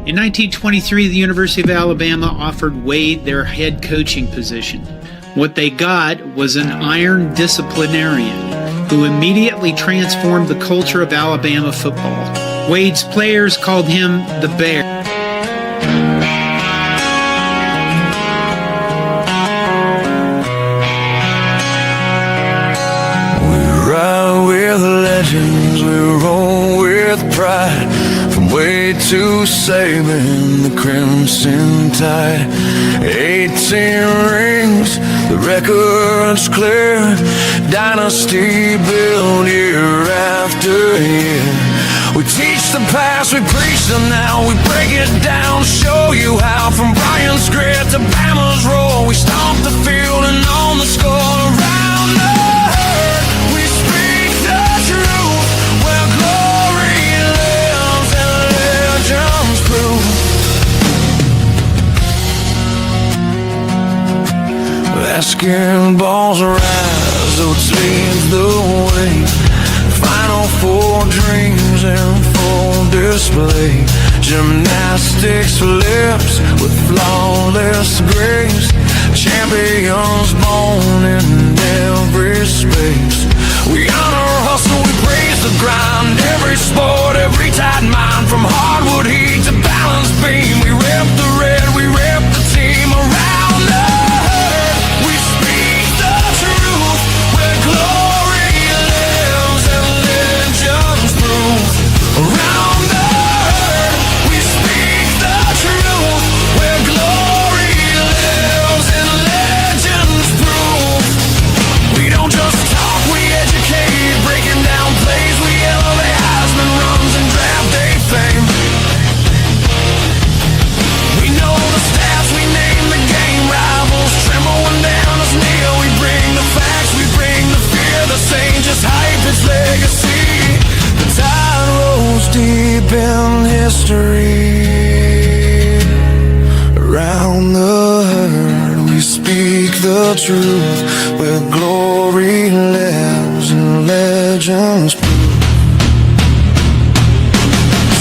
In 1923, the University of Alabama offered Wade their head coaching position. What they got was an iron disciplinarian who immediately transformed the culture of Alabama football. Wade's players called him the Bear. We ride with legends, we roll with pride. From Wade to Saban, the Crimson Tide. 18 rings, the record's clear. Dynasty built year after year. We teach the past, we preach the now. We break it down, show you how. From Bryant's grit to Bama's roll, we stomp the field and on the score. Around the herd, we speak the truth. Where glory lives and legends prove. Basketball's rise, so it leads the way. Final four dreams in full display. Gymnastics flips with flawless grace. Champions born in every space. We honor hustle, we praise the grind. Every sport, every tight mind. From hardwood heat to balance beam. We rep the red, we rep the team. Around the herd, we speak the truth. Where glory lives and legends prove. Around the herd, we speak the truth. Where glory lives and legends prove. We don't just talk, we educate. Breaking down plays, we elevate Heisman runs and draft day fame. We know the stats, we name the game. Rivals tremble when downers kneel. We bring the facts, we bring the fear. The same just hype its legacy. The tide rolls deep in history. Around the herd, we speak the truth. Where glory lives and legends prove.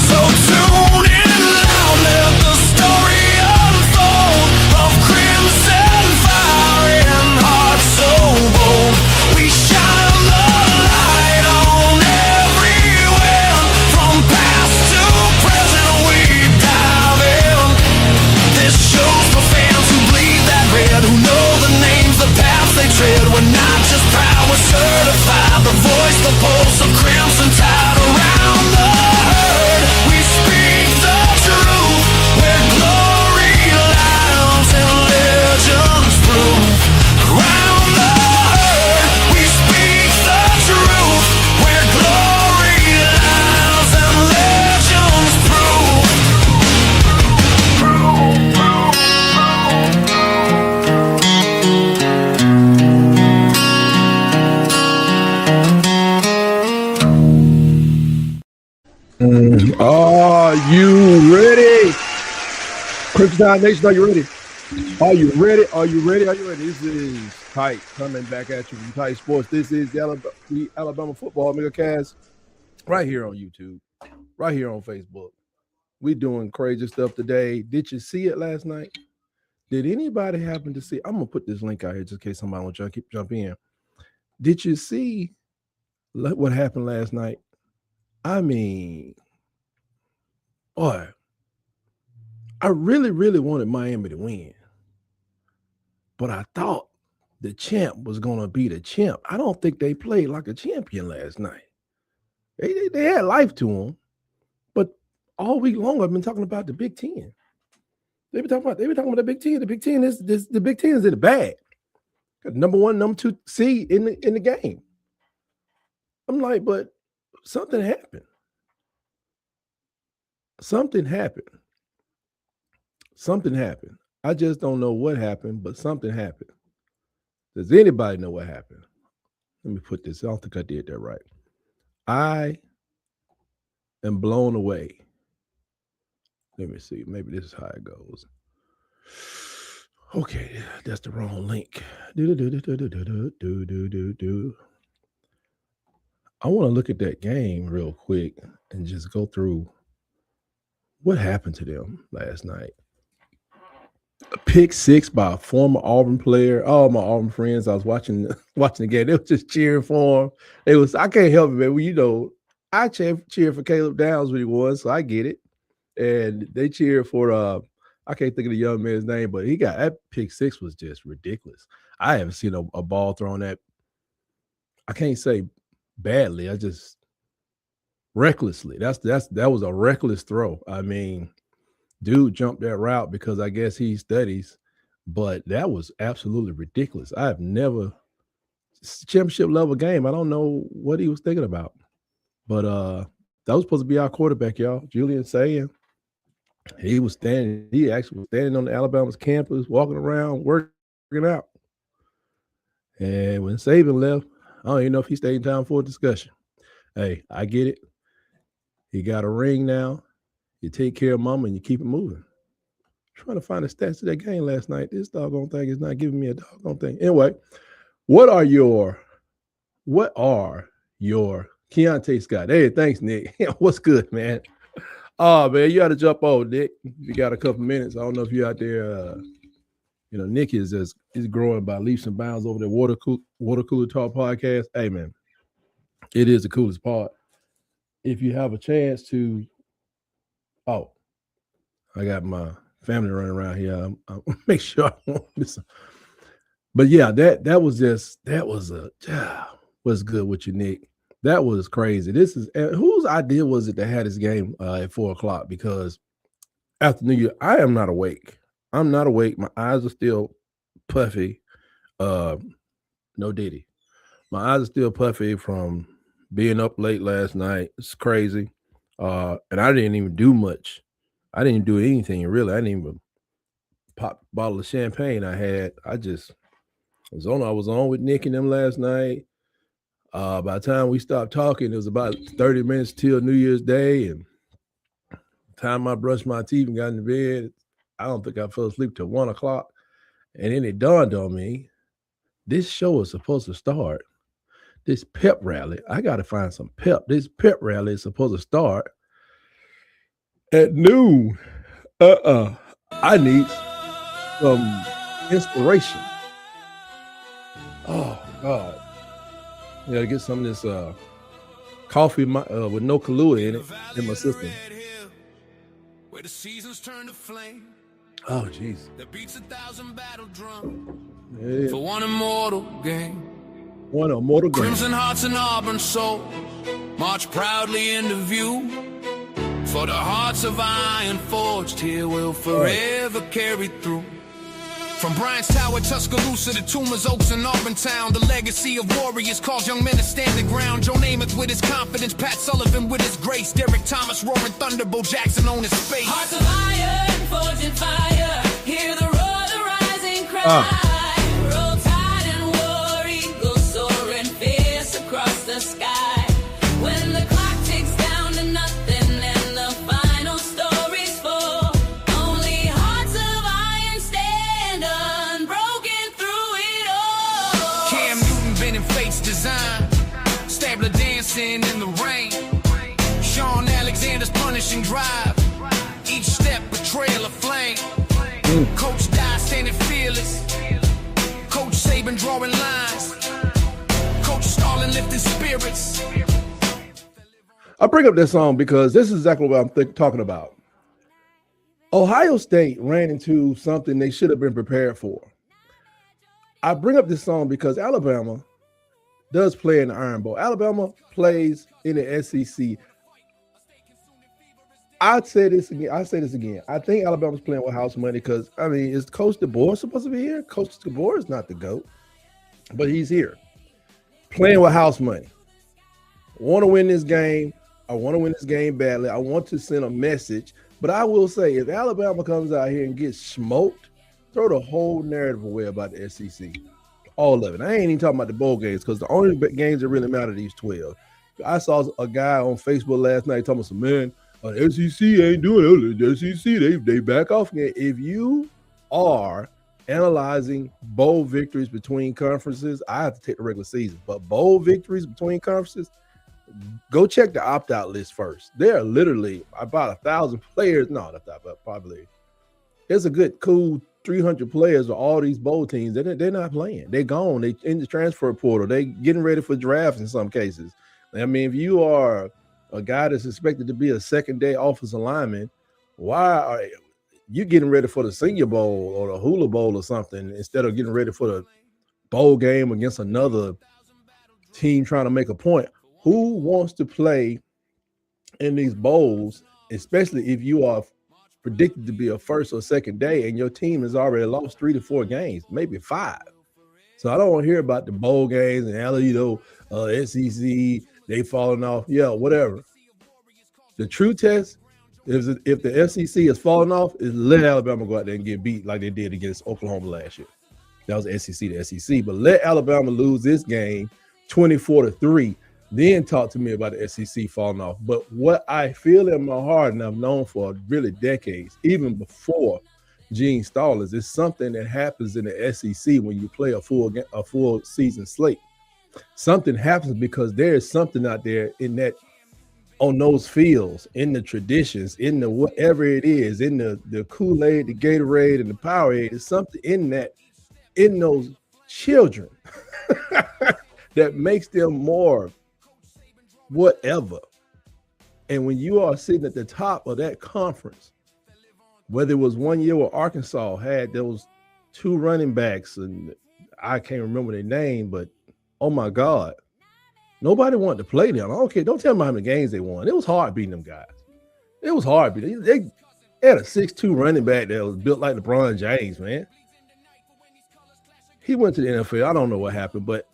So tune in loud, let the story unfold. Of crimson fire and heart so bold. We shine the light on everywhere. From past to present we dive in. This show's for fans who bleed that red. Who know the names, the paths they tread. We're not just proud, we're certified. The voice, the pulse of Crimson Tide. Around the herd, we speak the truth. Where glory lies and legends prove. Around the herd, we speak the truth. Where glory lies and legends prove. Are you ready? Crimson Nation, are you ready? Are you ready? Are you ready? Are you ready? This is Tight coming back at you from Tight Sports. This is the Alabama Football Mega Cast right here on YouTube, right here on Facebook. We doing crazy stuff today. Did you see it last night? Did anybody happen to see? I'm gonna put this link out here just in case somebody wants to jump in. Did you see what happened last night? I mean, boy, I really, really wanted Miami to win. But I thought the champ was going to be the champ. I don't think they played like a champion last night. They had life to them. But all week long, I've been talking about the Big Ten. They've been talking about the Big Ten. The Big Ten is the Big Ten is in the bag. Got number 1, number 2 seed in the game. I'm like, but something happened. Something happened. Something happened. I just don't know what happened, but something happened. Does anybody know what happened? Let me put this. I don't think I did that right. I am blown away. Let me see. Maybe this is how it goes. Okay, that's the wrong link. I want to look at that game real quick and just go through what happened to them last night? A pick six by a former Auburn player. All my Auburn friends, I was watching the game. They were just cheering for him. I can't help it, man. Well, I cheer for Caleb Downs when he won, so I get it. And they cheer for I can't think of the young man's name, but he got that pick six was just ridiculous. I haven't seen a ball thrown that, I can't say badly. I just recklessly. That was a reckless throw. I mean, dude jumped that route because I guess he studies, but that was absolutely ridiculous. I have never championship level game. I don't know what he was thinking about, but that was supposed to be our quarterback, y'all. Julian Sayin. He actually was standing on the Alabama's campus, walking around, working out. And when Saban left, I don't even know if he stayed in town for a discussion. Hey, I get it. He got a ring now. You take care of mama and you keep it moving. I'm trying to find the stats of that game last night. This doggone thing is not giving me a doggone thing. Anyway, what are your Keontae Scott? Hey, thanks, Nick. What's good, man? Oh, man, you got to jump on, Nick. You got a couple minutes. I don't know if you're out there. Nick is growing by leaps and bounds over the Water Cooler Talk podcast. Hey, man, it is the coolest part. If you have a chance to, I got my family running around here. I'll make sure I won't miss. But yeah, what's good with you, Nick? That was crazy. Whose idea was it that had this game at 4:00? Because after New Year, I am not awake. I'm not awake. My eyes are still puffy. No Diddy. My eyes are still puffy from being up late last night. It's crazy. And I didn't even do much. I didn't do anything really. I didn't even pop a bottle of champagne I had. I was on with Nick and them last night. By the time we stopped talking, it was about 30 minutes till New Year's Day. And the time I brushed my teeth and got in the bed, I don't think I fell asleep till 1:00. And then it dawned on me, this show is supposed to start. This pep rally, I got to find some pep. This pep rally is supposed to start at noon. I need some inspiration. Oh, God. I got to get some of this coffee with no Kahlua in it in my system. Where the seasons turn to flame. Oh, jeez. That beats 1,000 battle drums for one immortal game. One immortal game. Crimson hearts and Auburn soul march proudly into view. For the hearts of iron forged here will forever carry through. From Bryant's Tower, Tuscaloosa, to Toomer's Oaks and Auburn Town, the legacy of warriors calls young men to stand the ground. Joe Namath with his confidence, Pat Sullivan with his grace, Derek Thomas roaring thunder, Bo Jackson on his face. Hearts of iron, forged in fire, hear the roar, the rising cry. Roll tide and war eagles soaring fierce across the sky. When the clock ticks down to nothing and the final story's full, only hearts of iron stand unbroken through it all. Cam Newton been in Fate's design, Stabler dancing in the rain, Sean Alexander's punishing drive, each step a trail of flame. Coach Dye standing fearless, Coach Saban drawing lines, Coach Starlin lifting spirits. I bring up this song because this is exactly what I'm talking about. Ohio State ran into something they should have been prepared for. I bring up this song because Alabama does play in the Iron Bowl. Alabama plays in the SEC. I say this again. I think Alabama's playing with house money because, I mean, is Coach DeBoer supposed to be here? Coach DeBoer is not the GOAT, but he's here. Playing with house money. I want to win this game. I want to win this game badly. I want to send a message. But I will say, if Alabama comes out here and gets smoked, throw the whole narrative away about the SEC. All of it. I ain't even talking about the bowl games because the only games that really matter are these 12. I saw a guy on Facebook last night talking about some, man, the SEC ain't doing it. The SEC, they back off again. If you are analyzing bowl victories between conferences, I have to take the regular season. But bowl victories between conferences, Go check the opt-out list first. There are literally about 1,000 players. No, not that, but probably there's a good, cool 300 players of all these bowl teams. They're not playing. They're gone. They in the transfer portal. They getting ready for drafts in some cases. I mean, if you are a guy that's expected to be a second-day offensive lineman, why are you getting ready for the Senior Bowl or the Hula Bowl or something instead of getting ready for the bowl game against another team trying to make a point? Who wants to play in these bowls, especially if you are predicted to be a first or second day and your team has already lost 3 to 4 games, maybe 5? So I don't want to hear about the bowl games and SEC, they falling off. Yeah, whatever. The true test is if the SEC is falling off, is let Alabama go out there and get beat like they did against Oklahoma last year. That was SEC to SEC. But let Alabama lose this game 24-3. Then talk to me about the SEC falling off. But what I feel in my heart, and I've known for really decades, even before Gene Stallings, is something that happens in the SEC when you play a full season slate. Something happens because there is something out there in that, on those fields, in the traditions, in the whatever it is, in the Kool-Aid, the Gatorade, and the Powerade. There's something in that, in those children that makes them more whatever. And when you are sitting at the top of that conference, whether it was one year where Arkansas had those 2 running backs, and I can't remember their name, but oh my God, nobody wanted to play them. Okay, don't tell me how many games they won. It was hard beating them guys. It was hard beating. They had a 6'2" running back that was built like LeBron James, man. He went to the NFL. I don't know what happened, but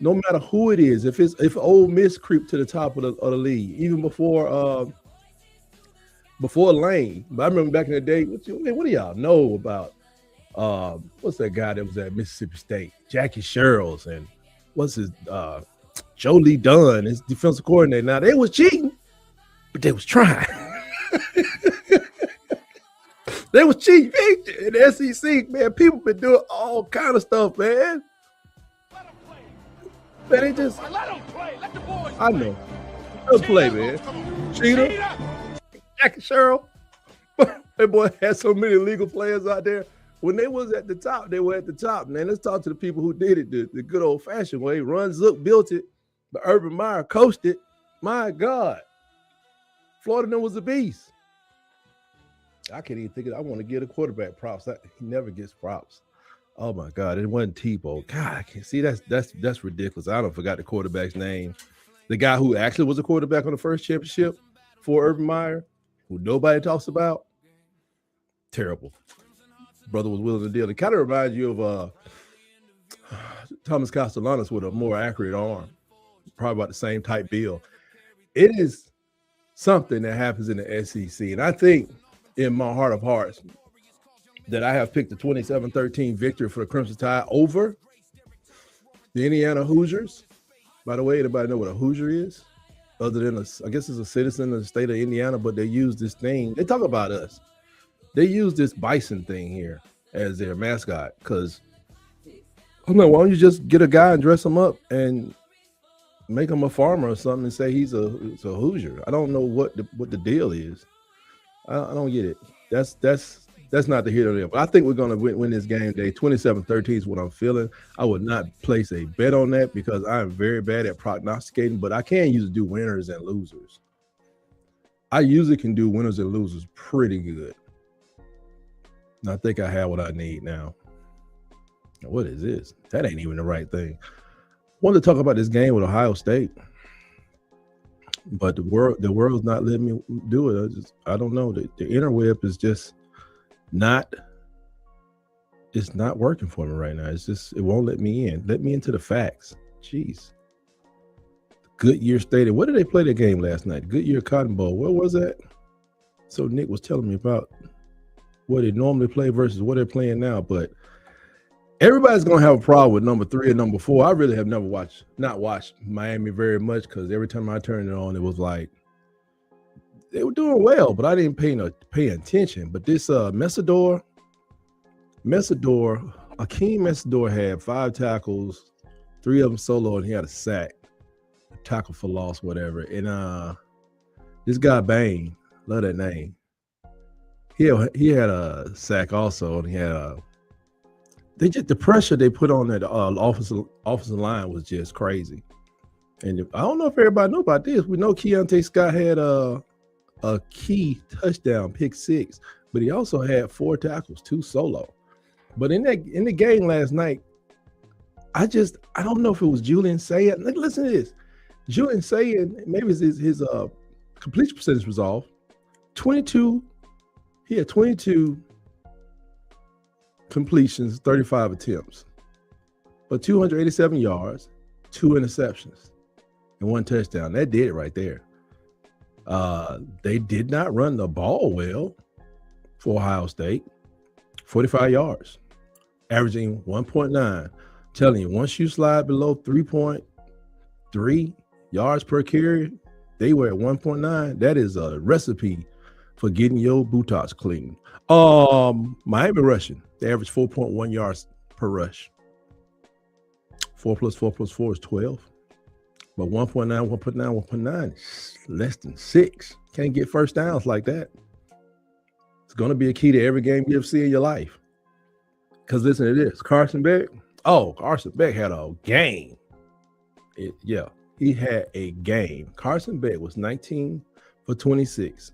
no matter who it is, if Ole Miss creep to the top of the league, even before Lane. But I remember back in the day, what do y'all know about what's that guy that was at Mississippi State? Jackie Sherrills, and what's his Joe Lee Dunn, his defensive coordinator. Now they was cheating, but they was trying. They was cheating in the SEC, man. People been doing all kind of stuff, man. Man, they just let them play. Let the boys play. I know. Let them play, man. Cheater. Jackie Sherrill. That boy had so many legal players out there. When they was at the top, they were at the top. Man, let's talk to the people who did it the good old-fashioned way. Ron Zook built it, but Urban Meyer coached it. My God. Florida was a beast. I can't even think of it. I want to give a quarterback props. He never gets props. Oh my God, it wasn't Tebow. God, I can't see that's ridiculous. I don't forgot the quarterback's name. The guy who actually was a quarterback on the first championship for Urban Meyer, who nobody talks about. Terrible. Brother was willing to deal. It kind of reminds you of Thomas Castellanos with a more accurate arm. Probably about the same type build. It is something that happens in the SEC. And I think in my heart of hearts that I have picked the 27-13 victory for the Crimson Tide over the Indiana Hoosiers. By the way, anybody know what a Hoosier is? Other than, I guess it's a citizen of the state of Indiana, but they use this thing. They talk about us. They use this bison thing here as their mascot because I'm like, why don't you just get a guy and dress him up and make him a farmer or something and say he's a Hoosier? I don't know what the deal is. I don't get it. That's not the hit of them. But I think we're going to win this game day. 27-13 is what I'm feeling. I would not place a bet on that because I am very bad at prognosticating, but I can usually do winners and losers. I usually can do winners and losers pretty good. And I think I have what I need now. What is this? That ain't even the right thing. I wanted to talk about this game with Ohio State, but the world's not letting me do it. I don't know. The interweb is just it's not working for me right now. It's just, it won't let me in. Let me into the facts. Jeez. Goodyear Stadium. Where did they play the game last night? Goodyear Cotton Bowl. Where was that? So Nick was telling me about what they normally play versus what they're playing now. But everybody's going to have a problem with number 3 and number 4. I really have not watched Miami very much because every time I turned it on, it was like, they were doing well, but I didn't pay attention. But this Akeem Messidor had 5 tackles, 3 of them solo, and he had a sack. tackle for loss, whatever. And this guy Bain, love that name. He had a sack also, and he had the pressure they put on that offensive line was just crazy. And I don't know if everybody know about this. We know Keontae Scott had a key touchdown, pick 6, but he also had 4 tackles, 2 solo. But in the game last night, I don't know if it was Julian Sayed. Listen to this. Julian Sayed, maybe his completion percentage was off. 22. He had 22 completions, 35 attempts, but 287 yards, 2 interceptions, and 1 touchdown. That did it right there. They did not run the ball well for Ohio State. 45 yards, averaging 1.9. Telling you, once you slide below 3.3 yards per carry, they were at 1.9. That is a recipe for getting your buttocks clean. Miami rushing, they average 4.1 yards per rush. 4 plus 4 plus 4 is 12. But 1.9 is less than 6. Can't get first downs like that. It's going to be a key to every game you ever see in your life. Because listen to this. Carson Beck had a game. He had a game. Carson Beck was 19 for 26.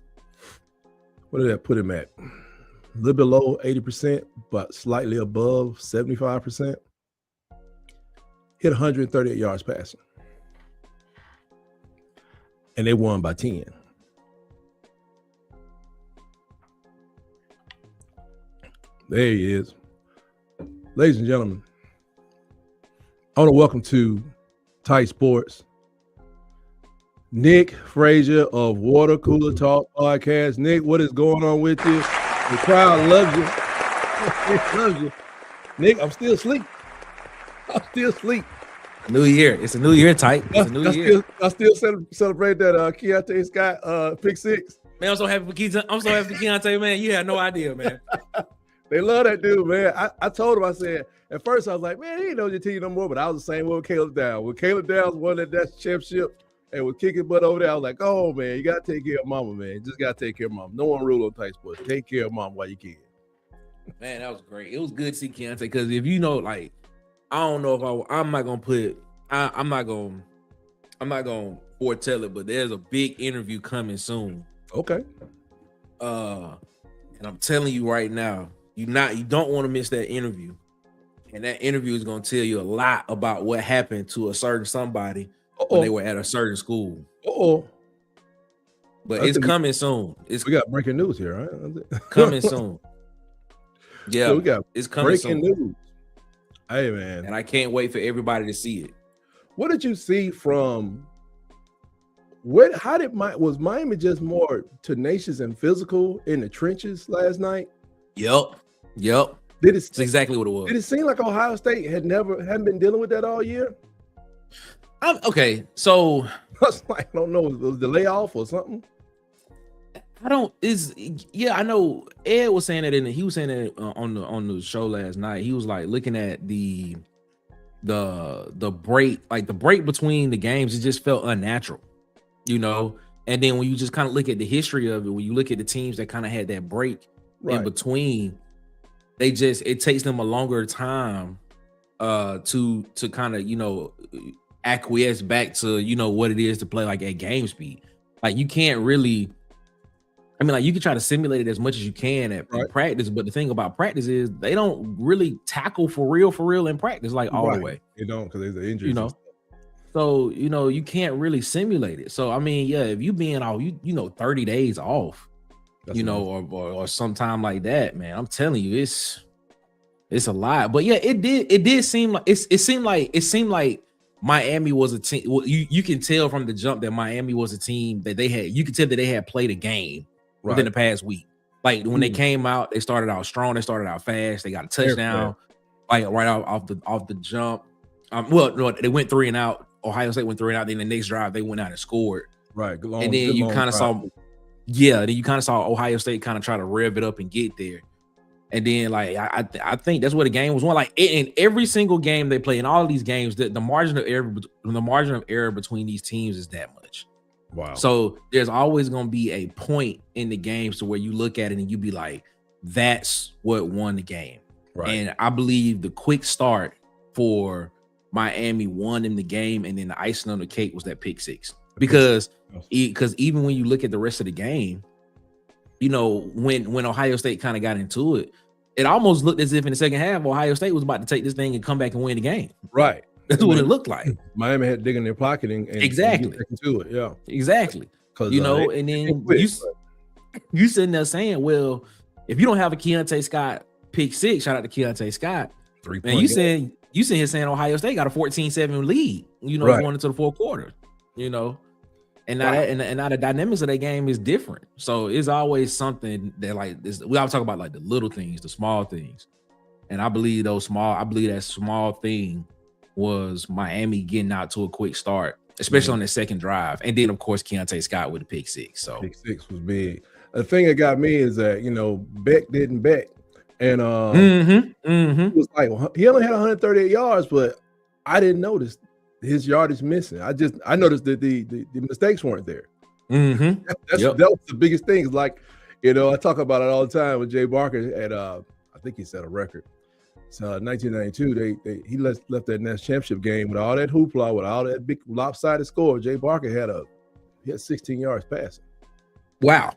What did that put him at? A little below 80%, but slightly above 75%. Hit 138 yards passing. And they won by 10. There he is. Ladies and gentlemen, I want to welcome to Tight Sports Nick Frazier of Water Cooler Talk Podcast. Nick, what is going on with you? The crowd loves you. It loves you. Nick, I'm still asleep. New year. It's a new year, Tight. It's a new year. I still celebrate that Keontae Scott pick 6. Man, I'm so happy for Keontae, man. You had no idea, man. They love that dude, man. I told him, I said, at first I was like, man, he ain't know your team no more, but I was the same way with Caleb Downs. When Caleb Downs won that championship and was kicking butt over there, I was like, oh, man, you got to take care of mama, man. You just got to take care of mama. No one rule on Tight Sports. Take care of mama while you can. Man, that was great. It was good to see Keontae because if you know, like, I don't know if I'm not gonna foretell it, but there's a big interview coming soon. Okay. And I'm telling you right now, you don't want to miss that interview. And that interview is gonna tell you a lot about what happened to a certain somebody when they were at a certain school. But it's coming soon. We got breaking news here, right? Coming soon. Yeah, so it's coming breaking news. Hey, man. And I can't wait for everybody to see it. What did you see from was Miami just more tenacious and physical in the trenches last night? Yep. That's exactly what it was. Did it seem like Ohio State hadn't been dealing with that all year? Okay, so I was like, I don't know, was the layoff or something? I know Ed was saying that he was saying that on the show last night. He was like looking at the break, like the break between the games, it just felt unnatural, you know. And then when you just kind of look at the history of it, when you look at the teams that kind of had that break in between, it takes them a longer time to kind of, you know, acquiesce back to, you know, what it is to play like at game speed. Like you can't really, I mean, like you can try to simulate it as much as you can at practice, but the thing about practice is they don't really tackle for real in practice, like all the way. They don't, because there's an injury. You know, so you know you can't really simulate it. So I mean, yeah, if you being off, you know, 30 days off, or sometime like that, man, I'm telling you, it's a lot. But yeah, it did seem like it seemed like Miami was a team. Well, you can tell from the jump that Miami was a team that they had. You can tell that they had played a game within the past week. Like when they came out, they started out strong. They started out fast. They got a touchdown, like right off the jump. No, they went 3 and out. Ohio State went 3 and out. Then the next drive, they went out and scored. Right. And then you kind of saw, Ohio State kind of try to rev it up and get there. And then like I think that's where the game was won. Like in every single game they play, in all of these games, the margin of error between these teams is that much. Wow. So there's always going to be a point in the games to where you look at it and you be like, that's what won the game. Right. And I believe the quick start for Miami won in the game, and then the icing on the cake was that pick six. Because even when you look at the rest of the game, you know, when Ohio State kind of got into it, it almost looked as if in the second half, Ohio State was about to take this thing and come back and win the game. Right. That's what it looked like. Miami had to dig in their pocket and exactly get back into it. Yeah. Exactly. You know, and then you sitting there saying, well, if you don't have a Keontae Scott pick six, shout out to Keontae Scott. And you sitting here saying Ohio State got a 14-7 lead, you know, going into the fourth quarter, you know. And now now the dynamics of that game is different. So it's always something that like this. We always talk about like the little things, the small things. And I believe that small thing was Miami getting out to a quick start, especially on the second drive. And then of course Keontae Scott with the pick six. So pick six was big. The thing that got me is that, you know, Beck didn't bet. And it was like he only had 138 yards, but I didn't notice his yardage missing. I noticed that the mistakes weren't there. That was the biggest thing. It's like, you know, I talk about it all the time with Jay Barker at I think he set a record. So 1992, he left that national championship game with all that hoopla, with all that big lopsided score. Jay Barker had 16 yards passing. Wow.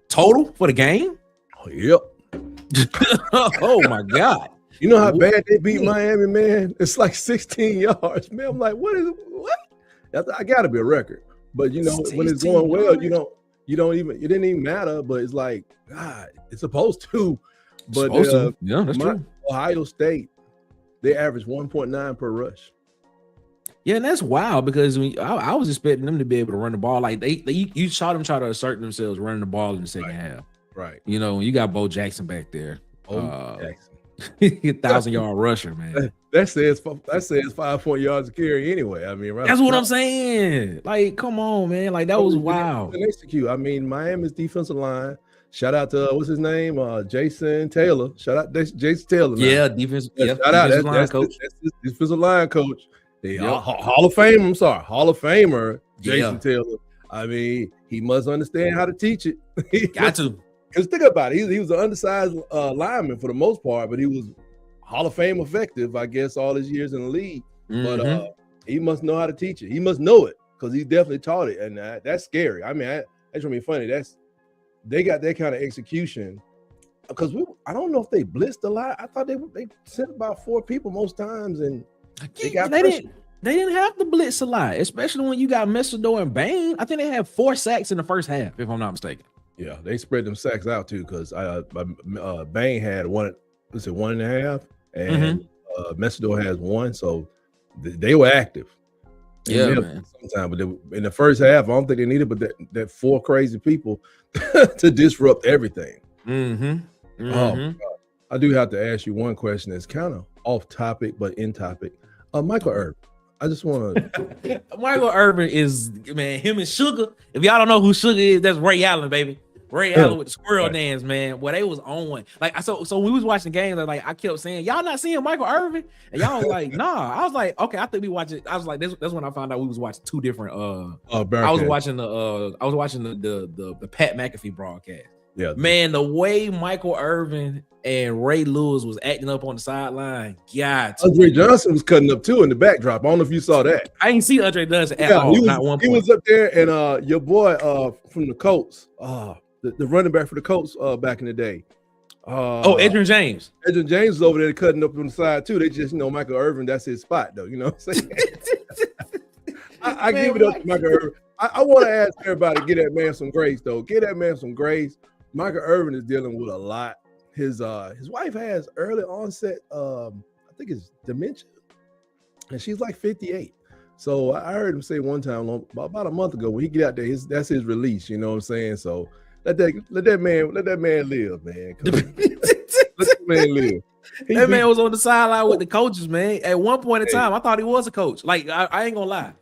Total for the game? Oh, yep. Oh my God. You know how bad they beat Miami, man? It's like 16 yards, man. I'm like, what? I gotta be a record. But you know, when it's going well, it didn't even matter, but it's like, God, it's supposed to. But yeah, that's true. Ohio State, they average 1.9 per rush. Yeah, and that's wild because I was expecting them to be able to run the ball. Like you saw them try to assert themselves running the ball in the second half. Right. You know, you got Bo Jackson back there. Jackson. 1,000-yard rusher, man. That says 5 yards a carry anyway. I mean, right? That's what I'm saying. Like, come on, man. Like that was wild. Execute. I mean, Miami's defensive line. Shout out to what's his name? Jason Taylor. Shout out Jason Taylor. Man. Yeah, defense. Yeah, shout out. That's coach. That's his defensive line coach. Hall of Famer. I'm sorry, Hall of Famer. Jason Taylor. I mean, he must understand how to teach it. Got to. Because think about it, he was an undersized lineman for the most part, but he was Hall of Fame effective, I guess, all his years in the league. But he must know how to teach it. He must know it because he definitely taught it, and that's scary. I mean, that's gonna be funny. They got that kind of execution because I don't know if they blitzed a lot. I thought they sent about 4 people most times, and they didn't have to blitz a lot, especially when you got Messidor and Bain. I think they had 4 sacks in the first half, if I'm not mistaken. Yeah, they spread them sacks out too because Bain had 1.5, and Messidor has 1, so they were active. Yeah, man. Sometimes, but in the first half, I don't think they needed but that 4 crazy people to disrupt everything. Oh, God. I do have to ask you one question that's kind of off topic but in topic. Michael Irvin. I just want to. Michael Irvin is, man, him and Sugar. If y'all don't know who Sugar is, that's Ray Allen, baby. Ray Allen with the squirrel dance, man. Well, they was on one. Like, so when we was watching the game, like I kept saying, y'all not seeing Michael Irvin? And y'all was like, nah. I was like, okay, I think we watching. I was like, that's when I found out we was watching 2 different. I was watching the Pat McAfee broadcast. Yeah, man, the way Michael Irvin and Ray Lewis was acting up on the sideline, Andre Johnson was cutting up too in the backdrop. I don't know if you saw that. I didn't see Andre Johnson at all. He was up there, and your boy from the Colts, the running back for the Colts back in the day. Edgerrin James. Edgerrin James is over there cutting up on the side too. They just, Michael Irvin, that's his spot though. You know what I'm saying? I give it up to Michael Irvin. I want to ask everybody, get that man some grace though. Get that man some grace. Michael Irvin is dealing with a lot. His wife has early onset, I think it's dementia, and she's like 58. So I heard him say one time about a month ago when he get out there, that's his release. You know what I'm saying? So let that man live, man. Let that man live. That man was on the sideline with the coaches, man. At one point in time, I thought he was a coach. Like I ain't gonna lie.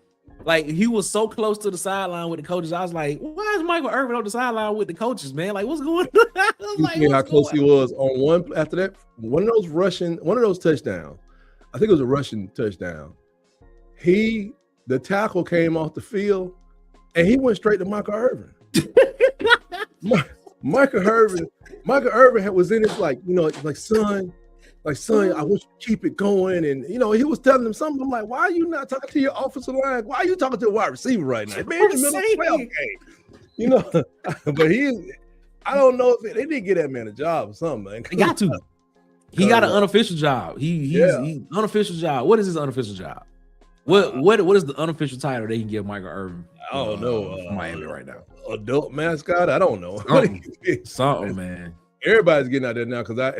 Like he was so close to the sideline with the coaches. I was like, why is Michael Irvin on the sideline with the coaches, man? Like, what's going on? I was You like, see how what's close he going was on one after that. One of those touchdowns. I think it was a rushing touchdown. The tackle came off the field, and he went straight to Michael Irvin. Michael Irvin was in his like son, I want you to keep it going, and he was telling him something. I'm like, why are you not talking to your offensive line? Why are you talking to a wide receiver right now? Man, in the middle of the game, but I don't know if they didn't get that man a job or something, man. He got to. He got an unofficial job. He's unofficial job. What is his unofficial job? What is the unofficial title they can give Michael Irvin? I don't know. Miami right now. Adult mascot? I don't know. Something, man. Everybody's getting out there now because I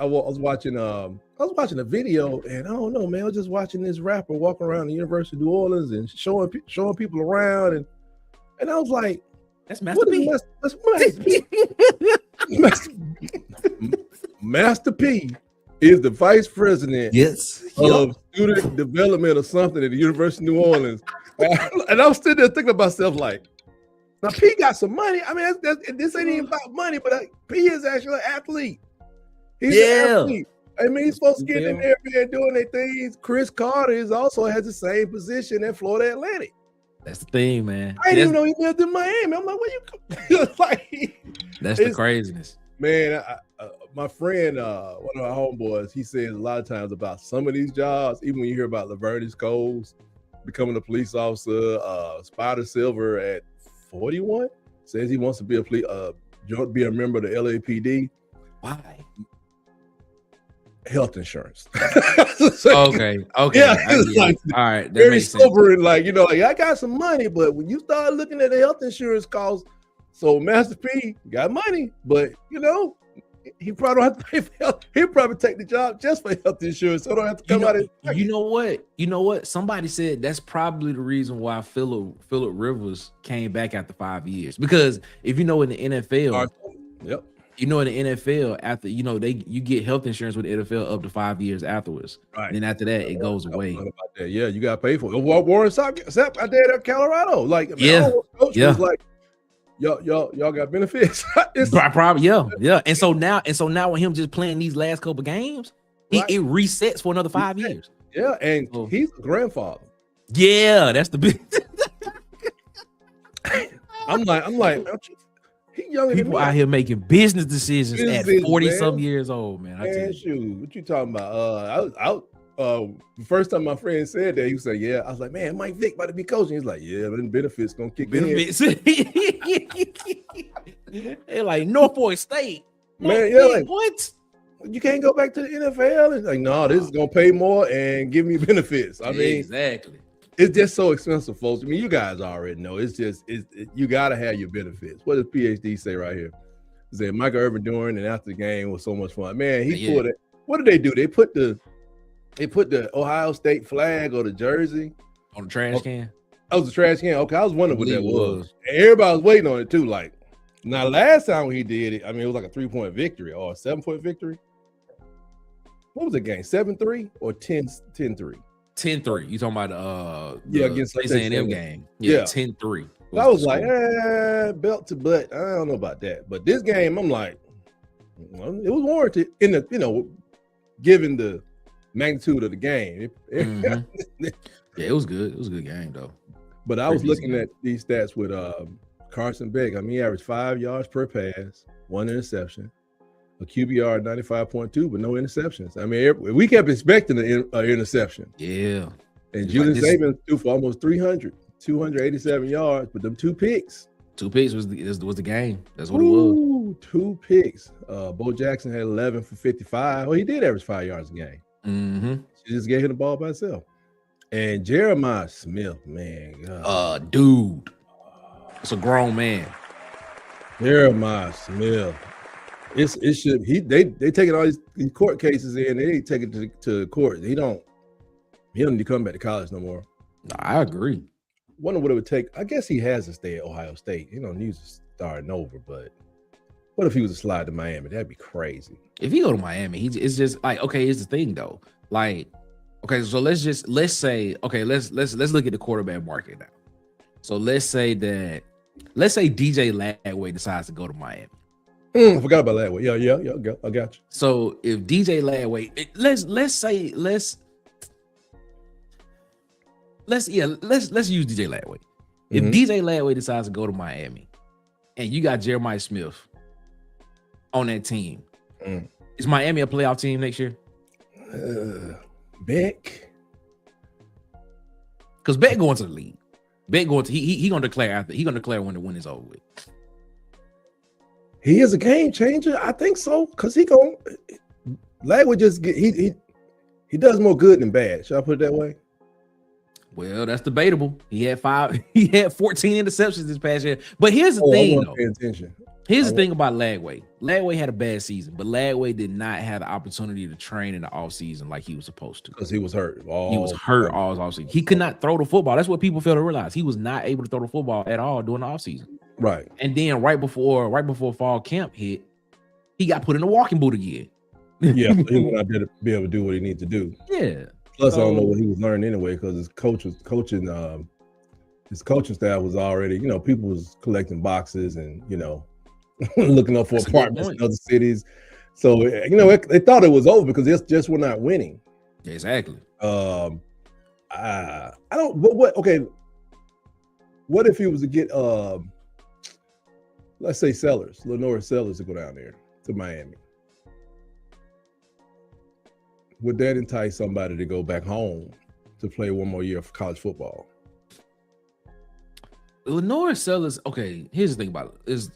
was watching a video, and I don't know, man. I was just watching this rapper walking around the University of New Orleans and showing people around, and I was like, that's Master P. That's Master P is the vice president of student development or something at the University of New Orleans. And I was sitting there thinking to myself, like, now P got some money. I mean, this ain't even about money, but P is actually an athlete. He's an athlete. I mean, he's supposed to get in there, man, doing their things. Chris Carter also has the same position at Florida Atlantic. That's the thing, man. I didn't even know he lived in Miami. I'm like, where you like? That's the craziness. Man, my friend, one of our homeboys, he says a lot of times about some of these jobs, even when you hear about Laverne Coles becoming a police officer, Spider Silver at 41 says he wants to be a member of the LAPD. Why? Health insurance. Okay. Yeah. All right. Very sobering. Like, I got some money, but when you start looking at the health insurance costs, so Master P got money, but he probably don't have to pay for health. He'll probably take the job just for health insurance, so don't have to come out of. You know what? Somebody said that's probably the reason why Phillip Rivers came back after 5 years. Because if in the NFL, in the NFL, after you get health insurance with the NFL up to 5 years afterwards. Right. And then after that, it goes away. Yeah, you got to pay for it. Warren Sapp, I did at Colorado. Like, coach was like, y'all got benefits. Probably, yeah. And so now with him just playing these last couple games, it resets for another 5 years. Yeah, and he's a grandfather. Yeah, that's the big. I'm like, he younger people than me. out here making business decisions at 40-some years old, man. Shoot, what you talking about? The first time my friend said that, he said, "Yeah." I was like, "Man, Mike Vick about to be coaching." He's like, "Yeah, but then benefits gonna kick in." They're like Norfolk State, man. Like what? You can't go back to the NFL. It's like, no, this is gonna pay more and give me benefits. I mean, exactly. It's just so expensive, folks. I mean, you guys already know. It's just you gotta have your benefits. What does PhD say right here? It said Michael Irvin during and after the game was so much fun. Man, he pulled it. What did they do? They put the Ohio State flag or the jersey on the trash can. That was the trash can. Okay, I was wondering what that was. And everybody was waiting on it too. Like, now last time he did it, I mean, it was like a 3-point victory or a 7-point victory. What was the game? 7-3 or 10-3? 10-3. You talking about against Texas A&M game? Yeah, 10-3. I was like, belt to butt. I don't know about that, but this game, I'm like, well, it was warranted in the given the magnitude of the game. Yeah, it was good. It was a good game though. But I was looking at these stats with Carson Beck. I mean, he averaged 5 yards per pass, 1 interception, a QBR 95.2, but no interceptions. I mean, we kept expecting an interception. Yeah. And Julian Saban threw for almost 287 yards, but them 2 picks. 2 picks was the game. That's what it was. 2 picks. Bo Jackson had 11 for 55. Well, he did average 5 yards a game. Mm-hmm. She just gave him the ball by himself. And Jeremiah Smith, man, God. Dude, it's a grown man. Jeremiah Smith, it should they taking all these court cases in. They take it to court. He don't need to come back to college no more. I agree. Wonder what it would take. I guess he has to stay at Ohio State. He's starting over. But what if he was to slide to Miami? That'd be crazy. If he go to Miami, it's just like, okay, here's the thing though. Like, Okay, so let's say let's look at the quarterback market now. So let's say DJ Lagway decides to go to Miami. I forgot about Lagway. Yeah, I got you. So if DJ Lagway, let's use DJ Lagway. If DJ Lagway decides to go to Miami, and you got Jeremiah Smith on that team, is Miami a playoff team next year? Beck, because Beck going to the league. Beck going to he gonna declare when the win is over with. He is a game changer. I think so, because Lagway just get he does more good than bad. Should I put it that way? Well, that's debatable. He had 14 interceptions this past year. But here's the thing, though. Pay attention. Here's the thing about Lagway. Lagway had a bad season, but Lagway did not have the opportunity to train in the offseason like he was supposed to. Because he was hurt. He was hurt all offseason. He could not throw the football. That's what people fail to realize. He was not able to throw the football at all during the offseason. Right. And then right before fall camp hit, he got put in a walking boot again. Yeah, he would not be able to do what he needed to do. Yeah. Plus, I don't know what he was learning anyway, because his coaching staff was already, people was collecting boxes and, looking up for apartments in other cities. So, they thought it was over because they just were not winning. Exactly. I don't, what if he was to get, let's say Lenore Sellers to go down there to Miami? Would that entice somebody to go back home to play one more year of college football? Lenore Sellers, okay, here's the thing about it.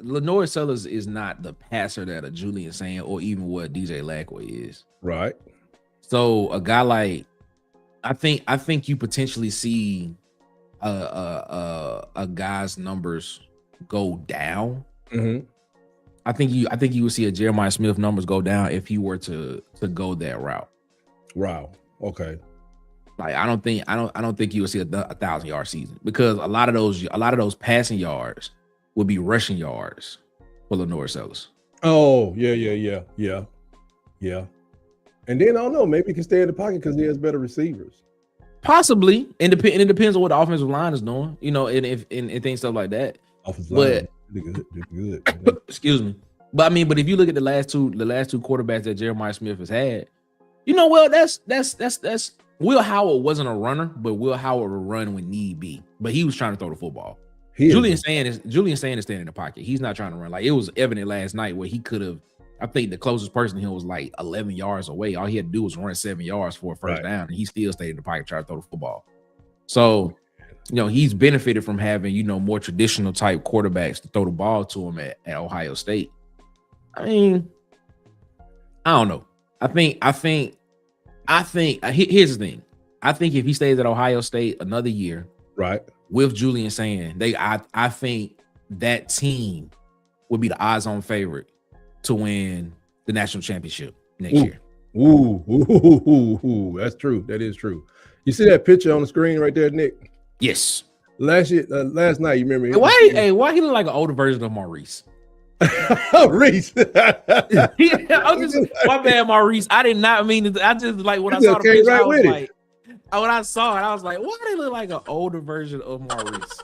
Lenore Sellers is not the passer that a Julian Sand or even what DJ Lagway is. Right. So a guy like, I think you potentially see a guy's numbers go down. Mm-hmm. I think you would see a Jeremiah Smith numbers go down if he were to go that route. Wow. Okay. Like I don't think you would see a 1,000-yard season, because a lot of those passing yards would be rushing yards for Lenore Sellers. Oh yeah. And then I don't know, maybe he can stay in the pocket because he has better receivers. Possibly, and it depends on what the offensive line is doing, and things stuff like that. Offensive line, good. Excuse me, but if you look at the last two quarterbacks that Jeremiah Smith has had, well, that's Will Howard wasn't a runner, but Will Howard would run when need be. But he was trying to throw the football. Julian Sand is standing in the pocket. He's not trying to run. Like it was evident last night where he could have. I think the closest person to him was like 11 yards away. All he had to do was run 7 yards for a first down, and he still stayed in the pocket trying to throw the football. So, he's benefited from having more traditional type quarterbacks to throw the ball to him at Ohio State. I mean, I don't know. I think here's the thing. I think if he stays at Ohio State another year, right, with Julian Sand, I think that team would be the odds-on favorite to win the national championship next year. Ooh, that's true. That is true. You see that picture on the screen right there, Nick? Yes. Last night, you remember? Why he look like an older version of Maurice? Reese. My bad, Maurice. I did not mean to. I just like when I saw the picture, I was like, when I saw it, I was like, why do they look like an older version of Maurice?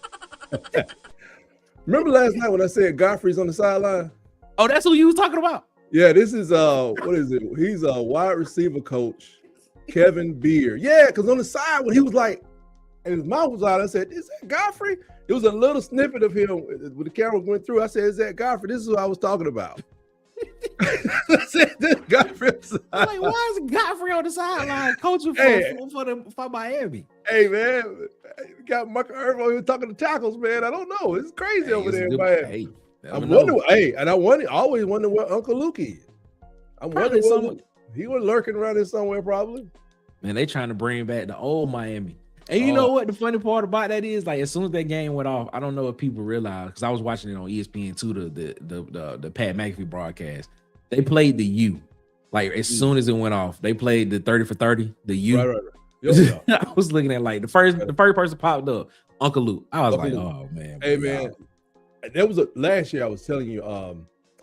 Remember last night when I said Godfrey's on the sideline? Oh, that's who you was talking about? Yeah, this is what is it? He's a wide receiver coach, Kevin Beard. Yeah, because on the side when he was like, and his mouth was out, I said, "Is that Godfrey?" It was a little snippet of him when the camera went through. I said, "Is that Godfrey?" This is what I was talking about. I said, "This Godfrey." I'm like, why is Godfrey on the sideline coaching for Miami? Hey man, we got Michael Irvin here talking to tackles, man. I don't know. It's crazy over there in Miami. I'm wondering. I always wonder where Uncle Luke is. I'm wondering he was lurking around here somewhere, probably. Man, they trying to bring back the old Miami. And you know what the funny part about that is? Like, as soon as that game went off, I don't know if people realize, because I was watching it on ESPN2, the Pat McAfee broadcast. They played the U. Like, as soon as it went off, they played the 30 for 30, the U. Right. Yep. I was looking at like the first person popped up, Uncle Luke. I was oh man. Hey man, that was last year. I was telling you,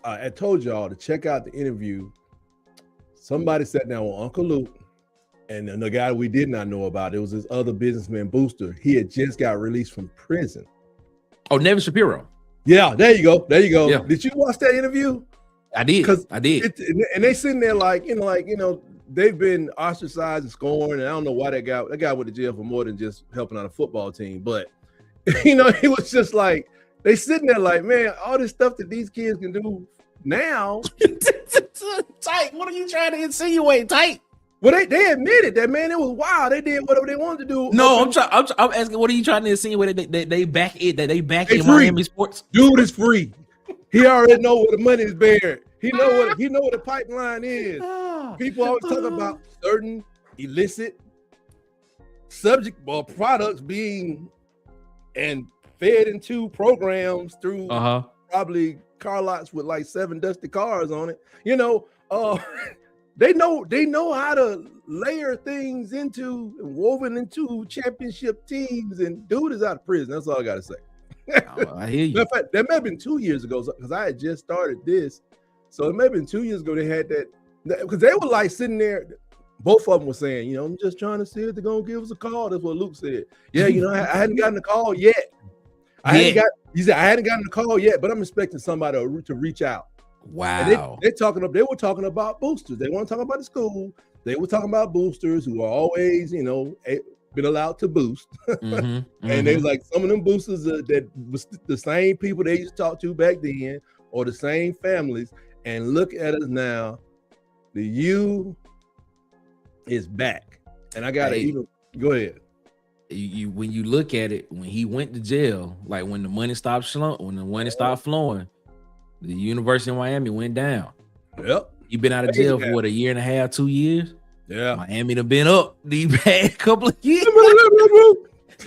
I told y'all to check out the interview. Somebody sat down with Uncle Luke And the guy we did not know about, it was this other businessman, Booster. He had just got released from prison. Oh, Nevin Shapiro. Yeah, there you go. There you go. Yeah. Did you watch that interview? I did. I did. And they sitting there like, they've been ostracized and scorned. And I don't know why that guy went to jail for more than just helping out a football team. But, it was just like, they sitting there like, man, all this stuff that these kids can do now. Tight. What are you trying to insinuate, Tight? Well, they admitted that, man, it was wild. They did whatever they wanted to do. No, I'm asking, what are you trying to insinuate? They back in free. Miami sports? Dude is free. He already know where the money is buried. He know what the pipeline is. People always talk about certain illicit subject or products being and fed into programs through probably car lots with like 7 dusty cars on it. They know how to layer things into and woven into championship teams, and dude is out of prison. That's all I gotta say. I hear you. In fact, that may have been 2 years ago because I had just started this. So it may have been 2 years ago they had that because they were like sitting there. Both of them were saying, I'm just trying to see if they're gonna give us a call. That's what Luke said. Yeah, I hadn't gotten a call yet. He said I hadn't gotten a call yet, but I'm expecting somebody to reach out. Wow. They were talking about boosters. They weren't talking about the school. They were talking about boosters who are always, been allowed to boost. And they was like, some of them boosters that was the same people they used to talk to back then, or the same families. And look at us now. The U is back. And I gotta even go ahead. You when you look at it, when he went to jail, like when the money stopped flowing, the University of Miami went down. Yep. He been out of jail for what, a year and a half, 2 years? Yeah. Miami done been up these past couple of years.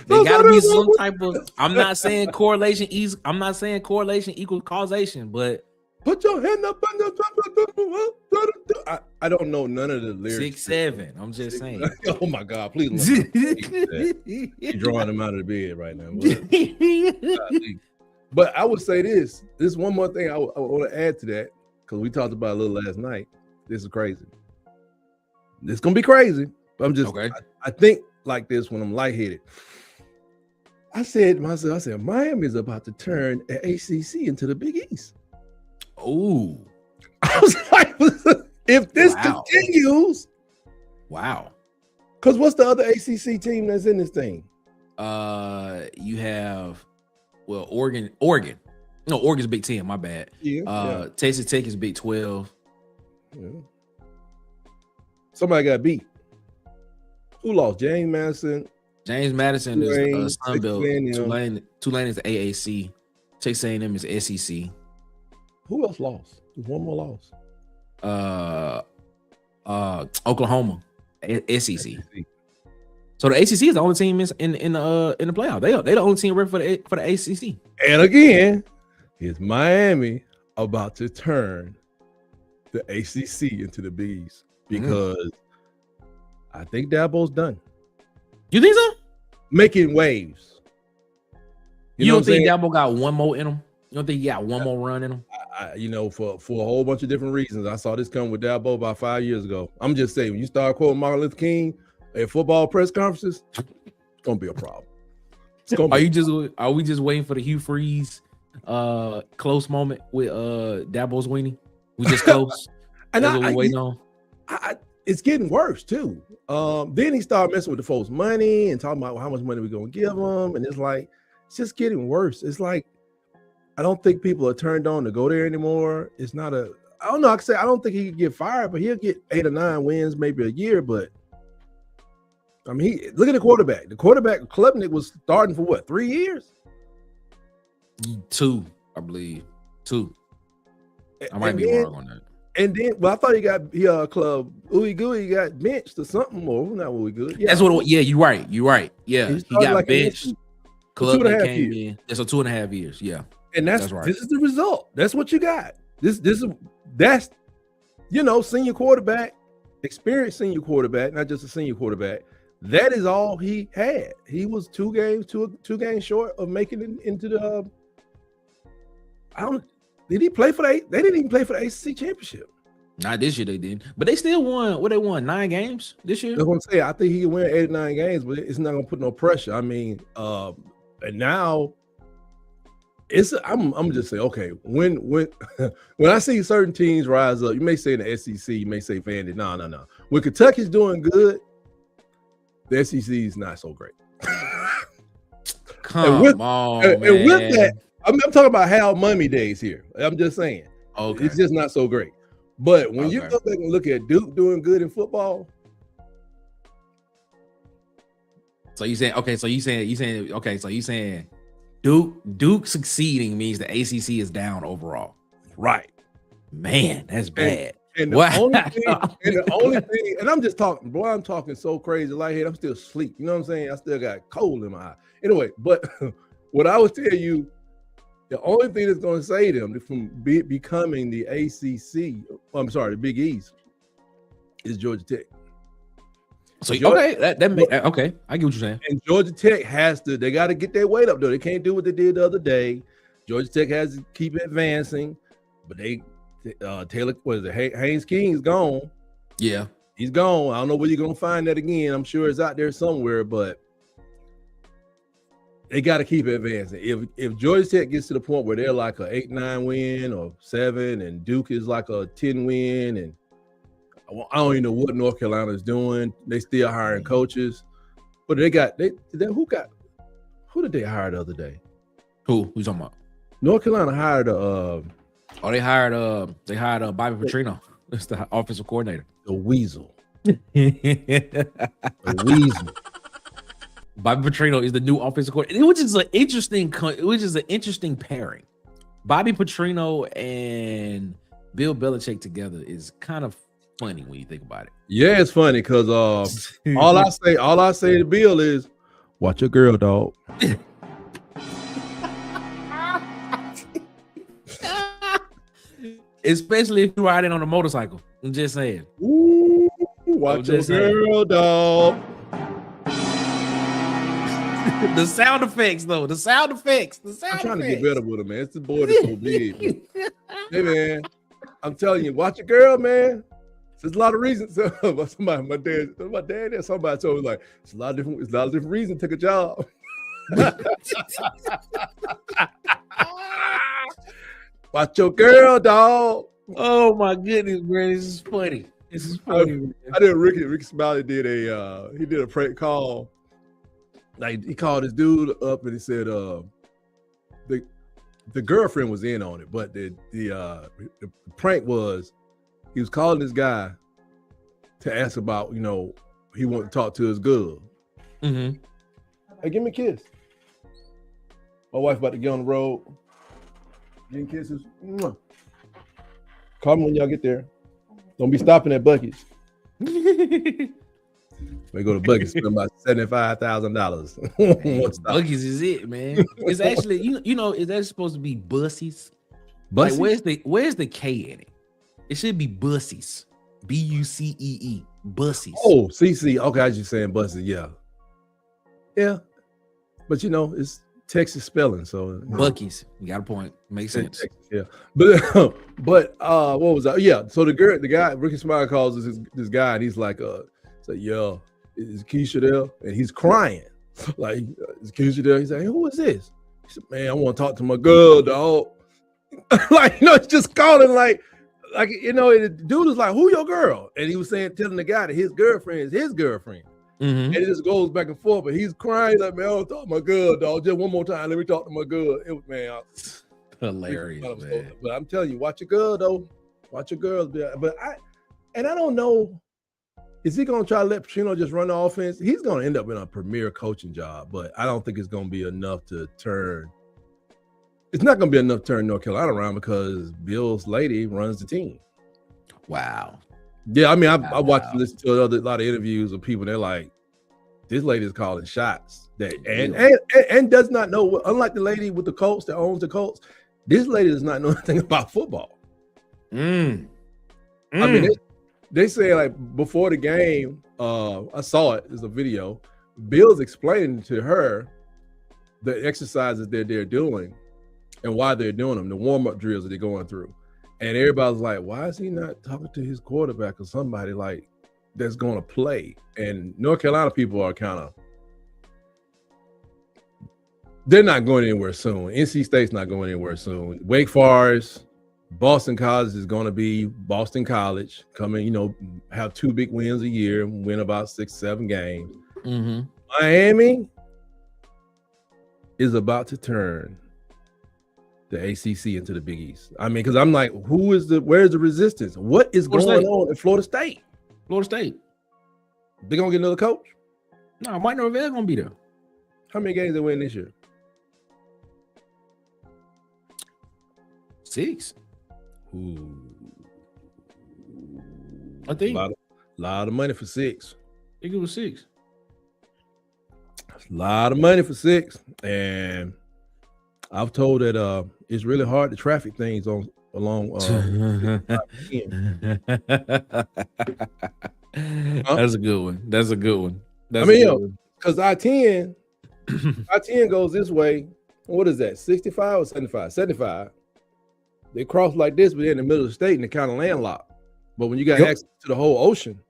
There gotta be some type of, I'm not saying correlation equals causation, but put your hand up on the I don't know none of the lyrics. 6'7". I'm just saying. Oh my God, please. You're drawing them out of the bed right now. But I would say this one more thing I want to add to that, because we talked about it a little last night. This is crazy. It's gonna be crazy. But I'm just okay. I think like this when I'm lightheaded. I said to myself, Miami is about to turn the ACC into the Big East. Oh, I was like, if this continues, wow. Because what's the other ACC team that's in this thing? You have, Oregon. No, Oregon's Big 10. My bad. Yeah. Texas Tech is Big 12. Yeah. Somebody got beat. Who lost? James Madison. Is Sun Belt. Tulane is the AAC. Texas A&M is SEC. Who else lost? There's one more loss. Oklahoma, SEC. So the ACC is the only team in the playoff. They're the only team ready for the ACC. And again, is Miami about to turn the ACC into the Big East? Because I think Dabo's done. You think so? Making waves. You don't think Dabo got one more in him? You don't think he got one more run in him? For a whole bunch of different reasons. I saw this come with Dabo about 5 years ago. I'm just saying, when you start quoting Martin Luther King at football press conferences, it's gonna be a problem. Are we just waiting for the Hugh Freeze close moment with Dabo's weenie? We just close. And that's what we're waiting on. It's getting worse too. Then he started messing with the folks' money and talking about how much money we're gonna give them, and it's just getting worse. It's like I don't think people are turned on to go there anymore. It's not I don't know. I don't think he could get fired, but he'll get 8 or 9 wins, maybe a year. But I mean, look at the quarterback. The quarterback, Klubnik, was starting for what, 3 years? 2, I believe. 2. I might be wrong on that. And then, I thought he got Club Ooey Gooey got benched or something, or not Ooey Gooey. Yeah. That's what. Yeah, you're right. Yeah, he got like benched. Club came in. That's 2.5 years. Yeah, and that's right. This is the result. That's what you got. That's senior quarterback, experienced senior quarterback, not just a senior quarterback. That is all he had. He was 2 games short of making it into the. Did he play for They didn't even play for the ACC championship. Not this year they didn't, but they still won. What they won 9 games this year. That's what I'm saying. I think he can win 8 or 9 games, but it's not gonna put no pressure. I mean, and now I'm just saying, okay, when when I see certain teams rise up, you may say in the SEC, you may say Vandy, no. When Kentucky's doing good, the SEC is not so great. Come on, man. And with that, I'm talking about Hal Mummy days here. I'm just saying, okay, it's just not so great. But when you go back and look at Duke doing good in football, so you saying Duke succeeding means the ACC is down overall, right? Man, that's bad. And the only thing, and I'm just talking, boy, I'm talking so crazy, lightheaded. I'm still asleep. You know what I'm saying? I still got cold in my eye. Anyway, but what I was telling you, the only thing that's going to save them from becoming the ACC, the Big East, is Georgia Tech. So okay, I get what you're saying. And Georgia Tech they got to get their weight up though. They can't do what they did the other day. Georgia Tech has to keep advancing, but Haynes King's gone. Yeah, he's gone. I don't know where you're gonna find that again. I'm sure it's out there somewhere, but they got to keep advancing. If Georgia Tech gets to the point where they're like a 8-9 win or 7, and Duke is like a 10 win, and I don't even know what North Carolina is doing. They still hiring coaches, but who did they hire the other day? Who you talking about? North Carolina hired they hired Bobby Petrino. That's the offensive coordinator. The Weasel. The Weasel. Bobby Petrino is the new offensive coordinator, which is an interesting pairing. Bobby Petrino and Bill Belichick together is kind of funny when you think about it. Yeah, it's funny because all I say to Bill is, "Watch your girl, dog." Especially if you're riding on a motorcycle. I'm just saying. Ooh, watch your girl, dog. The sound effects, though. The sound effects. I'm trying to get better with him, man. It's the boy that's so big. Hey, man, I'm telling you, watch your girl, man. There's a lot of reasons. My dad, somebody told me like, it's a lot of different reasons to take a job. Watch your girl, dog. Oh my goodness, man, this is funny. I did. Ricky Smiley did a prank call. Like he called this dude up and he said the girlfriend was in on it, but the prank was he was calling this guy to ask about, he wanted to talk to his girl. Mm-hmm. Hey, give me a kiss. My wife about to get on the road. Getting kisses. Mwah. Call me when y'all get there. Don't be stopping at Buc-ee's. We go to Buc-ee's, spend about $75,000. Buc-ee's is it, man. It's actually, is that supposed to be bussies? Bussies? Like, where's the K in it? It should be bussies. Buccee. Bussies. Oh, CC. Okay, I was just saying bussies. Yeah. Yeah. But it's Texas spelling, so Buc-ee's. You got a point. Makes sense. Texas, yeah. But what was that? Yeah. So the guy, Ricky Smiley calls this guy, and he's like, yo, is Keisha there? And he's crying. Like, is Keisha there? He's like, hey, who is this? He said, man, I want to talk to my girl, dog. Like, it's just calling like, the dude was like, who your girl? And he was telling the guy that his girlfriend is his girlfriend. Mm-hmm. And it just goes back and forth, but he's crying like, man, I want to talk to my girl, dog. Just one more time, let me talk to my girl. It was, man, hilarious, man. But I'm telling you, watch your girl, though. Watch your girl. But I don't know, is he going to try to let Petrino just run the offense? He's going to end up in a premier coaching job, but I don't think it's going to be enough to turn. It's not going to be enough to turn North Carolina around because Bill's lady runs the team. Wow. Yeah, I mean, I watched and listened to a lot of interviews of people. They're like, this lady is calling shots and does not know. Unlike the lady with the Colts that owns the Colts, this lady does not know anything about football. I mean, they say like before the game, I saw it. There's a video. Bill's explaining to her the exercises that they're doing and why they're doing them, the warm-up drills that they're going through. And everybody's like, why is he not talking to his quarterback or somebody like that's going to play? And North Carolina people are kind of, they're not going anywhere soon. NC State's not going anywhere soon. Wake Forest, Boston College is going to be Boston College, coming, have 2 big wins a year, win about 6-7 games. Mm-hmm. Miami is about to turn the ACC into the Big East. I mean, because I'm like, where's the resistance? What is going on at Florida State? Florida State. They gonna get another coach? No, Mike Norvell gonna be there. How many games they win this year? 6. Ooh. I think. A lot of money for 6. I think it was 6. A lot of money for 6. And I've told that it's really hard to traffic things along. That's a good one. That's a good one. Because I-10 goes this way. What is that? 65 or 75? 75. They cross like this, but they're in the middle of the state and they're kind of landlocked. But when you got access to the whole ocean,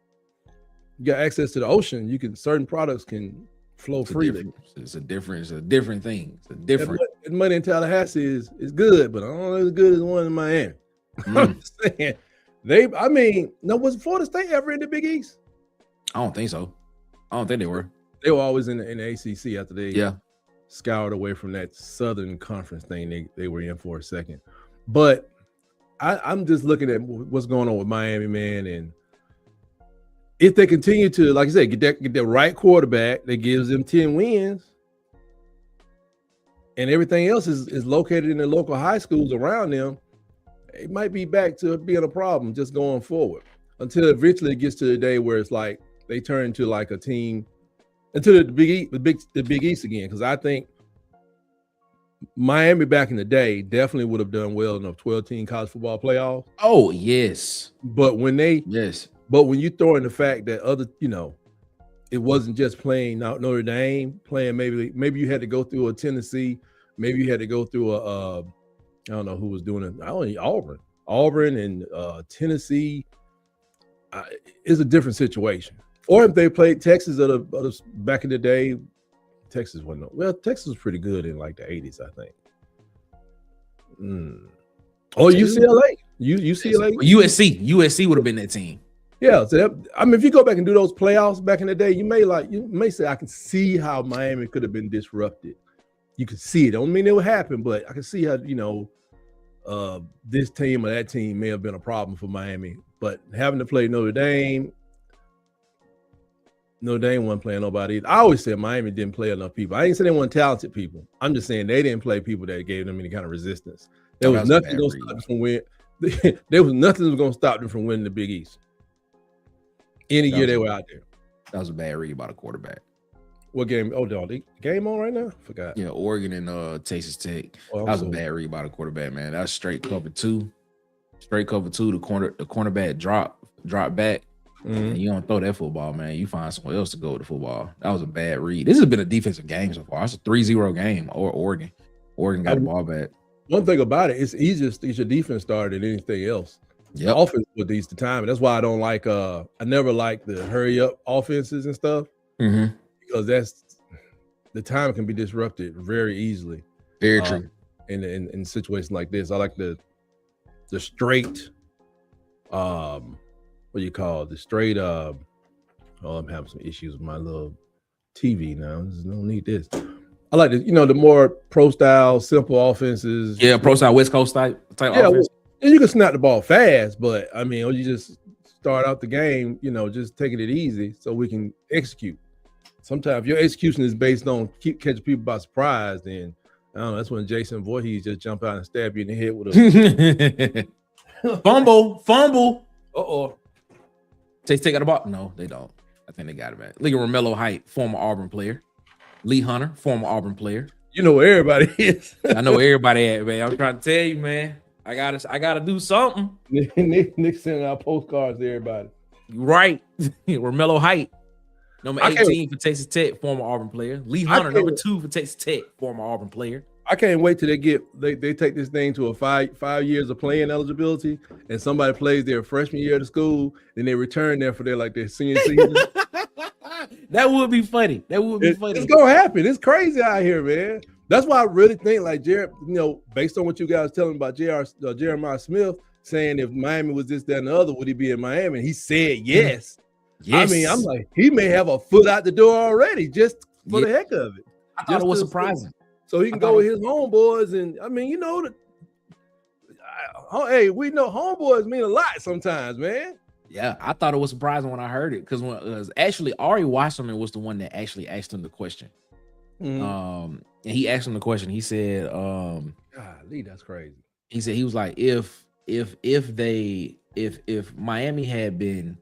certain products can flow freely. It's a different thing. It's a different. And money in Tallahassee is good, but I don't know as good as the one in Miami. I'm just saying. Was Florida State ever in the Big East? I don't think so. I don't think they were. They were always in the ACC after they scoured away from that Southern Conference thing they were in for a second. But I'm just looking at what's going on with Miami, man, and if they continue to, like I said, get the right quarterback that gives them 10 wins, and everything else is located in the local high schools around them, it might be back to being a problem just going forward until eventually it gets to the day where it's like they turn into like a team into the Big East again. Because I think Miami back in the day definitely would have done well in a 12-team college football playoff. Oh, yes. But when you throw in the fact that it wasn't just playing Notre Dame, playing maybe you had to go through a Tennessee, maybe you had to go through I don't know who was doing it. I don't know, Auburn and Tennessee is a different situation. Or if they played Texas back in the day, Texas was pretty good in like the 80s, I think. Oh, UCLA. UCLA. USC would have been that team. Yeah, so if you go back and do those playoffs back in the day, you may say I can see how Miami could have been disrupted. You can see it. Don't mean it would happen, but I can see how this team or that team may have been a problem for Miami. But having to play Notre Dame wasn't playing nobody. I always said Miami didn't play enough people. I didn't say they weren't talented people. I'm just saying they didn't play people that gave them any kind of resistance. There was nothing going to stop them from winning. There was nothing that was going to stop them from winning the Big East. Any year they were out there. That was a bad read by the quarterback. What game? Oh, the game on right now? Forgot. Yeah, Oregon and Texas Tech. That was a bad read by the quarterback, man. That was straight cover 2. Straight cover 2. The cornerback drop back. And you don't throw that football, man. You find someone else to go with the football. That was a bad read. This has been a defensive game so far. It's a 3-0 game or Oregon. Oregon got the ball back. One thing about it, it's easier to get your defense started than anything else. Yeah, offense with these the time, and that's why I don't like. I never like the hurry up offenses and stuff because that's the time can be disrupted very easily. Very true. In situations like this, I like the straight. What do you call it? The straight. I'm having some issues with my little TV now. There's no need this. I like the more pro style, simple offenses. Yeah, pro style West Coast type offense. And you can snap the ball fast, but I mean, you just start out the game, just taking it easy so we can execute. Sometimes if your execution is based on catching people by surprise, then I don't know. That's when Jason Voorhees just jump out and stab you in the head with a fumble. Take out the ball. No, they don't. I think they got it back. Look at Romello Height, former Auburn player. Lee Hunter, former Auburn player. You know where everybody is. I know where everybody at, man. I'm trying to tell you, man. I gotta do something. Nick sending out postcards to everybody. Right. Romello Height, number 18 for Texas Tech, former Auburn player. Lee Hunter, number 2 for Texas Tech, former Auburn player. I can't wait till they take this thing to a five years of playing eligibility, and somebody plays their freshman year of school, then they return there for their senior season. That would be funny. That would be funny. It's gonna happen. It's crazy out here, man. That's why I really think like Jared, based on what you guys telling about Jeremiah Smith saying if Miami was this, that, and the other, would he be in Miami? And he said yes. Yes. I mean, I'm like, he may have a foot out the door already just for the heck of it. I thought it was surprising. So he can go with his homeboys, and I mean, hey, we know homeboys mean a lot sometimes, man. Yeah, I thought it was surprising when I heard it because actually Ari Wasserman was the one that actually asked him the question. And he asked him the question. He said, "Golly, that's crazy." He said he was like, if Miami had been,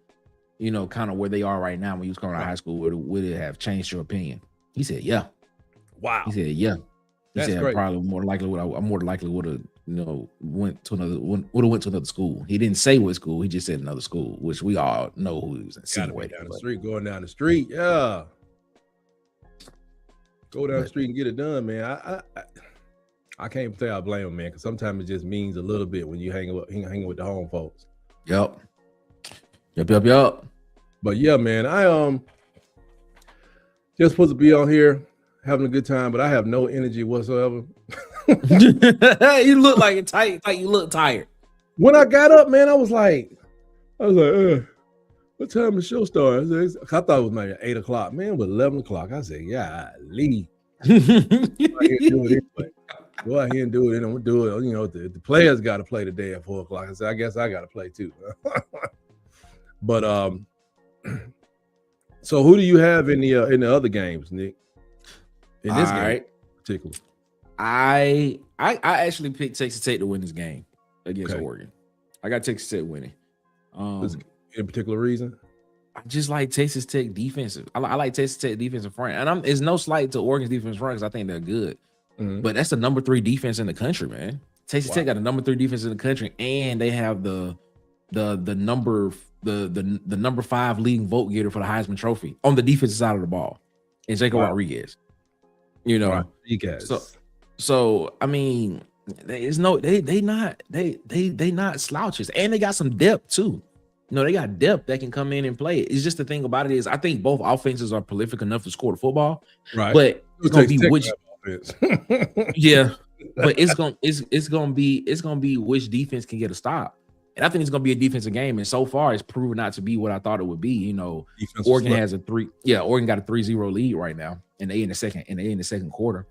kind of where they are right now when you was coming out of high school, would it have changed your opinion? He said, yeah. Wow. He said, yeah. He That's said great. probably more likely would have went to another school. He didn't say what school. He just said another school, which we all know who he was insinuating. Going down the street, yeah. Go down the street and get it done, man. I can't say I blame him, man, because sometimes it just means a little bit when you hanging with the home folks. Yep. But yeah, man, I just supposed to be on here having a good time, but I have no energy whatsoever. You look like it tight. Like you look tired. When I got up, man, I was like, what time the show start? I thought it was maybe 8 o'clock. Man, it was 11 o'clock. I said, yeah, leave. Go out here and do it. And I'm gonna do it. The players got to play today at 4 o'clock. I said, I guess I got to play too. But so who do you have in the other games, Nick? In this game, particularly. I actually picked Texas Tech to win this game against Oregon. I got Texas Tech winning. In particular reason? I just like Texas Tech defensive. I like Texas Tech defensive front, and it's no slight to Oregon's defense front because I think they're good. But that's the number 3 defense in the country, man. Texas Tech got the number 3 defense in the country, and they have the number 5 leading vote getter for the Heisman Trophy on the defensive side of the ball, and Jacob Rodriguez. So I mean, they not slouches, and they got some depth too. They got depth that can come in and play. It's just the thing about it is I think both offenses are prolific enough to score the football, right? But it's gonna be which, yeah. But it's gonna be which defense can get a stop. And I think it's gonna be a defensive game. And so far, it's proven not to be what I thought it would be. Oregon has Oregon got a 3-0 lead right now, and they in the second quarter.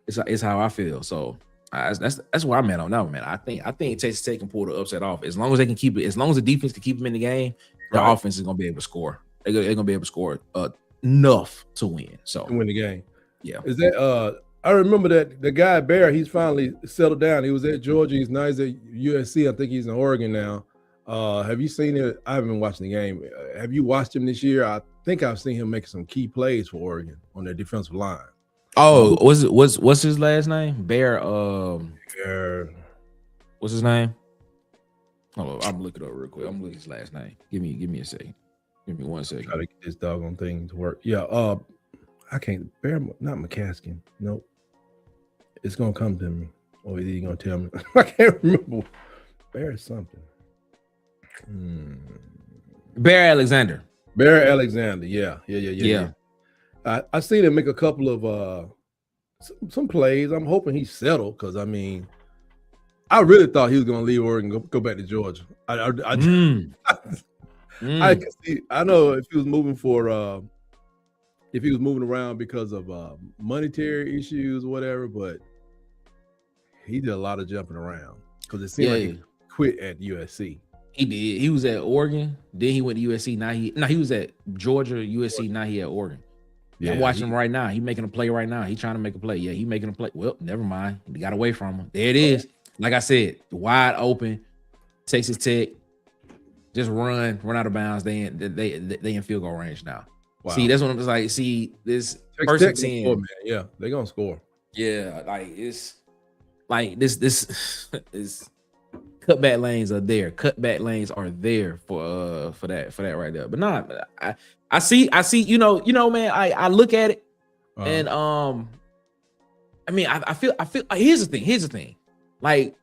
It's how I feel. So that's where I'm at on that one, man. I think Texas Tech can pull the upset off as long as they can keep it. As long as the defense can keep them in the game, the offense is gonna be able to score. They're gonna be able to score enough to win. So to win the game. Yeah. Is that I remember that the guy Bear, he's finally settled down. He was at Georgia. He's now at USC. I think he's in Oregon now. Have you seen it? I haven't been watching the game. Have you watched him this year? I think I've seen him make some key plays for Oregon on their defensive line. Oh, what's his last name? Bear. What's his name? Oh, I'm looking it up real quick. I'm looking at his last name. Give me a second. Give me 1 second. Try to get this doggone thing to work. Yeah. I can't. Bear, not McCaskill. Nope. It's gonna come to me. Or is he gonna tell me? I can't remember. Bear something. Bear Alexander. Yeah. I seen him make a couple of some plays. I'm hoping he's settled because I mean, I really thought he was gonna leave Oregon and go back to Georgia. I can see. I know if he was moving if he was moving around because of monetary issues or whatever, but he did a lot of jumping around because it seemed like he quit at USC. He did. He was at Oregon, then he went to USC. Now he was at Georgia, USC. Now he at Oregon. Yeah, I'm watching him right now. He making a play right now. He trying to make a play. Yeah, he making a play. Well, never mind. He got away from him. There it is. Like I said, wide open. Texas Tech. Just run out of bounds. They in field goal range now. Wow. See, that's what I'm just like. See, this person saying, yeah, they're gonna score. Yeah, like it's like this is cutback lanes are there. Cutback lanes are there for that right there. But nah, I see, man. I look at it and I mean, I feel here's the thing. Like,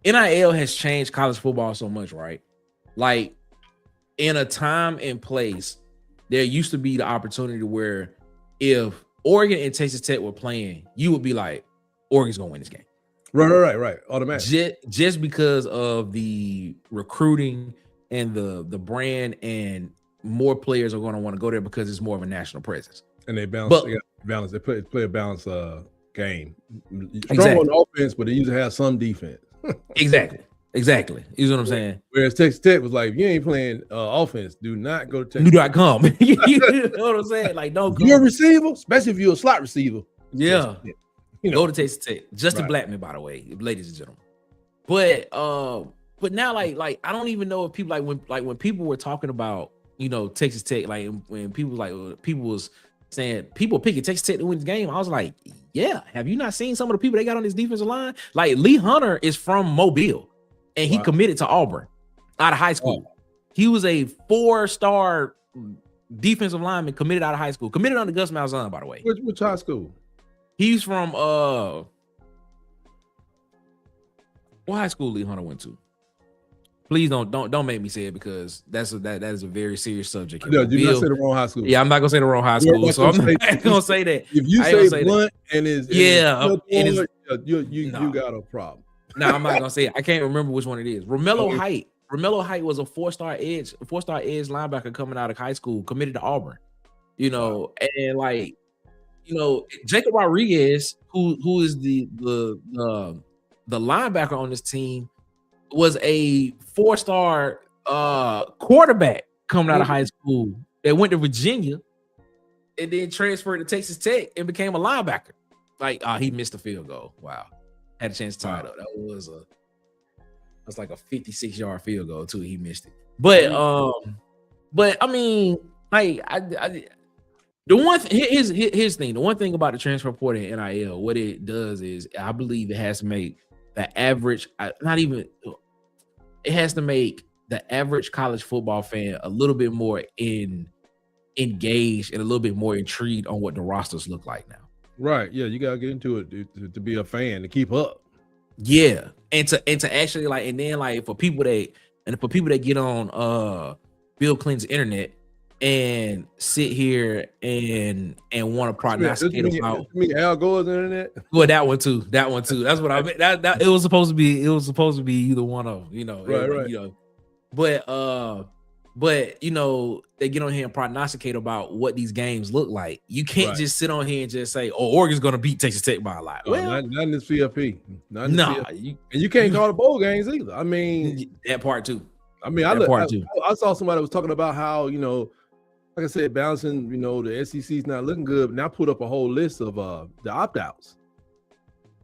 NIL has changed college football so much, right? Like, in a time and place, there used to be the opportunity where if Oregon and Texas Tech were playing, you would be like, Oregon's gonna win this game. Right. Automatic. Just because of the recruiting and the brand, and more players are going to want to go there because it's more of a national presence. And they balance. They play a balanced game. Strong on offense, but they usually have some defense. Exactly. You know what I'm saying? Whereas Texas Tech was like, if you ain't playing offense, do not go to Texas. Do not come. You know what I'm saying? Like, don't come. You're a receiver, especially if you're a slot receiver. Yeah. Go to Texas Tech. Justin Blackman, by the way, ladies and gentlemen. But now, like I don't even know if people when people were talking about, you know, Texas Tech, like when people was saying people picking Texas Tech to win the game, I was like, yeah. Have you not seen some of the people they got on this defensive line? Like, Lee Hunter is from Mobile, and he committed to Auburn out of high school. He was a 4-star defensive lineman committed out of high school, committed under Gus Malzahn, by the way. Which high school? He's from what high school Lee Hunter went to? Please don't make me say it, because that is a very serious subject. No, do not say the wrong high school. Yeah, I'm not gonna say the wrong high school, so I'm not gonna say that. If you say Blunt and is you got a problem. No, I'm not gonna say it. I can't remember which one it is. Romello Height. Romello Height was a 4-star edge linebacker coming out of high school, committed to Auburn. You know, and like, you know, Jacob Rodriguez, who is the linebacker on this team, was a 4-star quarterback coming out of high school that went to Virginia and then transferred to Texas Tech and became a linebacker. Like, he missed a field goal. Wow. Had a chance to tie it up. That's like a 56-yard field goal too. He missed it. But I mean, like, the one here's the thing. The one thing about the transfer portal and NIL, what it does is, I believe it has to make the average, it has to make the average college football fan a little bit more engaged and a little bit more intrigued on what the rosters look like now. Right. Yeah, you gotta get into it to be a fan, to keep up. Yeah, and to actually, like, and then, like, for people that get on Bill Clinton's internet and sit here and want to prognosticate about Al Gore's internet. Well, that one too. That's what I meant. That it was supposed to be either one of them, you know. Right. You know, but you know, they get on here and prognosticate about what these games look like. You can't just sit on here and just say, "Oh, Oregon's going to beat Texas Tech by a lot." Well, not in this CFP. And you can't call the bowl games either. I mean, that part too. I mean, I saw somebody that was talking about how, you know, like I said, balancing, you know, the SEC's not looking good. And I put up a whole list of the opt-outs.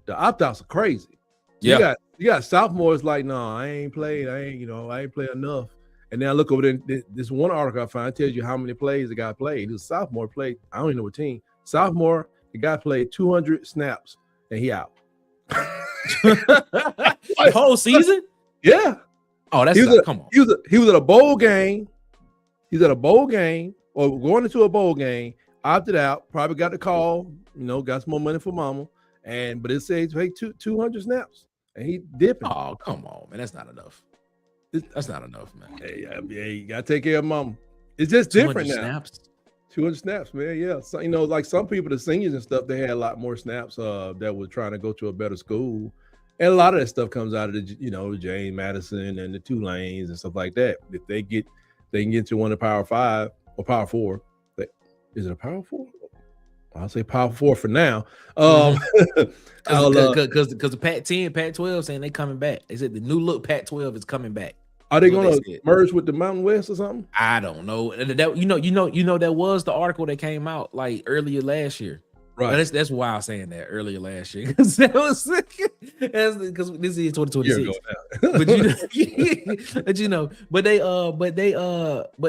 The opt-outs are crazy. Yeah. You got sophomores like, no, I ain't played enough. And then I look over there, this one article I found tells you how many plays the guy played. This sophomore played, I don't even know what team. Sophomore, the guy played 200 snaps and he out. The whole season? Yeah. Oh, come on. He was at a bowl game. He's at a bowl game or going into a bowl game, opted out, probably got the call, you know, got some more money for mama. But it says he played 200 snaps and he dipping. Oh, come on, man. That's not enough. That's not enough, man. Yeah, you gotta take care of mama. It's just different now. Snaps. 200 snaps, man. Yeah. So, you know, like some people, the seniors and stuff, they had a lot more snaps that were trying to go to a better school. And a lot of that stuff comes out of the, you know, James Madison and the Tulanes and stuff like that. If they can get to one of the Power 5 or Power 4. Is it a Power 4? I'll say Power 4 for now. Because the Pac-10, Pac-12 saying they coming back. They said the new look Pac-12 is coming back. Are they going to merge with the Mountain West or something? I don't know. You know that was the article that came out like earlier last year. Right. That's why I was saying that earlier last year, because because this is 2026. But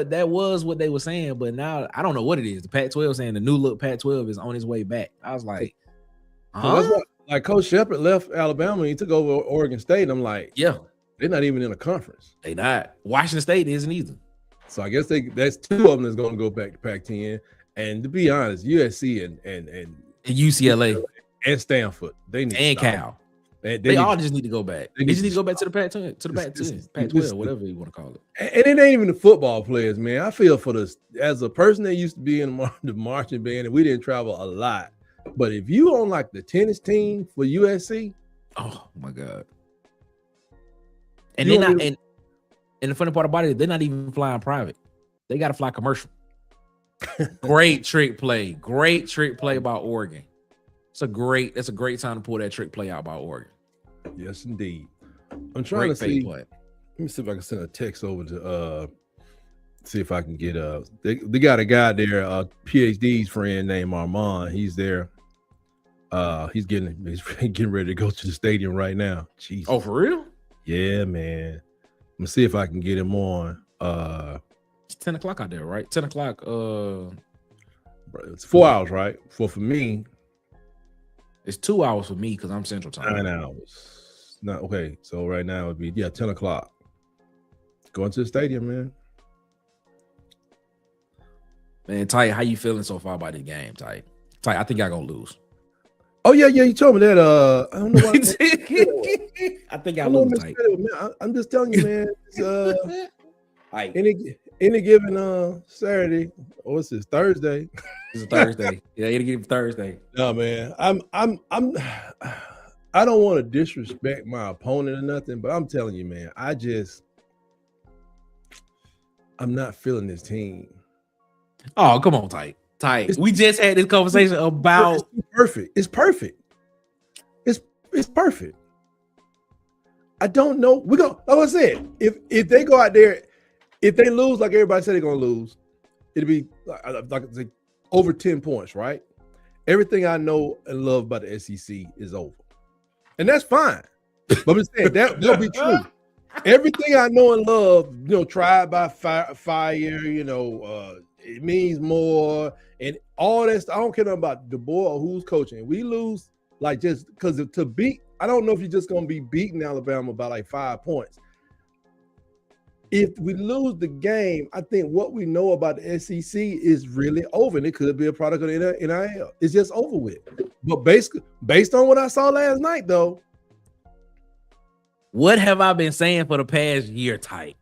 that was what they were saying. But now I don't know what it is. The Pac-12 saying the new look Pac-12 is on its way back. I was like, that's what, like Coach Shepard left Alabama and he took over Oregon State. I'm like, yeah, they're not even in a conference. They not. Washington State isn't either. So I guess that's two of them that's going to go back to Pac-10. And to be honest, USC and UCLA. and Stanford. They need and to stop. Cal. They all just need to go back. They just need to go back to the Pac-10, to the Pac-10, Pac-12, whatever you want to call it. And it ain't even the football players, man. I feel for this as a person that used to be in the marching band, and we didn't travel a lot. But if you on like the tennis team for USC, oh my God. And they're not, and the funny part about it, they're not even flying private. They got to fly commercial. Great trick play by Oregon. That's a great time to pull that trick play out by Oregon. Yes, indeed. I'm trying to see. Let me see if I can send a text over to see if I can get they got a guy there, PhD's friend named Armand. He's there. He's getting ready to go to the stadium right now. Jesus. Oh, for real? Yeah, man. I'm gonna see if I can get him on. It's 10 o'clock out there, right? 10 o'clock. It's 4 hours, right? For me, it's 2 hours for me because I'm Central Time. 9 hours. Not okay. So right now it'd be 10 o'clock. Going to the stadium, man. Man, Ty, how you feeling so far about this game, Ty? I think y'all gonna lose. Oh yeah, you told me that. I don't know why. I think y'all lose, Ty. I'm just telling you, man. Any given Saturday, or what's this, Thursday? It's a Thursday. Yeah, any given Thursday. No, man. I don't want to disrespect my opponent or nothing, but I'm telling you, man, I'm not feeling this team. Oh, come on, Ty. We just had this conversation about It's perfect. It's perfect. I don't know. We're gonna, like I said, if they go out there, if they lose like everybody said they're gonna lose, it'll be like over 10 points, right? Everything I know and love about the SEC is over. And that's fine. But I'm saying that'll be true. Everything I know and love, tried by fire, it means more and all that stuff. I don't care nothing about the boy or who's coaching. We lose like just because to beat, I don't know if you're just gonna be beating Alabama by like 5 points. If we lose the game, I think what we know about the SEC is really over, and it could be a product of the NIL. It's just over with. But based on what I saw last night, though. What have I been saying for the past year, Ty?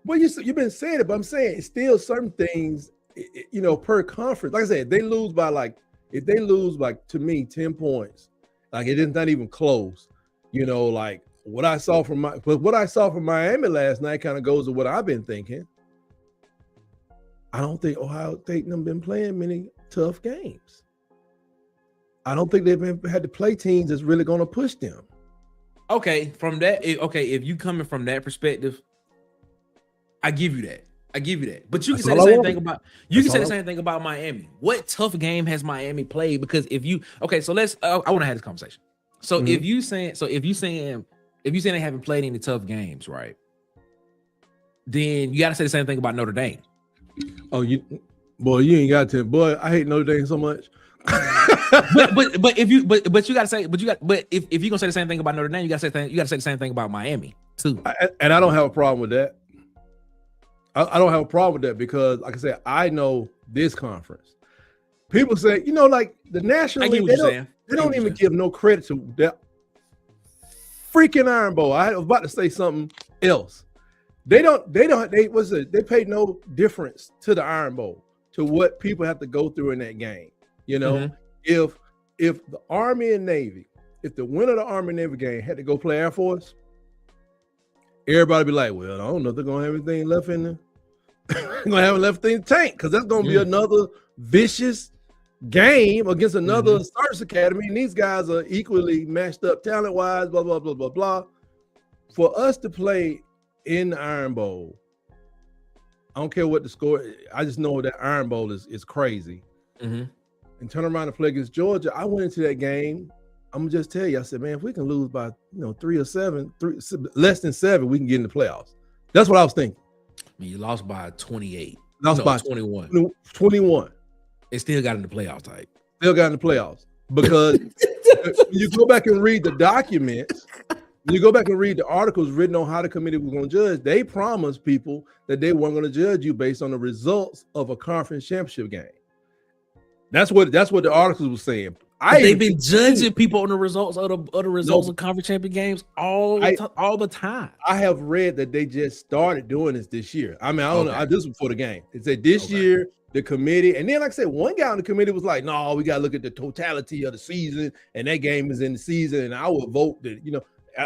Well, you've been saying it, but I'm saying it's still certain things, per conference. Like I said, if they lose by to me 10 points, like it is not even close. Like what I saw from Miami last night kind of goes to what I've been thinking. I don't think Ohio State them been playing many tough games. I don't think they've had to play teams that's really going to push them. Okay, if you coming from that perspective, I give you that. But you can say the same thing about the same thing about Miami. What tough game has Miami played? Because so let's I want to have this conversation. So if you saying they haven't played any tough games, right? Then you got to say the same thing about Notre Dame. Oh, you ain't got to. Boy, I hate Notre Dame so much. but if you're gonna say the same thing about Notre Dame, you gotta say the same thing about Miami too. And I don't have a problem with that. I don't have a problem with that because, like I said, I know this conference. People say, like the National League, they don't even give no credit to that freaking Iron Bowl. I was about to say something else. They pay no difference to the Iron Bowl, to what people have to go through in that game. If the Army and Navy, if the winner of the Army and Navy game had to go play Air Force, everybody be like, well, I don't know if they're gonna have anything left in there. They're gonna have left in the tank because that's gonna be another vicious game against another service academy, and these guys are equally matched up talent-wise, blah, blah, blah, blah, blah. For us to play in the Iron Bowl, I don't care what the score, I just know that Iron Bowl is crazy. And turn around and play against Georgia. I went into that game. I'm gonna just tell you, I said, man, if we can lose by 3 or 7, less than 7, we can get in the playoffs. That's what I was thinking. You lost by 28. Lost by 21. 21. It still got in the playoffs, type. Still got in the playoffs because you go back and read the documents. You go back and read the articles written on how the committee was going to judge. They promised people that they weren't going to judge you based on the results of a conference championship game. That's what the articles were saying. They've been judging people on the results of the results of conference champion games all the time. I have read that they just started doing this year. I mean, I don't know. This was before the game. It said this year the committee, and then like I said, one guy on the committee was like, "No, we got to look at the totality of the season, and that game is in the season." And I would vote that, you know,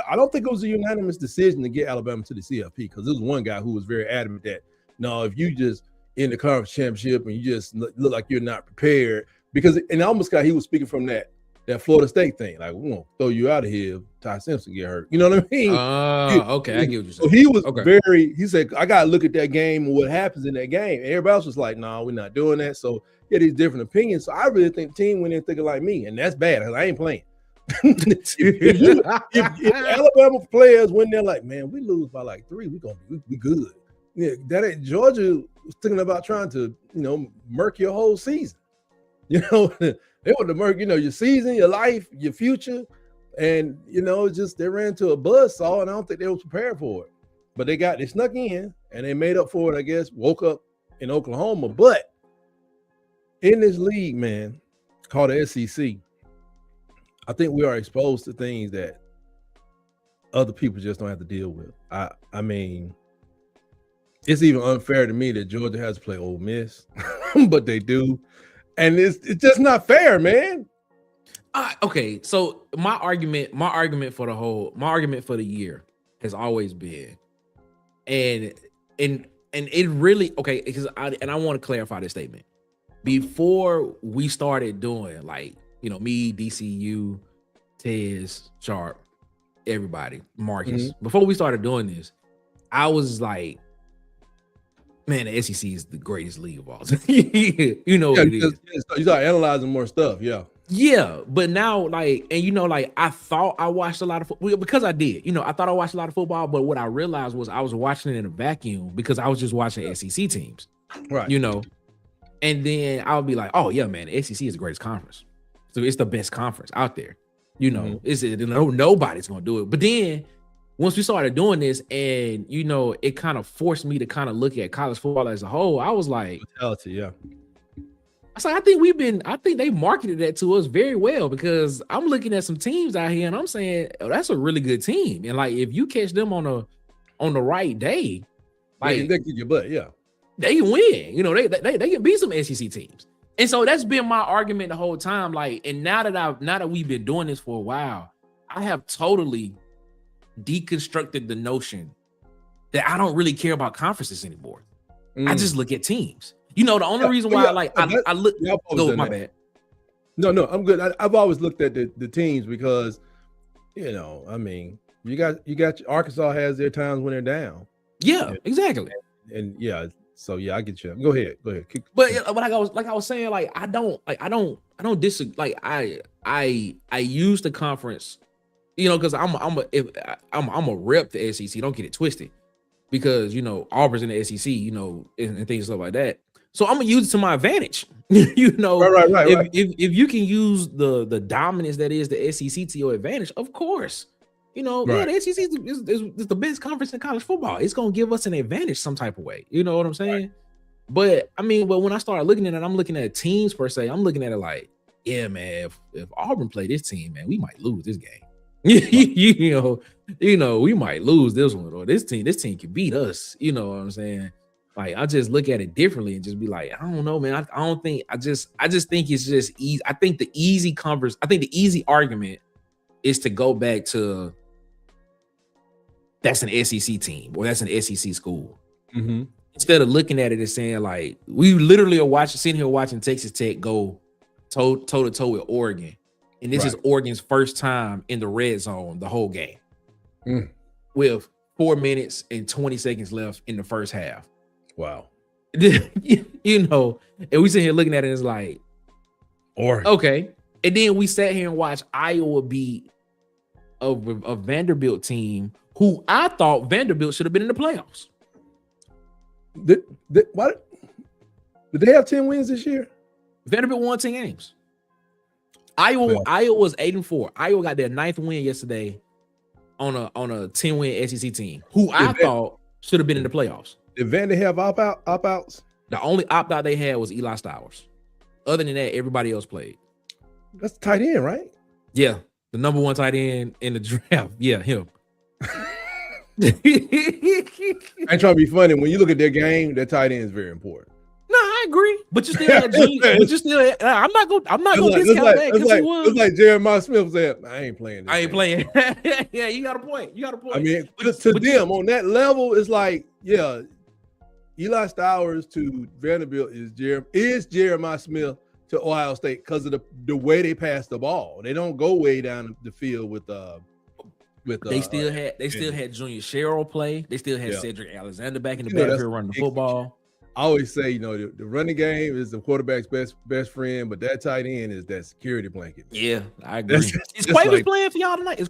I don't think it was a unanimous decision to get Alabama to the CFP, because there was one guy who was very adamant that no, if you just in the conference championship and you just look like you're not prepared, because and almost he was speaking from that Florida State thing, like we won't throw you out of here if Ty Simpson get hurt. You know what I mean? Okay, I get what you're saying. So he was he said, I gotta look at that game and what happens in that game. And everybody else was like, no, we're not doing that. So he had these different opinions. So I really think the team went in thinking like me, and that's bad because I ain't playing. if Alabama players went there like, man, we lose by like 3, we good. Yeah, that ain't Georgia was thinking about trying to, you know, murk your whole season. You know, they want to murk, you know, your season, your life, your future. And, you know, just they ran to a buzzsaw, and I don't think they were prepared for it. But they snuck in and they made up for it, I guess, woke up in Oklahoma. But in this league, man, called the SEC, I think we are exposed to things that other people just don't have to deal with. I mean, it's even unfair to me that Georgia has to play Ole Miss, but they do. And it's just not fair, man. Okay, so my argument for the year has always been, and it really, okay, because I want to clarify this statement. Before we started doing, like, you know, me, DCU, Tez, Sharp, everybody, Marcus, before we started doing this, I was like, man, the SEC is the greatest league of all time. You know what it is. You start analyzing more stuff, Yeah, but now, like, and you know, like, I thought I watched a lot of football because I did. You know, I thought I watched a lot of football, but what I realized was I was watching it in a vacuum because I was just watching SEC teams, right? You know, and then I would be like, oh yeah, man, the SEC is the greatest conference, so it's the best conference out there. You know, nobody's gonna do it. But then once we started doing this, and you know, it kind of forced me to kind of look at college football as a whole. I was like, yeah. I said, I think they marketed that to us very well, because I'm looking at some teams out here and I'm saying, oh, that's a really good team. And like, if you catch them on the right day, like they kick your butt, they can win. You know, they can beat some SEC teams. And so that's been my argument the whole time. Like, and now that we've been doing this for a while, I have totally deconstructed the notion that I don't really care about conferences anymore. I just look at teams. You know, the only reason why I look. Go, my bad. No, I'm good. I've always looked at the teams because, you know, I mean, you got Arkansas has their times when they're down. Yeah, exactly. And yeah, so yeah, I get you. Go ahead. But like I was saying, like I don't disagree. Like I use the conference, you know, because I'm a rep the SEC. Don't get it twisted, because you know Auburn's in the SEC, you know, and things stuff like that. So I'm gonna use it to my advantage. You know, right. If you can use the dominance that is the SEC to your advantage, of course. You know, yeah, the SEC is the best conference in college football. It's gonna give us an advantage some type of way. You know what I'm saying? Right. But I mean, when I started looking at it, I'm looking at teams per se. I'm looking at it like, yeah, man, if Auburn play this team, man, we might lose this game. you know, we might lose this one, or this team can beat us. You know what I'm saying? Like, I just look at it differently and just be like, I don't know, man. I just think it's just easy. I think the easy argument is to go back to that's an SEC team or that's an SEC school. Instead of looking at it and saying, like, we literally are sitting here watching Texas Tech go toe to toe with Oregon. And this is Oregon's first time in the red zone the whole game. With 4 minutes and 20 seconds left in the first half. Wow. You know, and we sit here looking at it, it's like, Oregon. Okay. And then we sat here and watched Iowa beat a Vanderbilt team who I thought Vanderbilt should have been in the playoffs. Did they have 10 wins this year? Vanderbilt won 10 games. Iowa was 8-4. Iowa got their 9th win yesterday on a 10-win SEC team who I thought should have been in the playoffs. Did Vandy have opt-outs? The only opt-out they had was Eli Stowers. Other than that, everybody else played. That's tight end, right? Yeah, the number 1 tight end in the draft. Yeah, him. I ain't trying to be funny. When you look at their game, their tight end is very important. No, I agree, but you still had Junior. But you still, I'm not gonna discount that because he was. It's like Jeremiah Smith said, "I ain't playing. I ain't playing." Yeah, you got a point. I mean, to them on that level, it's like, yeah, Eli Stowers to Vanderbilt is Jeremiah Smith to Ohio State because of the way they pass the ball. They don't go way down the field with they still had Junior Sherrill play. They still had Cedric Alexander back in the backfield running the football. I always say, the running game is the quarterback's best friend, but that tight end is that security blanket. Yeah, I agree. Is Quavers playing for y'all tonight?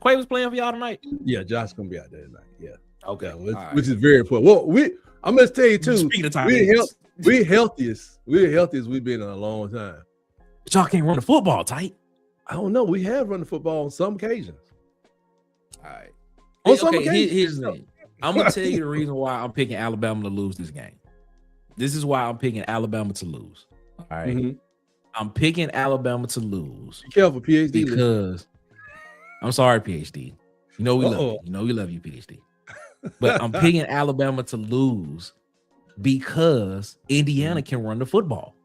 Yeah, Josh's gonna be out there tonight. Yeah. Okay. Which is very important. Well, I'm gonna tell you too. We're healthiest we've been in a long time. But y'all can't run the football tight. I don't know. We have run the football on some occasions. All right. Okay, here's the thing. I'm gonna tell you the reason why I'm picking Alabama to lose this game. This is why I'm picking Alabama to lose. All right. Mm-hmm. I'm picking Alabama to lose. Be careful, PhD. Because I'm sorry, PhD. We love you. We love you, PhD. But I'm picking Alabama to lose because Indiana can run the football.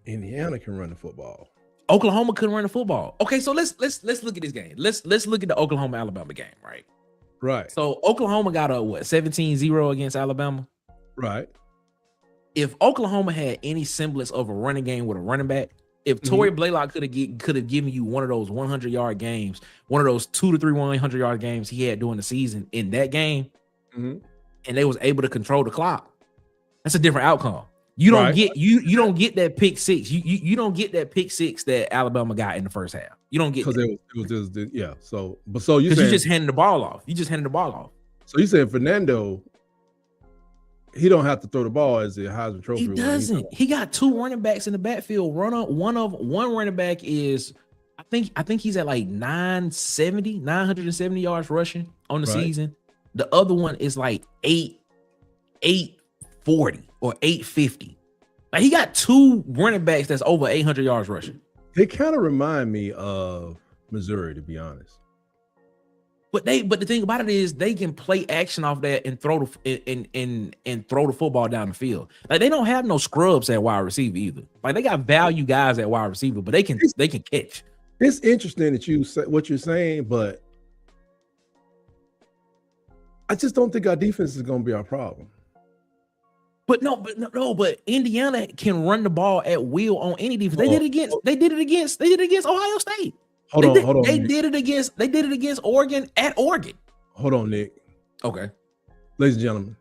Indiana can run the football. Oklahoma couldn't run the football. Okay, so let's look at this game. Let's look at the Oklahoma-Alabama game, right? Right. So Oklahoma got a 17-0 against Alabama. Right. If Oklahoma had any semblance of a running game with a running back, if Torrey Blaylock could have given you one of those 100-yard games, one of those 2 to 3 100-yard games he had during the season in that game, and they was able to control the clock, that's a different outcome. You don't get you don't get that pick six. You don't get that pick six that Alabama got in the first half. You don't get because it was just yeah. So you just handed the ball off. So you saying Fernando? He don't have to throw the ball as a Heisman Trophy. He doesn't. He got 2 running backs in the backfield. One running back is, I think he's at like 970 yards rushing on the season. The other one is like 840 or 850. Like he got 2 running backs that's over 800 yards rushing. They kind of remind me of Missouri, to be honest. But the thing about it is they can play action off that and throw the football down the field. Like they don't have no scrubs at wide receiver either. Like they got value guys at wide receiver, but they can catch. It's interesting that you say what you're saying, but I just don't think our defense is going to be our problem. But Indiana can run the ball at will on any defense. They did it against Ohio State. Hold on. They did it against Oregon at Oregon. Hold on, Nick. Okay. Ladies and gentlemen.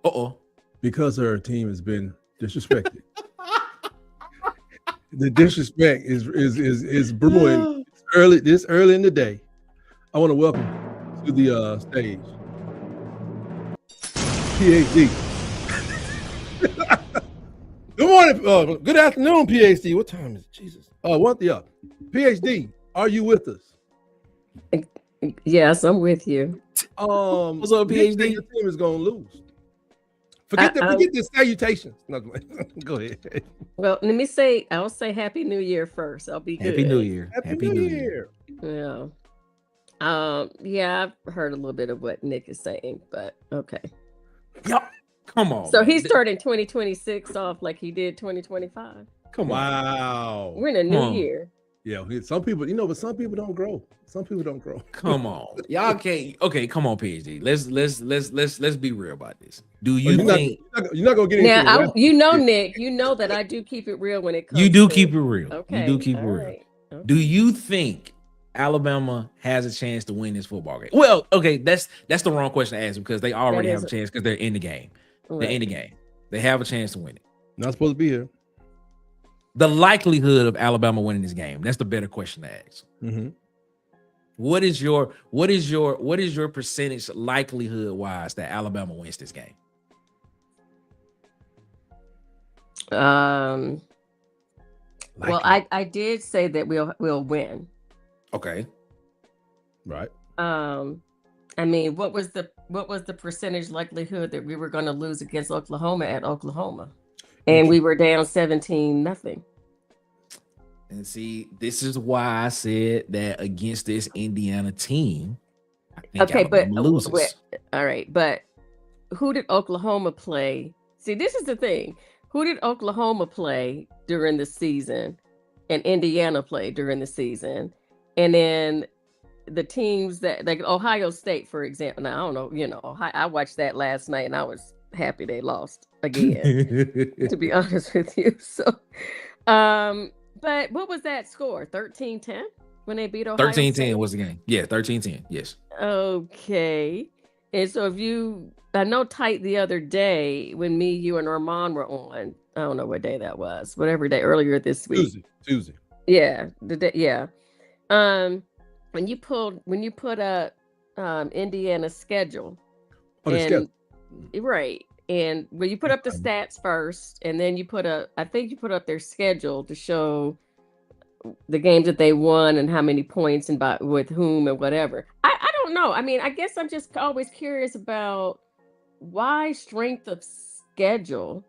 Uh-oh. Because our team has been disrespected. The disrespect is brewing early in the day. I want to welcome to the stage PhD. Good morning. Good afternoon, PhD. What time is it? Jesus. PhD. Are you with us? Yes, I'm with you. What's up, PhD? Your team is gonna lose. Forget the salutations. No, go ahead. Well, I'll say Happy New Year first. I'll be good. Happy New Year. Happy New Year. Yeah. I've heard a little bit of what Nick is saying, but okay. Yep. Come on. So he's starting 2026 off like he did 2025. Come on. Wow. We're in a new year. Yeah, some people, but some people don't grow. Come on, y'all can't. Okay, come on, PhD. Let's be real about this. Do you think you're not gonna get into now? Nick, you know that I do keep it real when it comes. You do keep it real. Okay, you do keep it real. Right. Okay. Do you think Alabama has a chance to win this football game? Well, okay, that's the wrong question to ask because they already have a chance because they're in the game. Right. They're in the game. They have a chance to win it. Not supposed to be here. The likelihood of Alabama winning this game. That's the better question to ask. Mm-hmm. What is your percentage likelihood wise that Alabama wins this game? Well, I did say that we'll win. Okay. Right. I mean, what was the percentage likelihood that we were going to lose against Oklahoma at Oklahoma? And we were down 17-0. And see, this is why I said that against this Indiana team, I think Okay, but Alabama loses. all right, but who did Oklahoma play? See, this is the thing. Who did Oklahoma play during the season and Indiana play during the season? And then the teams that, like Ohio State, for example. Now, I don't know, I watched that last night and I was happy they lost again, to be honest with you. So, but what was that score? 13-10 when they beat Ohio 13-10 was the game. Yeah, 13-10. Yes. Okay. And so I know tight the other day when me, you, and Armand were on, I don't know what day that was, whatever day earlier this week. Tuesday. Yeah. Yeah. When you put up Indiana's schedule. Oh, the schedule. Right. And when you put up the stats first, and then I think you put up their schedule to show the games that they won and how many points and with whom and whatever. I don't know. I mean, I guess I'm just always curious about why strength of schedule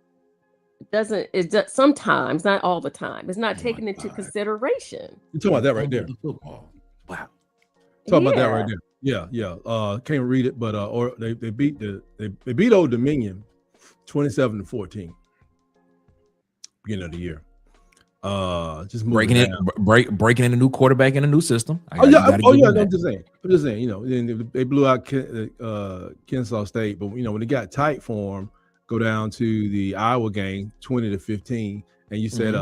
sometimes, not all the time, it's not taken into consideration. You're talking about that right there. Football. Wow. Talking about that right there. Yeah. Can't read it, but or they beat Old Dominion 27-14 beginning of the year. Just breaking in a new quarterback in a new system. I'm just saying. They blew out Kennesaw State, but when it got tight for them, go down to the Iowa game 20-15, and you said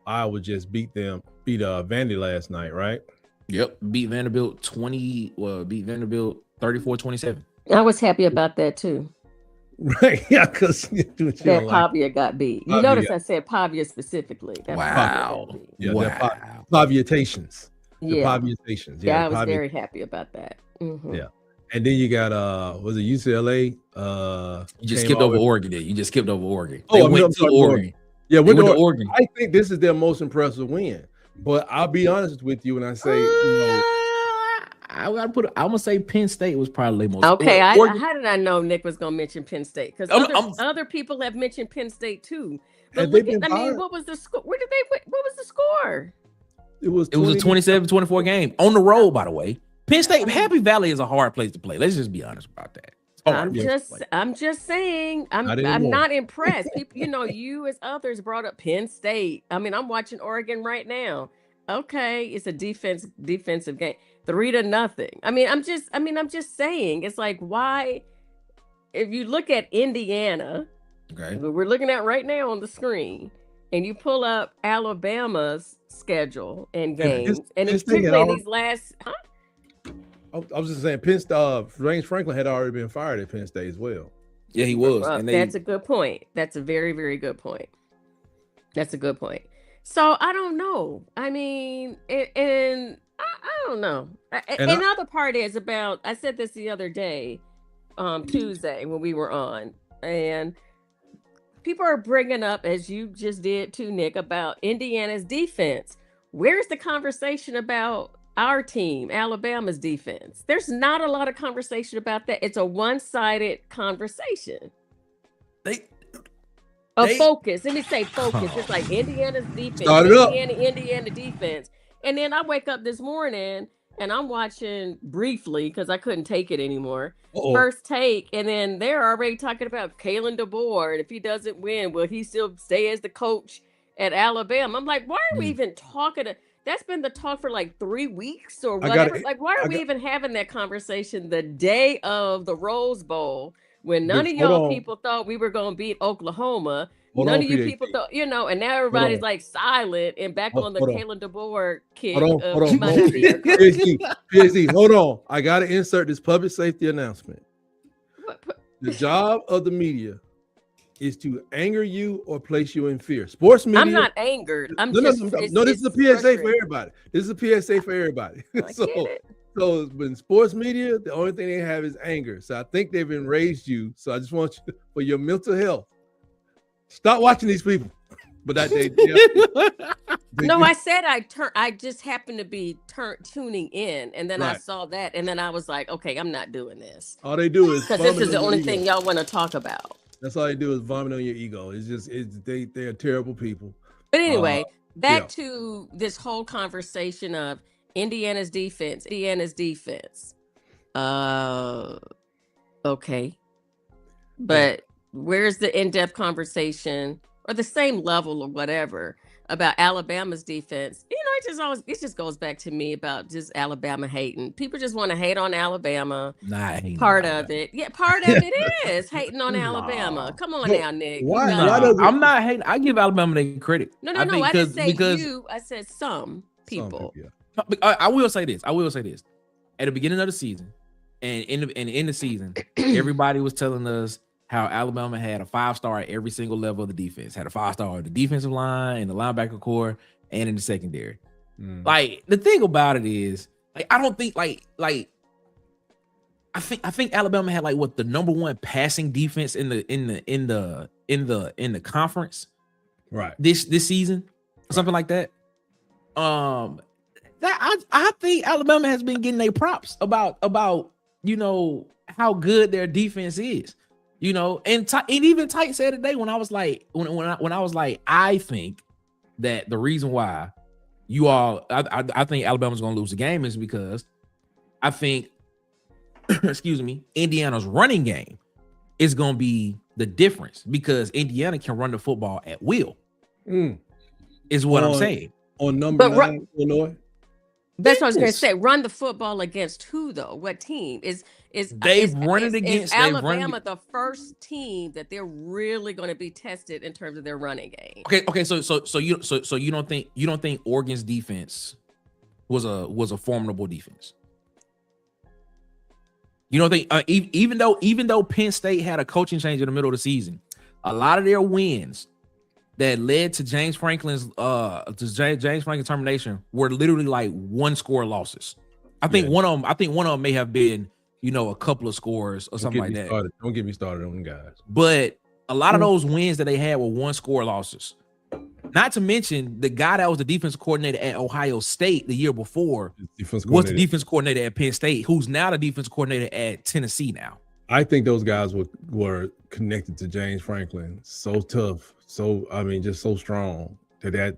Iowa just beat Vandy last night, right? Yep, beat Vanderbilt 34-27. I was happy about that too. Right, yeah, because that Pavia got beat. You notice I said Pavia specifically. Wow. Paviatations. Yeah. Paviatations. Yeah, I was very happy about that. Mm-hmm. Yeah. And then you got was it UCLA? You just skipped over Oregon. You just skipped over Oregon. Went to Oregon. Yeah, went to Oregon. I think this is their most impressive win. But I'll be honest with you when I say, I'm gonna say Penn State was probably the most. Okay, how did I know Nick was gonna mention Penn State? Because other people have mentioned Penn State too. But what was the score? What was the score? It was a 27-24 game on the road, by the way. Penn State, Happy Valley is a hard place to play. Let's just be honest about that. I'm just saying. I'm not impressed. People, you as others brought up Penn State. I mean, I'm watching Oregon right now. Okay, it's a defensive game. 3-0. I mean, I'm just saying. It's like, why? If you look at Indiana, okay, we're looking at right now on the screen, and you pull up Alabama's schedule and games, and it's particularly these last. I was just saying, Penn State, James Franklin had already been fired at Penn State as well. Yeah, he was. That's a good point. That's a very, very good point. That's a good point. So I don't know. I mean, and I don't know. Another part is about, I said this the other day, Tuesday when we were on, and people are bringing up, as you just did too, Nick, about Indiana's defense. Where's the conversation about our team, Alabama's defense? There's not a lot of conversation about that. It's a one-sided conversation. Focus. Let me say focus. It's like Indiana's defense, Indiana defense. And then I wake up this morning and I'm watching briefly because I couldn't take it anymore. First Take, and then they're already talking about Kalen DeBoer. And if he doesn't win, will he still stay as the coach at Alabama? I'm like, why are we even talking? That's been the talk for like 3 weeks or whatever. Why are we even having that conversation the day of the Rose Bowl when none of y'all people thought we were going to beat Oklahoma? None of you people thought, and now everybody's like silent and back on the Kalen DeBoer kick. Hold on. PhD, hold on. I got to insert this public safety announcement. The job of the media is to anger you or place you in fear. Sports media. I'm not angered. This is a PSA for everybody. This is a PSA for everybody. So in sports media, the only thing they have is anger. So I think they've enraged you. So I just want you, for your mental health, stop watching these people. But no, I said I just happened to be tuning in, and then I saw that, and then I was like, okay, I'm not doing this. All they do is because this is the only thing y'all want to talk about. That's all they do is vomit on your ego. They are terrible people. But anyway, back to this whole conversation of Indiana's defense. Okay. But where's the in-depth conversation or the same level or whatever about Alabama's defense? It just goes back to me about just Alabama hating. People just want to hate on Alabama. Part of it is hating on Alabama. Come on now, Nick. I'm not hating. I give Alabama their credit. No. I didn't say you. I said some people. I will say this. At the beginning of the season and in the season, everybody was telling us how Alabama had a 5-star at every single level of the defense. Had a 5-star at the defensive line, in the linebacker core, and in the secondary. Like, the thing about it is, like, I don't think I think Alabama had like the number one passing defense in the conference, right? This season, something like that. I think Alabama has been getting their props about how good their defense is. And even Tight said today when I was like, I think that the reason why I think Alabama's going to lose the game is because I think, Indiana's running game is going to be the difference because Indiana can run the football at will. Is what I'm saying. On number 9, Illinois. That's what I was going to say. Run the football against who though? What team is Alabama the first team that they're really going to be tested in terms of their running game? Okay. So you don't think Oregon's defense was a formidable defense? You don't think even though Penn State had a coaching change in the middle of the season, a lot of their wins that led to James Franklin's termination were literally like 1-score losses. I think one of them may have been, a couple of scores or something like that. Don't get me started on them guys. But a lot of those wins that they had were 1-score losses. Not to mention the guy that was the defensive coordinator at Ohio State the year before was the defense coordinator at Penn State, who's now the defense coordinator at Tennessee now. I think those guys were connected to James Franklin so tough. So just so strong that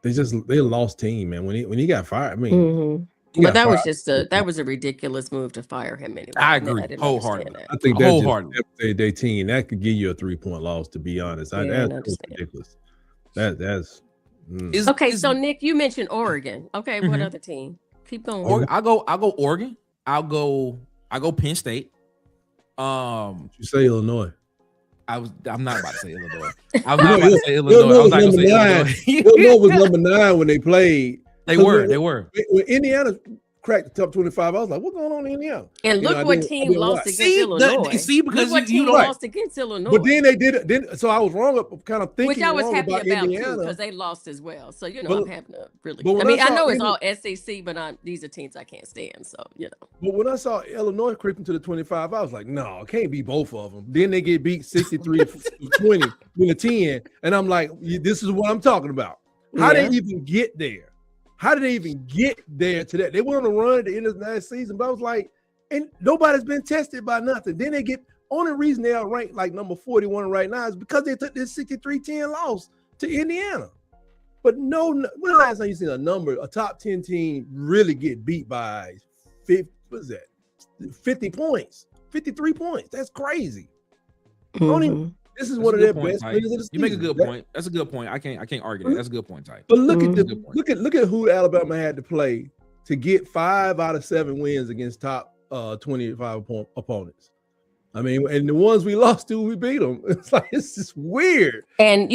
they lost team, man. When he got fired, But that was a ridiculous move to fire him anyway. I agree wholeheartedly. I think that's just their team that could give you a 3-point loss. To be honest, that's ridiculous. That's okay. So Nick, you mentioned Oregon. Okay, what other team? Keep going. I'll go Oregon. I'll go Penn State. You say Illinois. I'm not about to say Illinois. I'm not about to say Illinois. Illinois was number 9 when they played. They were. When Indiana cracked the top 25, I was like, what's going on in Indiana? And look what team lost against Illinois. Because you lost against Illinois. But then they did it. So I was wrong kind of thinking. Which I was happy about too, because they lost as well. So I'm having a really. I know it's all SEC, but these are teams I can't stand. So But when I saw Illinois creeping to the 25, I was like, no, it can't be both of them. Then they get beat 63-20 in a 10, and I'm like, this is what I'm talking about. How they even get there? How did they even get there to that? They went on a run at the end of the last season, but I was like, and nobody's been tested by nothing. Then they get, only reason they are ranked like number 41 right now is because they took this 63-10 loss to Indiana. But when the last time you seen a top 10 team really get beat by 50 points, 53 points? That's crazy. This is one of their best players of the season. You make a good point. That's a good point. I can't argue that. That's a good point, Ty. But look at who Alabama had to play to get 5 out of 7 wins against top 25 opponents. And the ones we lost to, we beat them. It's just weird. And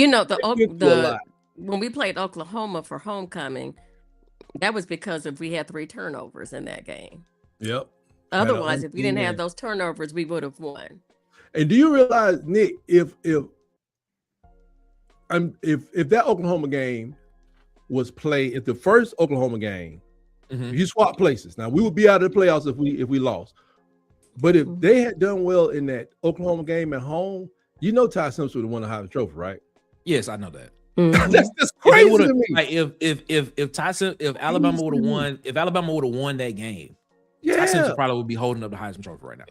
when we played Oklahoma for homecoming, that was because we had 3 turnovers in that game. Yep. Otherwise, if we didn't have those turnovers, we would have won. And do you realize, Nick, if that Oklahoma game was played, if the first Oklahoma game, you swap places, now we would be out of the playoffs if we lost. But if they had done well in that Oklahoma game at home, Ty Simpson would have won the Heisman Trophy, right? Yes, I know that. That's crazy to me. Like if Alabama would have won that game, Ty Simpson probably would be holding up the Heisman Trophy right now.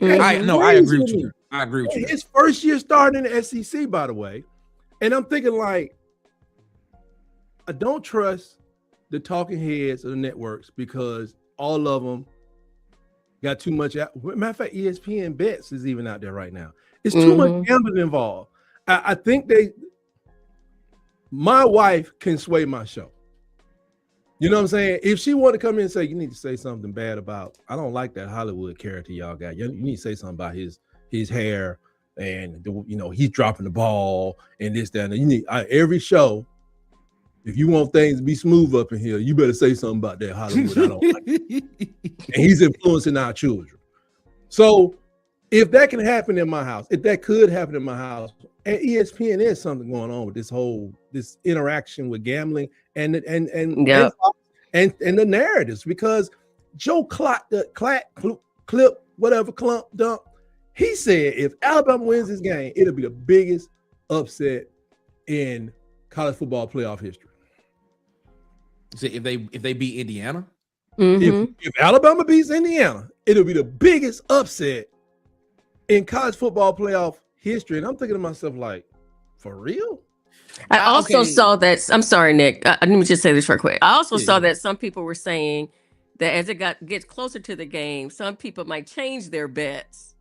I agree with you. I agree with you. His first year starting in the SEC, by the way. And I'm thinking like, I don't trust the talking heads of the networks because all of them got too much. Matter of fact, ESPN bets is even out there right now. It's too much gambling involved. I think my wife can sway my show. You know what I'm saying? If she want to come in and say, you need to say something bad about, I don't like that Hollywood character y'all got. You need to say something about his hair and he's dropping the ball and this, that, and you need every show. If you want things to be smooth up in here, you better say something about that Hollywood. I don't like it. And he's influencing our children. So if that can happen in my house, if that could happen in my house, and ESPN, there's something going on with this interaction with gambling and the narratives, because Joe Clip, whatever, Clump Dump, he said if Alabama wins this game, it'll be the biggest upset in college football playoff history. So if they beat Indiana, if Alabama beats Indiana, it'll be the biggest upset in college football playoff history. And I'm thinking to myself, like, for real? I also saw that. I'm sorry, Nick. Let me just say this real quick. I also saw that some people were saying that as it gets closer to the game, some people might change their bets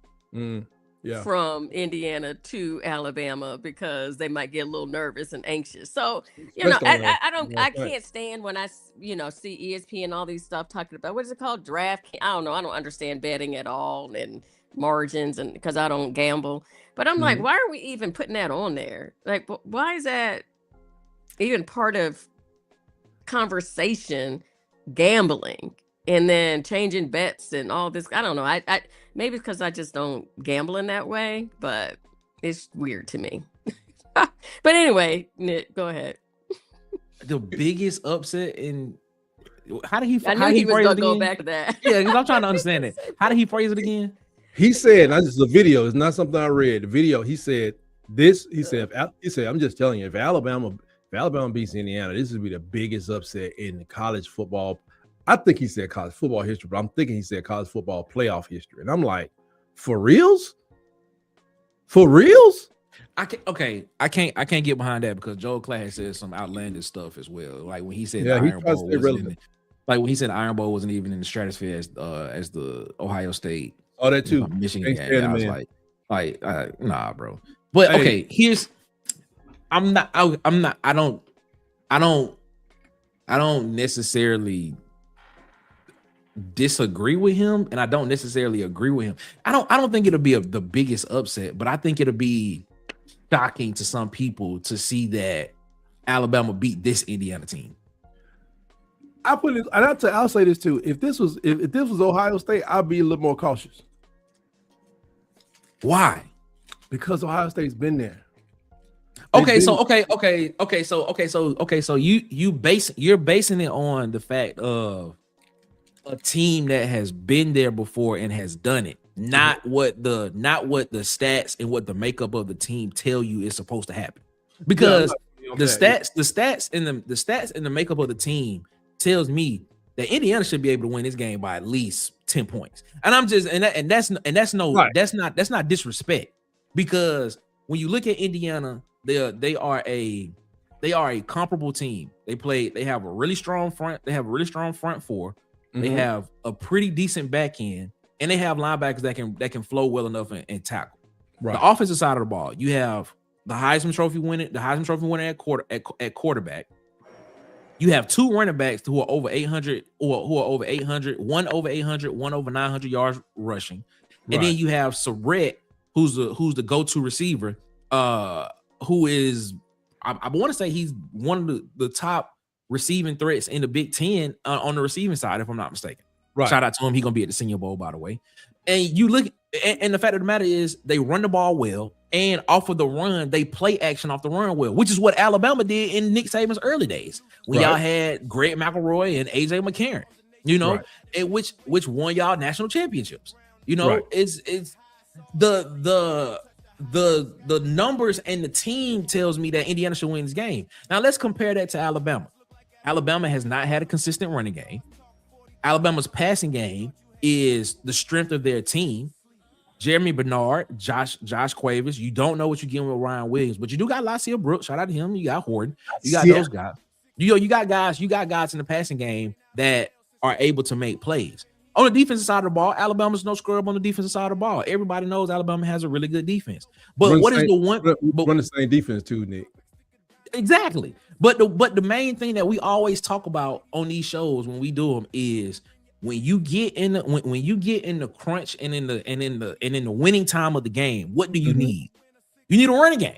from Indiana to Alabama because they might get a little nervous and anxious. So I can't stand when I see ESPN and all these stuff talking about what is it called, draft. I don't know. I don't understand betting at all and margins, and because I don't gamble. But I'm like, why are we even putting that on there? Like, why is that even part of conversation? Gambling and then changing bets and all this. I don't know. I maybe because I just don't gamble in that way, but it's weird to me. But anyway, Nick, go ahead. The biggest upset in how did he? I knew he was gonna go back to that. Yeah, because I'm trying to understand it. How did he phrase it again? He said, "This is a video. It's not something I read. The video. He said this. He said, I'm just telling you, if Alabama beats Indiana, this would be the biggest upset in college football. I think he said college football history, but I'm thinking he said college football playoff history. And I'm like, for reals? For reals? I can't get behind that because Joel Clay said some outlandish stuff as well. Like when he said the Iron Bowl wasn't when he said the Iron Bowl wasn't even in the stratosphere as the Ohio State. Oh, that too. Michigan game. I was like, nah, bro. But okay, I don't necessarily disagree with him, and I don't necessarily agree with him. I don't think it'll be the biggest upset, but I think it'll be shocking to some people to see that Alabama beat this Indiana team. I'll say this too. If this was Ohio State, I'd be a little more cautious. Why? Because Ohio State's been there. So you're basing it on the fact of a team that has been there before and has done it, not what the stats and what the makeup of the team tell you is supposed to happen. Because the stats and the makeup of the team tells me that Indiana should be able to win this game by at least 10 points. And I'm just that's not disrespect, because when you look at Indiana, they are a comparable team. They have a really strong front. They have a really strong front four. They have a pretty decent back end, and they have linebackers that can flow well enough and tackle. Right. The offensive side of the ball, you have the Heisman Trophy winner at quarterback. You have two running backs who are over 800, one over 800, one over 900 yards rushing, and then you have Surratt, who's the go-to receiver, who is I want to say he's one of the top receiving threats in the Big Ten on the receiving side, if I'm not mistaken. Right. Shout out to him. He's gonna be at the Senior Bowl, by the way. And you look, and the fact of the matter is, they run the ball well, and off of the run, they play action off the run well, which is what Alabama did in Nick Saban's early days when y'all had Greg McElroy and AJ McCarron. And which won y'all national championships. It's the numbers and the team tells me that Indiana should win this game. Now let's compare that to Alabama. Alabama has not had a consistent running game. Alabama's passing game is the strength of their team. Jeremy Bernard, Josh Quavers. You don't know what you're getting with Ryan Williams, but you do got Lacia Brooks. Shout out to him. You got Horton. You got those guys. You got guys in the passing game that are able to make plays. On the defensive side of the ball, Alabama's no scrub on the defensive side of the ball. Everybody knows Alabama has a really good defense. But run the same defense too, Nick? Exactly. But the main thing that we always talk about on these shows when we do them is when you get in the crunch and in the winning time of the game, what do you need? You need a running game.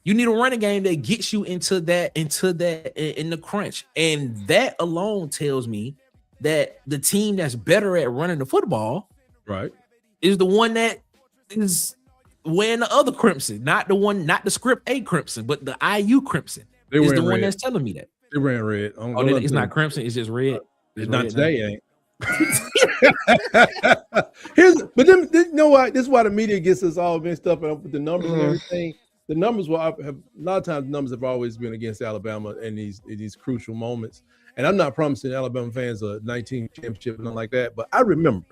You need a running game that gets you into that in the crunch. And that alone tells me that the team that's better at running the football, right, is the one that is wearing the other crimson, not the script A crimson, but the IU crimson. Is the one that's telling me that. They ran red. It's not crimson, it's just red. It's not today, ain't. You know what? This is why the media gets us all mixed up and with the numbers and everything. The numbers have a lot of times. Numbers have always been against Alabama in these crucial moments. And I'm not promising Alabama fans a 19 championship and nothing like that. But I remember.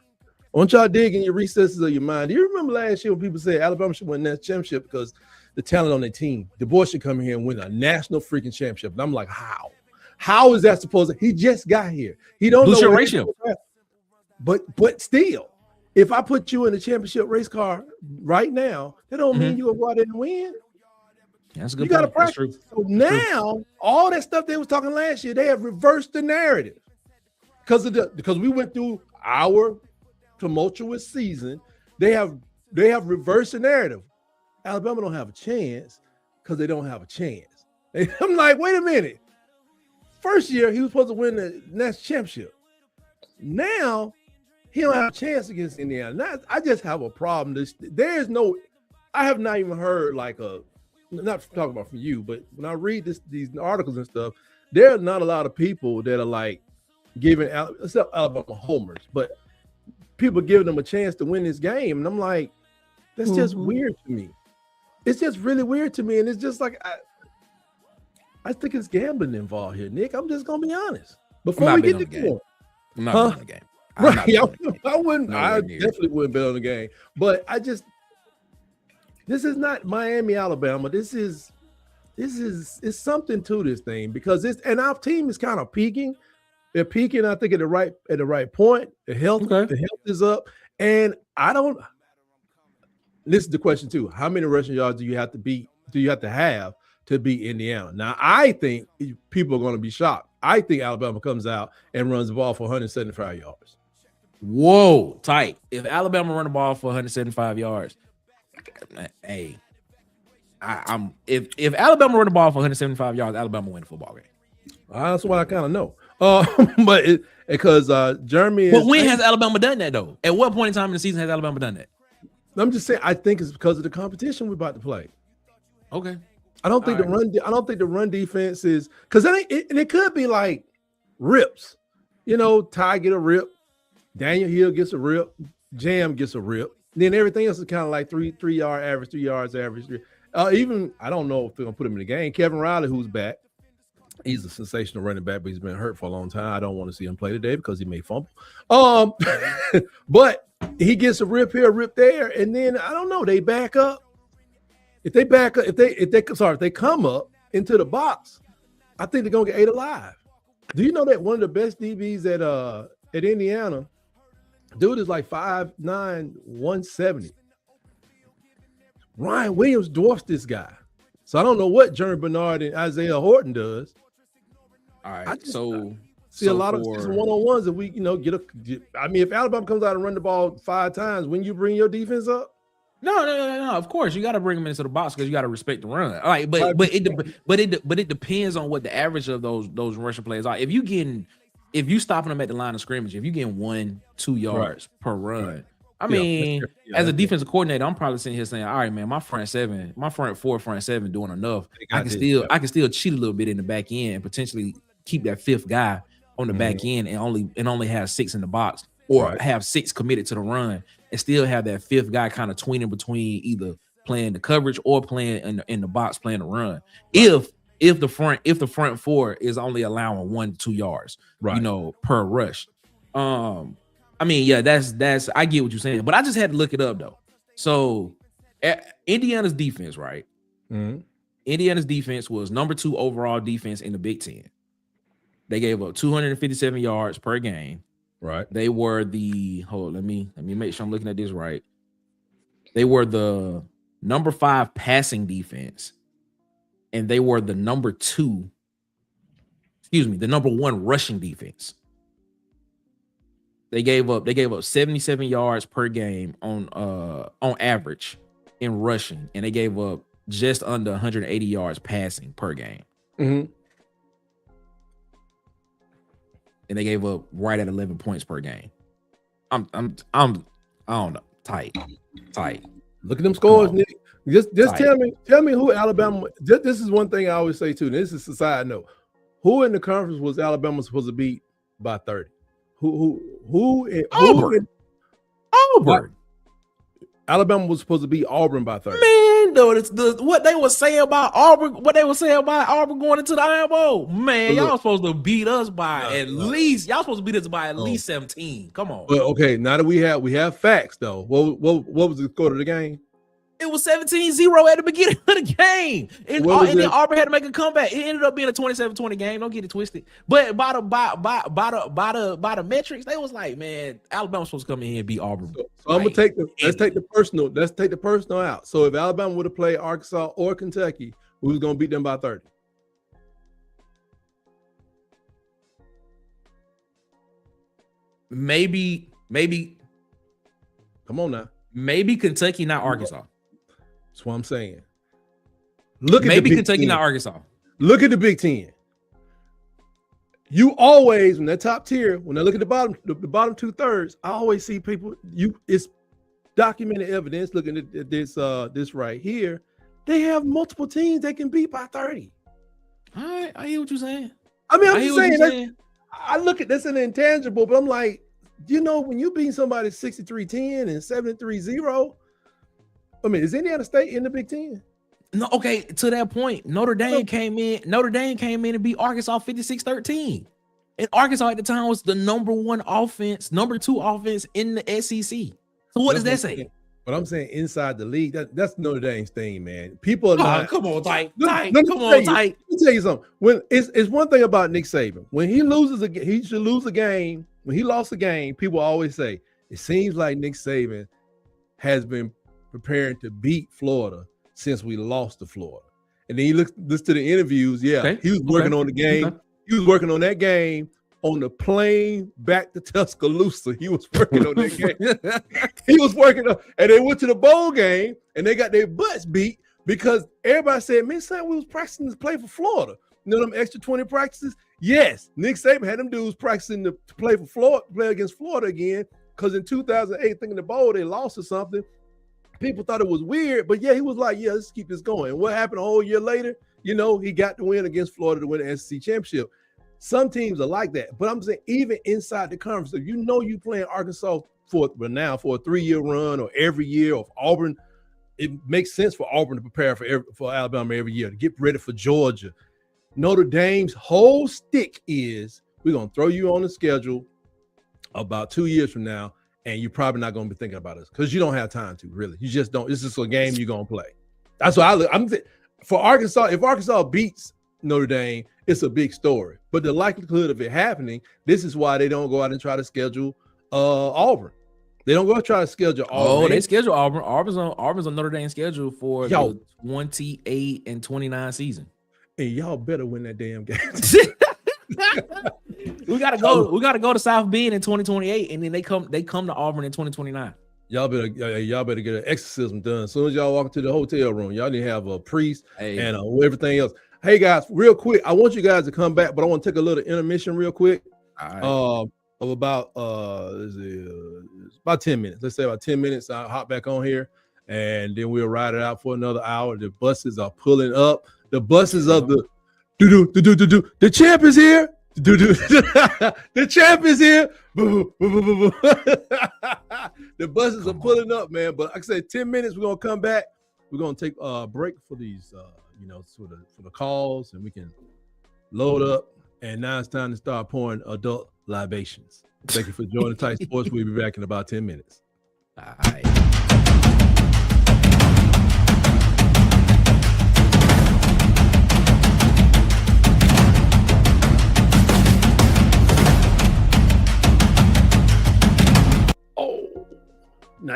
I want y'all to dig in your recesses of your mind. Do you remember last year when people said Alabama should win that championship because the talent on their team? Du Bois should come here and win a national freaking championship. And I'm like, how? How is that supposed to? He just got here. He don't know ratio. But still, if I put you in a championship race car right now, that don't mean you're gonna go out there and win. That's a good. You got to practice. So now, all that stuff they was talking last year, they have reversed the narrative because we went through our tumultuous season. They have reversed the narrative. Alabama don't have a chance because they don't have a chance. And I'm like, wait a minute. First year he was supposed to win the next championship. Now he don't have a chance against Indiana. Now, I just have a problem. I have not even heard not talking about from you, but when I read these articles and stuff, there are not a lot of people that are like giving except Alabama homers, but people giving them a chance to win this game. And I'm like, that's just weird to me. It's just really weird to me. And it's just like, I think it's gambling involved here, Nick. I'm just going to be honest. Before we get to the game. I'm not betting on the game. Right. I definitely wouldn't bet on the game. But this is not Miami, Alabama. It's something to this thing because and our team is kind of peaking. They're peaking, I think, at the right point. The health is up. And this is the question too. How many rushing yards do you have to have to beat Indiana? Now, I think people are going to be shocked. I think Alabama comes out and runs the ball for 175 yards. Whoa, tight. If Alabama run the ball for 175 yards, hey, if Alabama run the ball for 175 yards, Alabama win the football game. That's what I kind of know. But because Jeremy. But when has Alabama done that though? At what point in time in the season has Alabama done that? I'm just saying. I think it's because of the competition we're about to play. Okay. I don't think the run defense is because it could be like rips. Ty get a rip, Daniel Hill gets a rip, Jam gets a rip. Then everything else is kind of like 3 yard average, 3 yards average. Even I don't know if they're gonna put him in the game. Kevin Riley, who's back, he's a sensational running back, but he's been hurt for a long time. I don't want to see him play today because he may fumble. But he gets a rip here, a rip there, and then I don't know. They back up. If they come up into the box, I think they're gonna get 8 alive. Do you know that one of the best DBs at Indiana, dude is like 5'9", 170. Ryan Williams dwarfs this guy. So I don't know what Jeremy Bernard and Isaiah Horton does. All right. I see a lot of one-on-ones that we, if Alabama comes out and run the ball 5 times, when you bring your defense up. No. Of course, you got to bring them into the box because you got to respect the run. All right, but it depends on what the average of those rushing plays are. If you stopping them at the line of scrimmage, if you getting 1-2 yards per run, I mean, as a defensive coordinator, I'm probably sitting here saying, all right, man, my front 4, front 7 doing enough. I can still cheat a little bit in the back end and potentially keep that 5th guy on the back end and only have 6 in the box, or have 6 committed to the run and still have that 5th guy kind of tweening between either playing the coverage or playing in the box, playing the run. Right. If the front 4 is only allowing 1-2 yards, per rush. I mean, that's I get what you're saying, but I just had to look it up though. So Indiana's defense, right? Mm-hmm. Indiana's defense was number 2 overall defense in the Big Ten. They gave up 257 yards per game. Right. They were let me make sure I'm looking at this right. They were the number 5 passing defense, and they were the number 1 rushing defense. They gave up 77 yards per game on average in rushing, and they gave up just under 180 yards passing per game. Mm-hmm. And they gave up right at 11 points per game. I don't know. Tight. Look at them scores, Nick. Just tell me who Alabama. This is one thing I always say too. This is a side note. Who in the conference was Alabama supposed to beat by 30? Auburn. Alabama was supposed to beat Auburn by 30. Man, though, what they were saying about Auburn going into the Iron Bowl. Man, y'all supposed to beat us by at least 17. Come on. Well, okay, now that we have facts though. What was the score of the game? It was 17-0 at the beginning of the game. And then Auburn had to make a comeback. It ended up being a 27-20 game. Don't get it twisted. But by the metrics, they was like, man, Alabama's supposed to come in here and beat Auburn. So I'm gonna take let's take the personal out. So if Alabama would have played Arkansas or Kentucky, we was gonna beat them by 30. Maybe. Come on now. Maybe Kentucky, not Arkansas. That's what I'm saying. Look at maybe the Big Kentucky, Ten. not Arkansas. Look at the Big Ten. You always, when that top tier, when I look at the bottom 2/3, I always see people. It's documented evidence. Looking at this right here, they have multiple teams they can beat by 30. All right, I hear what you're saying. I mean, I'm just saying. I look at this an intangible, but I'm like, when you beat somebody 63-10 and 73-0, I mean, is Indiana State in the Big Ten? No, okay. To that point, Notre Dame came in and beat Arkansas 56-13. And Arkansas at the time was the number 2 offense in the SEC. So what does that say? But I'm saying inside the league, that's Notre Dame's thing, man. People are not. Come on, tight. Let me tell you something. When it's one thing about Nick Saban. When he should lose a game. When he lost a game, people always say it seems like Nick Saban has been preparing to beat Florida since we lost to Florida. And then he listen to the interviews. Yeah, okay. He was working on the game. Okay. He was working on that game on the plane back to Tuscaloosa. He was working on that game. He was working on, and they went to the bowl game and they got their butts beat because everybody said, man, son, we was practicing to play for Florida. Them extra 20 practices? Yes. Nick Saban had them dudes practicing to play for Florida, play against Florida again, because in 2008, thinking the bowl, they lost or something. People thought it was weird, but yeah, he was like, yeah, let's keep this going. And what happened a whole year later? He got the win against Florida to win the SEC championship. Some teams are like that, but I'm saying even inside the conference, if you playing Arkansas for a 3-year run or every year of Auburn, it makes sense for Auburn to prepare for Alabama every year to get ready for Georgia. Notre Dame's whole stick is we're going to throw you on the schedule about 2 years from now, and you're probably not going to be thinking about us because you don't have time to, really. You just don't. This is a game you're going to play. That's what for Arkansas. If Arkansas beats Notre Dame, it's a big story. But the likelihood of it happening, this is why they don't go out and try to schedule Auburn. They don't go try to schedule Auburn. Oh, they schedule Auburn. Auburn's on Notre Dame's schedule for the 28 and 29 season. And y'all better win that damn game. We gotta go to South Bend in 2028, and then they come to Auburn in 2029. Y'all better get an exorcism done. As soon as y'all walk into the hotel room, y'all need to have a priest and everything else. Hey guys, real quick, I want you guys to come back, but I want to take a little intermission real quick. All right. Of about about 10 minutes. Let's say about 10 minutes. I'll hop back on here, and then we'll ride it out for another hour. The buses are pulling up. The buses of the the champ is here. The champ is here. The buses are pulling up, man. But like I said, 10 minutes. We're gonna come back. We're gonna take a break for these, for the calls, and we can load up. And now it's time to start pouring adult libations. Thank you for joining Tight Sports. We'll be back in about 10 minutes. All right.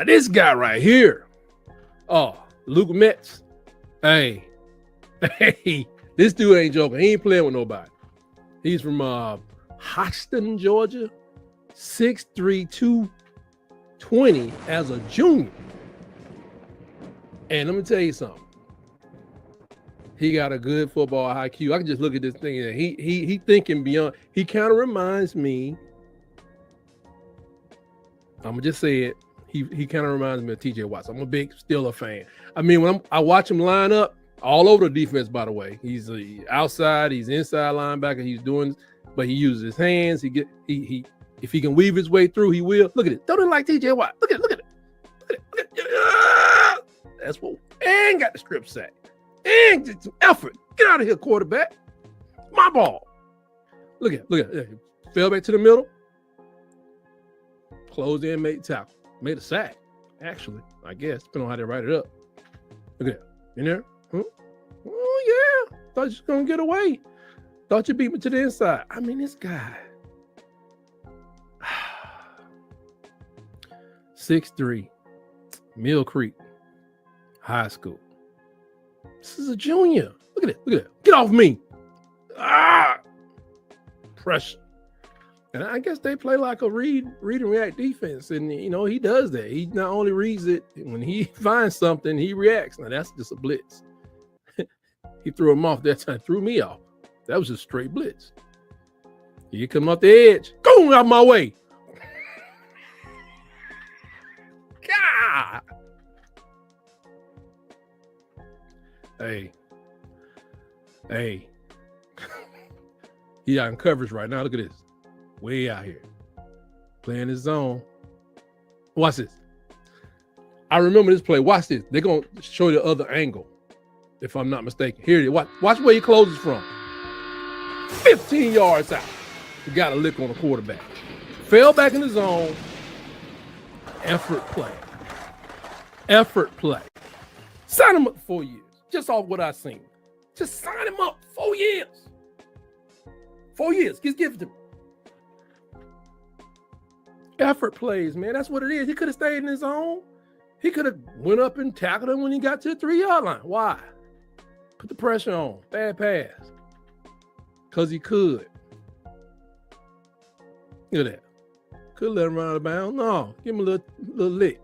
Now this guy right here. Oh, Luke Metz. Hey, this dude ain't joking. He ain't playing with nobody. He's from Hoxton, Georgia. 6'3", 220 as a junior. And let me tell you something. He got a good football IQ. I can just look at this thing and he thinking beyond. He kind of reminds me. I'm gonna just say it. He kind of reminds me of TJ Watts. I'm a big Steeler fan. I mean, when I watch him line up all over the defense, by the way, he's outside, he's inside linebacker, but he uses his hands. If he can weave his way through, he will. Look at it. Don't it like TJ Watt. Look at it. That's what. And got the strip sack. And did some effort. Get out of here, quarterback. My ball. Look at it. Fell back to the middle. Closed in, made tackle. Made a sack, actually, I guess, depending on how they write it up. Look at that. In there? Huh? Oh, yeah. Thought you was going to get away. Thought you beat me to the inside. I mean, this guy. 6'3", Mill Creek High School. This is a junior. Look at it. Get off me. Pressure. And I guess they play like a read and react defense. And, he does that. He not only reads it, when he finds something, he reacts. Now, that's just a blitz. He threw him off that time. Threw me off. That was just straight blitz. You come off the edge. Go out my way. God. Hey. He out in coverage right now. Look at this. Way out here. Playing his zone. Watch this. I remember this play. Watch this. They're going to show you the other angle, if I'm not mistaken. Here it is. Watch where he closes from. 15 yards out. He got a lick on the quarterback. Fell back in the zone. Effort play. Sign him up for 4 years. Just off what I seen. Just sign him up. 4 years. 4 years. Just give it to me. Effort plays, man. That's what it is. He could have stayed in his zone. He could have went up and tackled him when he got to the 3-yard line. Why? Put the pressure on. Bad pass. Because he could. Look at that. Could let him run out of bounds. No. Give him a little lick.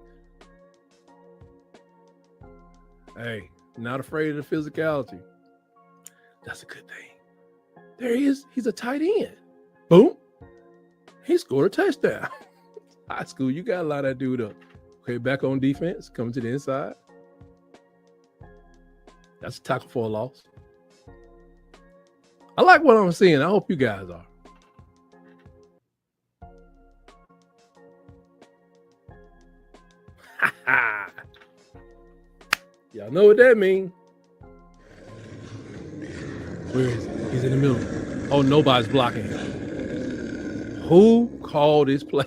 Hey, not afraid of the physicality. That's a good thing. There he is. He's a tight end. Boom. He scored a touchdown. High school, you got to line that dude up. Okay, back on defense, coming to the inside. That's a tackle for a loss. I like what I'm seeing. I hope you guys are. Y'all know what that means. Where is he? He's in the middle. Oh, nobody's blocking him. Who called this play?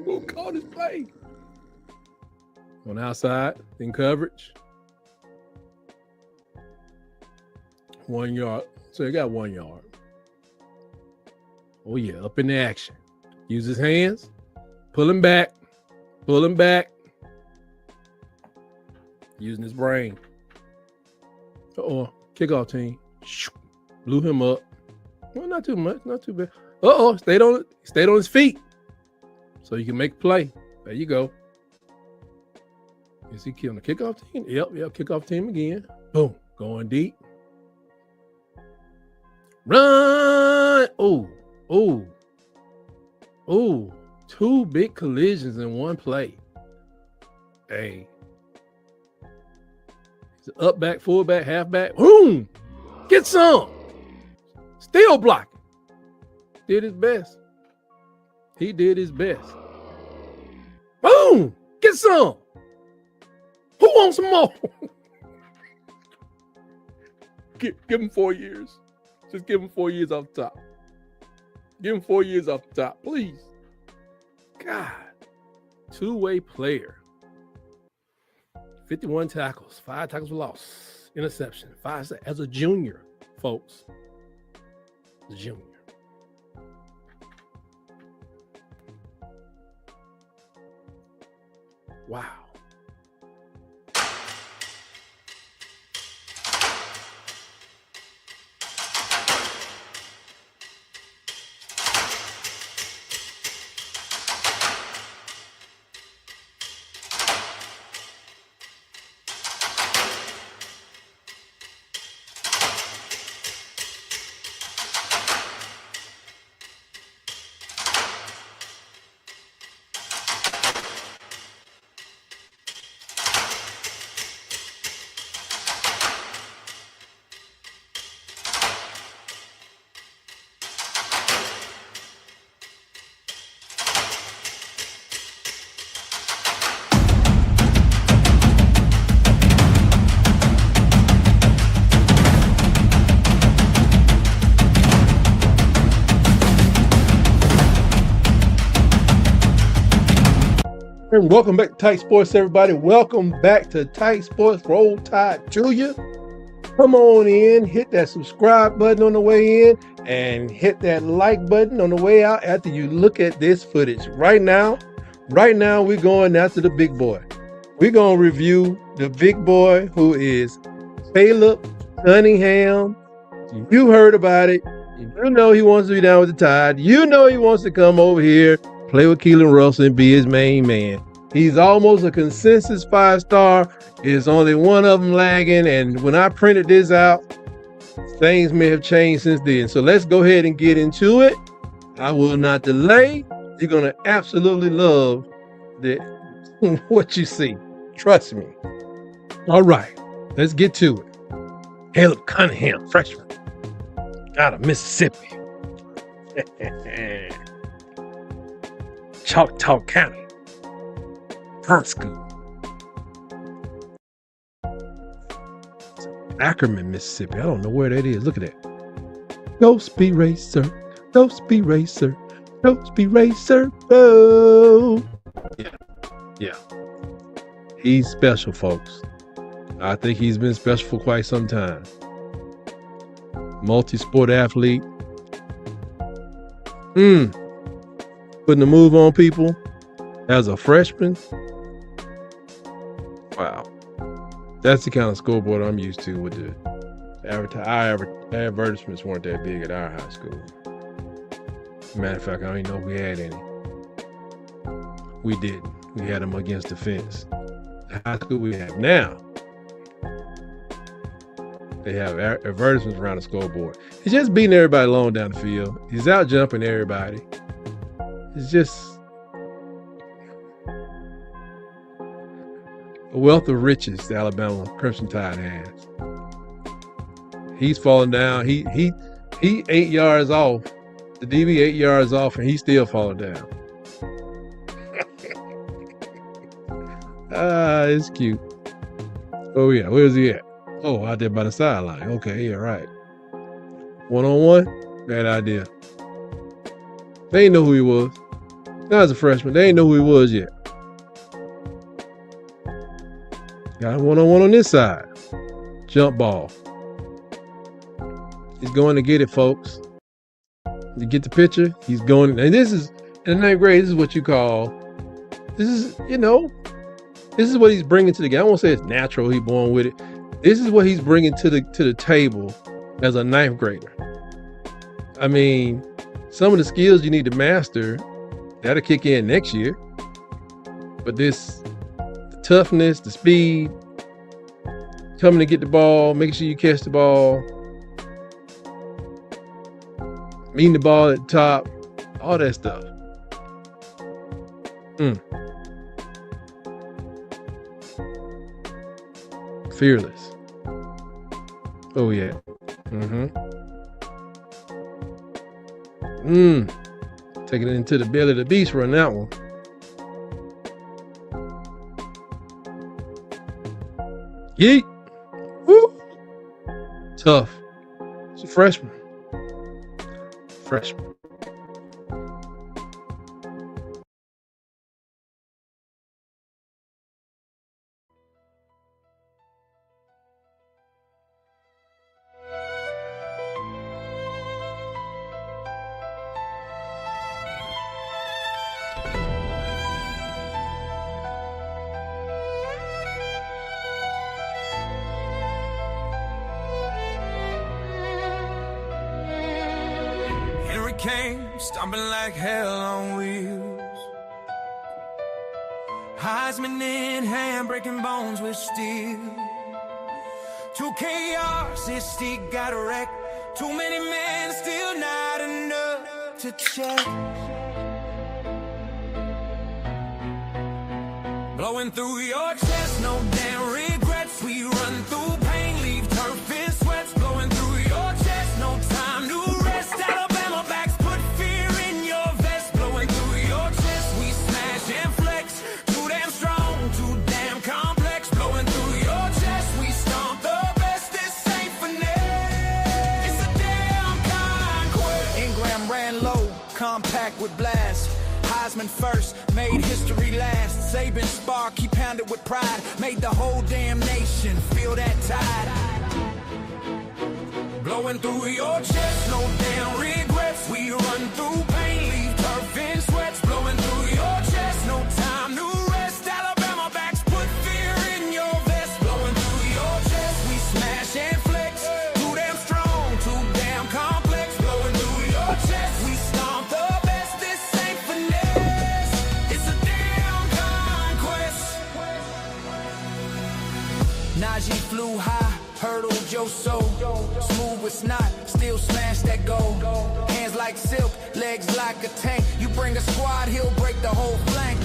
Who called this play? On the outside, in coverage. 1 yard. So he got 1 yard. Oh, yeah, up in the action. Use his hands. Pull him back. Using his brain. Kickoff team. Blew him up. Well, not too much, not too bad. Stayed on his feet. So you can make a play. There you go. Is he killing the kickoff team? Yep, kickoff team again. Boom. Going deep. Run! Oh. 2 big collisions in one play. Hey. Up back, fullback, halfback. Boom! Get some. Still blocking. Did his best. He did his best. Boom! Get some. Who wants some more? Give him 4 years. Just give him 4 years off the top. Give him 4 years off the top, please. God. 2-way player. 51 tackles, 5 tackles for loss, interception, 5 sacks as a junior, folks. As a junior. Wow. And welcome back to Tight Sports, everybody. Welcome back to Tight Sports. Roll Tide to you. Come on in, hit that subscribe button on the way in, and hit that like button on the way out after you look at this footage. Right now, we're going after the big boy. We're going to review the big boy who is Caleb Cunningham. You heard about it. You know he wants to be down with the Tide. You know he wants to come over here, play with Keelan Russell, and be his main man. He's almost a consensus 5-star. There's only one of them lagging, and when I printed this out, things may have changed since then. So let's go ahead and get into it. I will not delay. You're going to absolutely love what you see. Trust me. All right, let's get to it. Caleb Cunningham, freshman, out of Mississippi. Choctaw County High School. Ackerman, Mississippi. I don't know where that is. Look at that. Go Speed Racer. Go Speed Racer. Go Speed Racer. Go. Yeah. He's special, folks. I think he's been special for quite some time. Multi-sport athlete. Putting a move on people as a freshman. Wow. That's the kind of scoreboard I'm used to with the advertisements weren't that big at our high school. Matter of fact, I don't even know if we had any. We didn't. We had them against the fence. The high school we have now, they have advertisements around the scoreboard. He's just beating everybody along down the field. He's out jumping everybody. It's just a wealth of riches the Alabama Crimson Tide has. He's falling down. He 8 yards off. The DB 8 yards off, and he's still falling down. It's cute. Oh yeah, where's he at? Oh, out there by the sideline. Okay, yeah, right. 1-on-1? Bad idea. They didn't know who he was. Now as a freshman, they didn't know who he was yet. Got a 1-on-1 on this side. Jump ball. He's going to get it, folks. You get the picture? He's going, and this is, in the 9th grade, this is what you call, this is what he's bringing to the game. I won't say it's natural, he's born with it. This is what he's bringing to the table as a 9th grader. I mean, some of the skills you need to master, that'll kick in next year. But the toughness, the speed, coming to get the ball, making sure you catch the ball, meeting the ball at the top, all that stuff. Fearless. Oh yeah. Taking it into the belly of the beast run that one. Yeet. Woo. Tough. It's a freshman. stomping like hell on wheels. Heisman in hand, breaking bones with steel. 2K artistic got wrecked. Too many men, still not enough to check. Blowing through your chest, no damn regrets. We run through pain, leave turf in sweats. Blowing through your chest, no time to rest. Alabama backs put fear in your vest. Blowing through your chest, we smash and flex. Too damn strong, too damn complex. Blowing through your chest, we stomp the best. This ain't finesse, it's a damn conquest. Ingram ran low, compact with blast. Heisman first, made history last. Saban spark, he pounded with pride. Made the whole damn nation feel that tide. Blowing through your chest, no damn regrets. We run through pain, leave turf in sweats. Blowing through your chest, no time to rest. Alabama backs put fear in your vest. Blowing through your chest, we smash and flex. Too damn strong, too damn complex. Blowing through your chest, we stomp the best. This ain't finesse, it's a damn conquest. Najee flew high, hurdled your soul. Smooth with snot, still smash that goal. Hands like silk, legs like a tank. You bring a squad, he'll break the whole flank.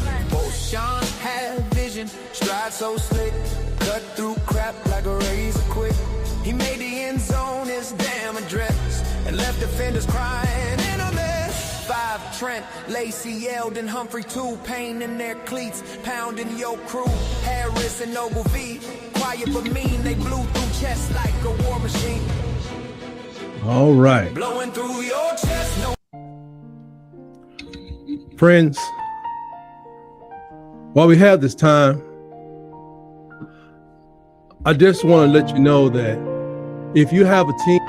Sean had vision, stride so slick. Cut through crap like a razor quick. He made the end zone his damn address and left defenders crying in a mess. 5 Trent, Lacey, Eldon, Humphrey 2, pain in their cleats, pounding your crew. Harris and Noble V, quiet but mean, they blew through chests like a war machine. All right. Blowing through your chest, no. Friends, while we have this time, I just want to let you know that if you have a team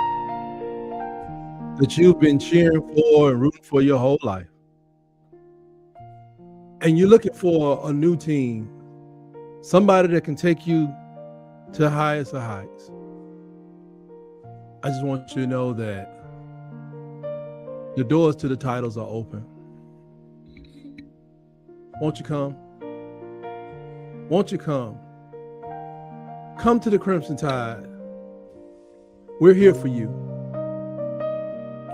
that you've been cheering for and rooting for your whole life, and you're looking for a new team, somebody that can take you to the highest of heights, I just want you to know that the doors to the titles are open. Won't you come? Won't you come? Come to the Crimson Tide. We're here for you.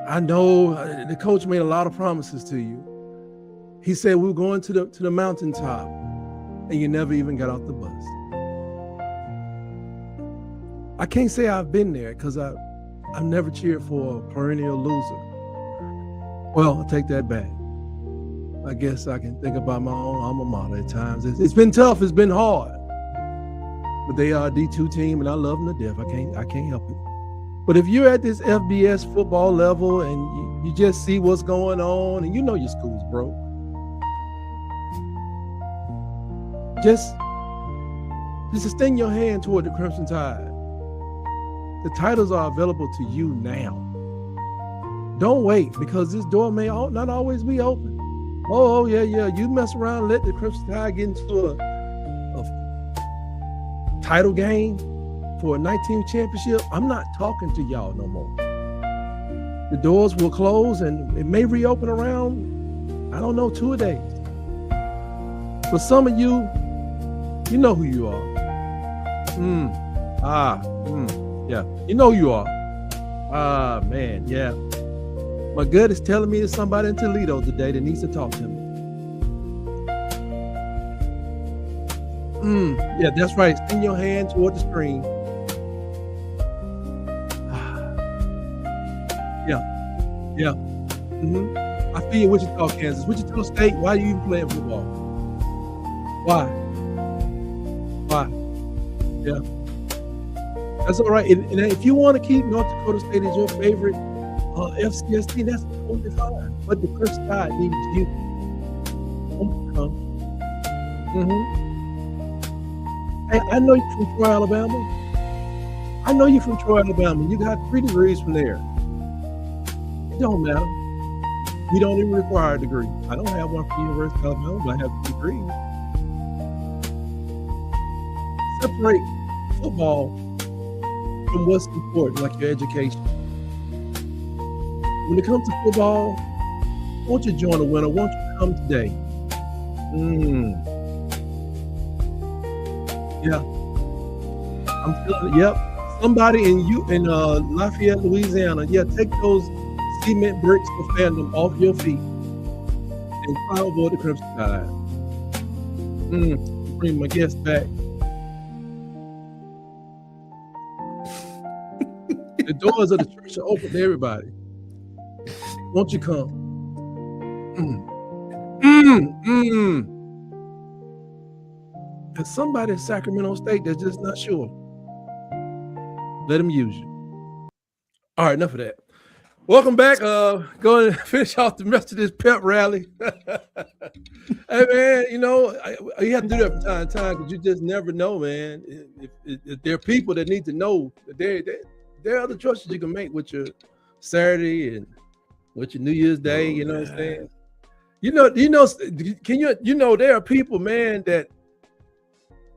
I know the coach made a lot of promises to you. He said we were going to the mountaintop, and you never even got off the bus. I can't say I've been there because I've never cheered for a perennial loser. Well, I'll take that back. I guess I can think about my own alma mater at times. It's been tough. It's been hard. But they are a D2 team, and I love them to death. I can't help it. But if you're at this FBS football level and you just see what's going on, and you know your school's broke, just extend your hand toward the Crimson Tide. The titles are available to you now. Don't wait, because this door may not always be open. Oh yeah. You mess around and let the Crimson Tide get into a title game for a 19th championship. I'm not talking to y'all no more. The doors will close and it may reopen around, I don't know, 2 days. For some of you, you know who you are. Yeah, you know who you are. Man, yeah. My gut is telling me there's somebody in Toledo today that needs to talk to me. Yeah, that's right. Extend your hand toward the screen. Yeah. I feel you, Wichita, Kansas. Wichita State, why are you even playing football? Why? Yeah. That's all right. And if you want to keep North Dakota State as your favorite FCS team, that's totally fine. But the Crimson Tide needs you. Come. Hey, I know you're from Troy, Alabama. You got 3 degrees from there. It don't matter. We don't even require a degree. I don't have one from the University of Alabama, but I have 2 degrees. Separate football from what's important, like your education. When it comes to football, Won't you join the winner? Won't you come today? Yeah, I'm feeling it. Yep. Somebody in Lafayette, Louisiana. Yeah, take those cement bricks for fandom off your feet and fly over the Crimson Tide. Bring my guest back. The doors of the church are open to everybody. Won't you come? There's somebody in Sacramento State that's just not sure. Let him use you. All right, enough of that. Welcome back. Go and finish off the rest of this pep rally. Hey, man, you have to do that from time to time because you just never know, man. If there are people that need to know that there are other choices you can make with your Saturday and with your New Year's Day. You know what I'm saying? There are people, man, that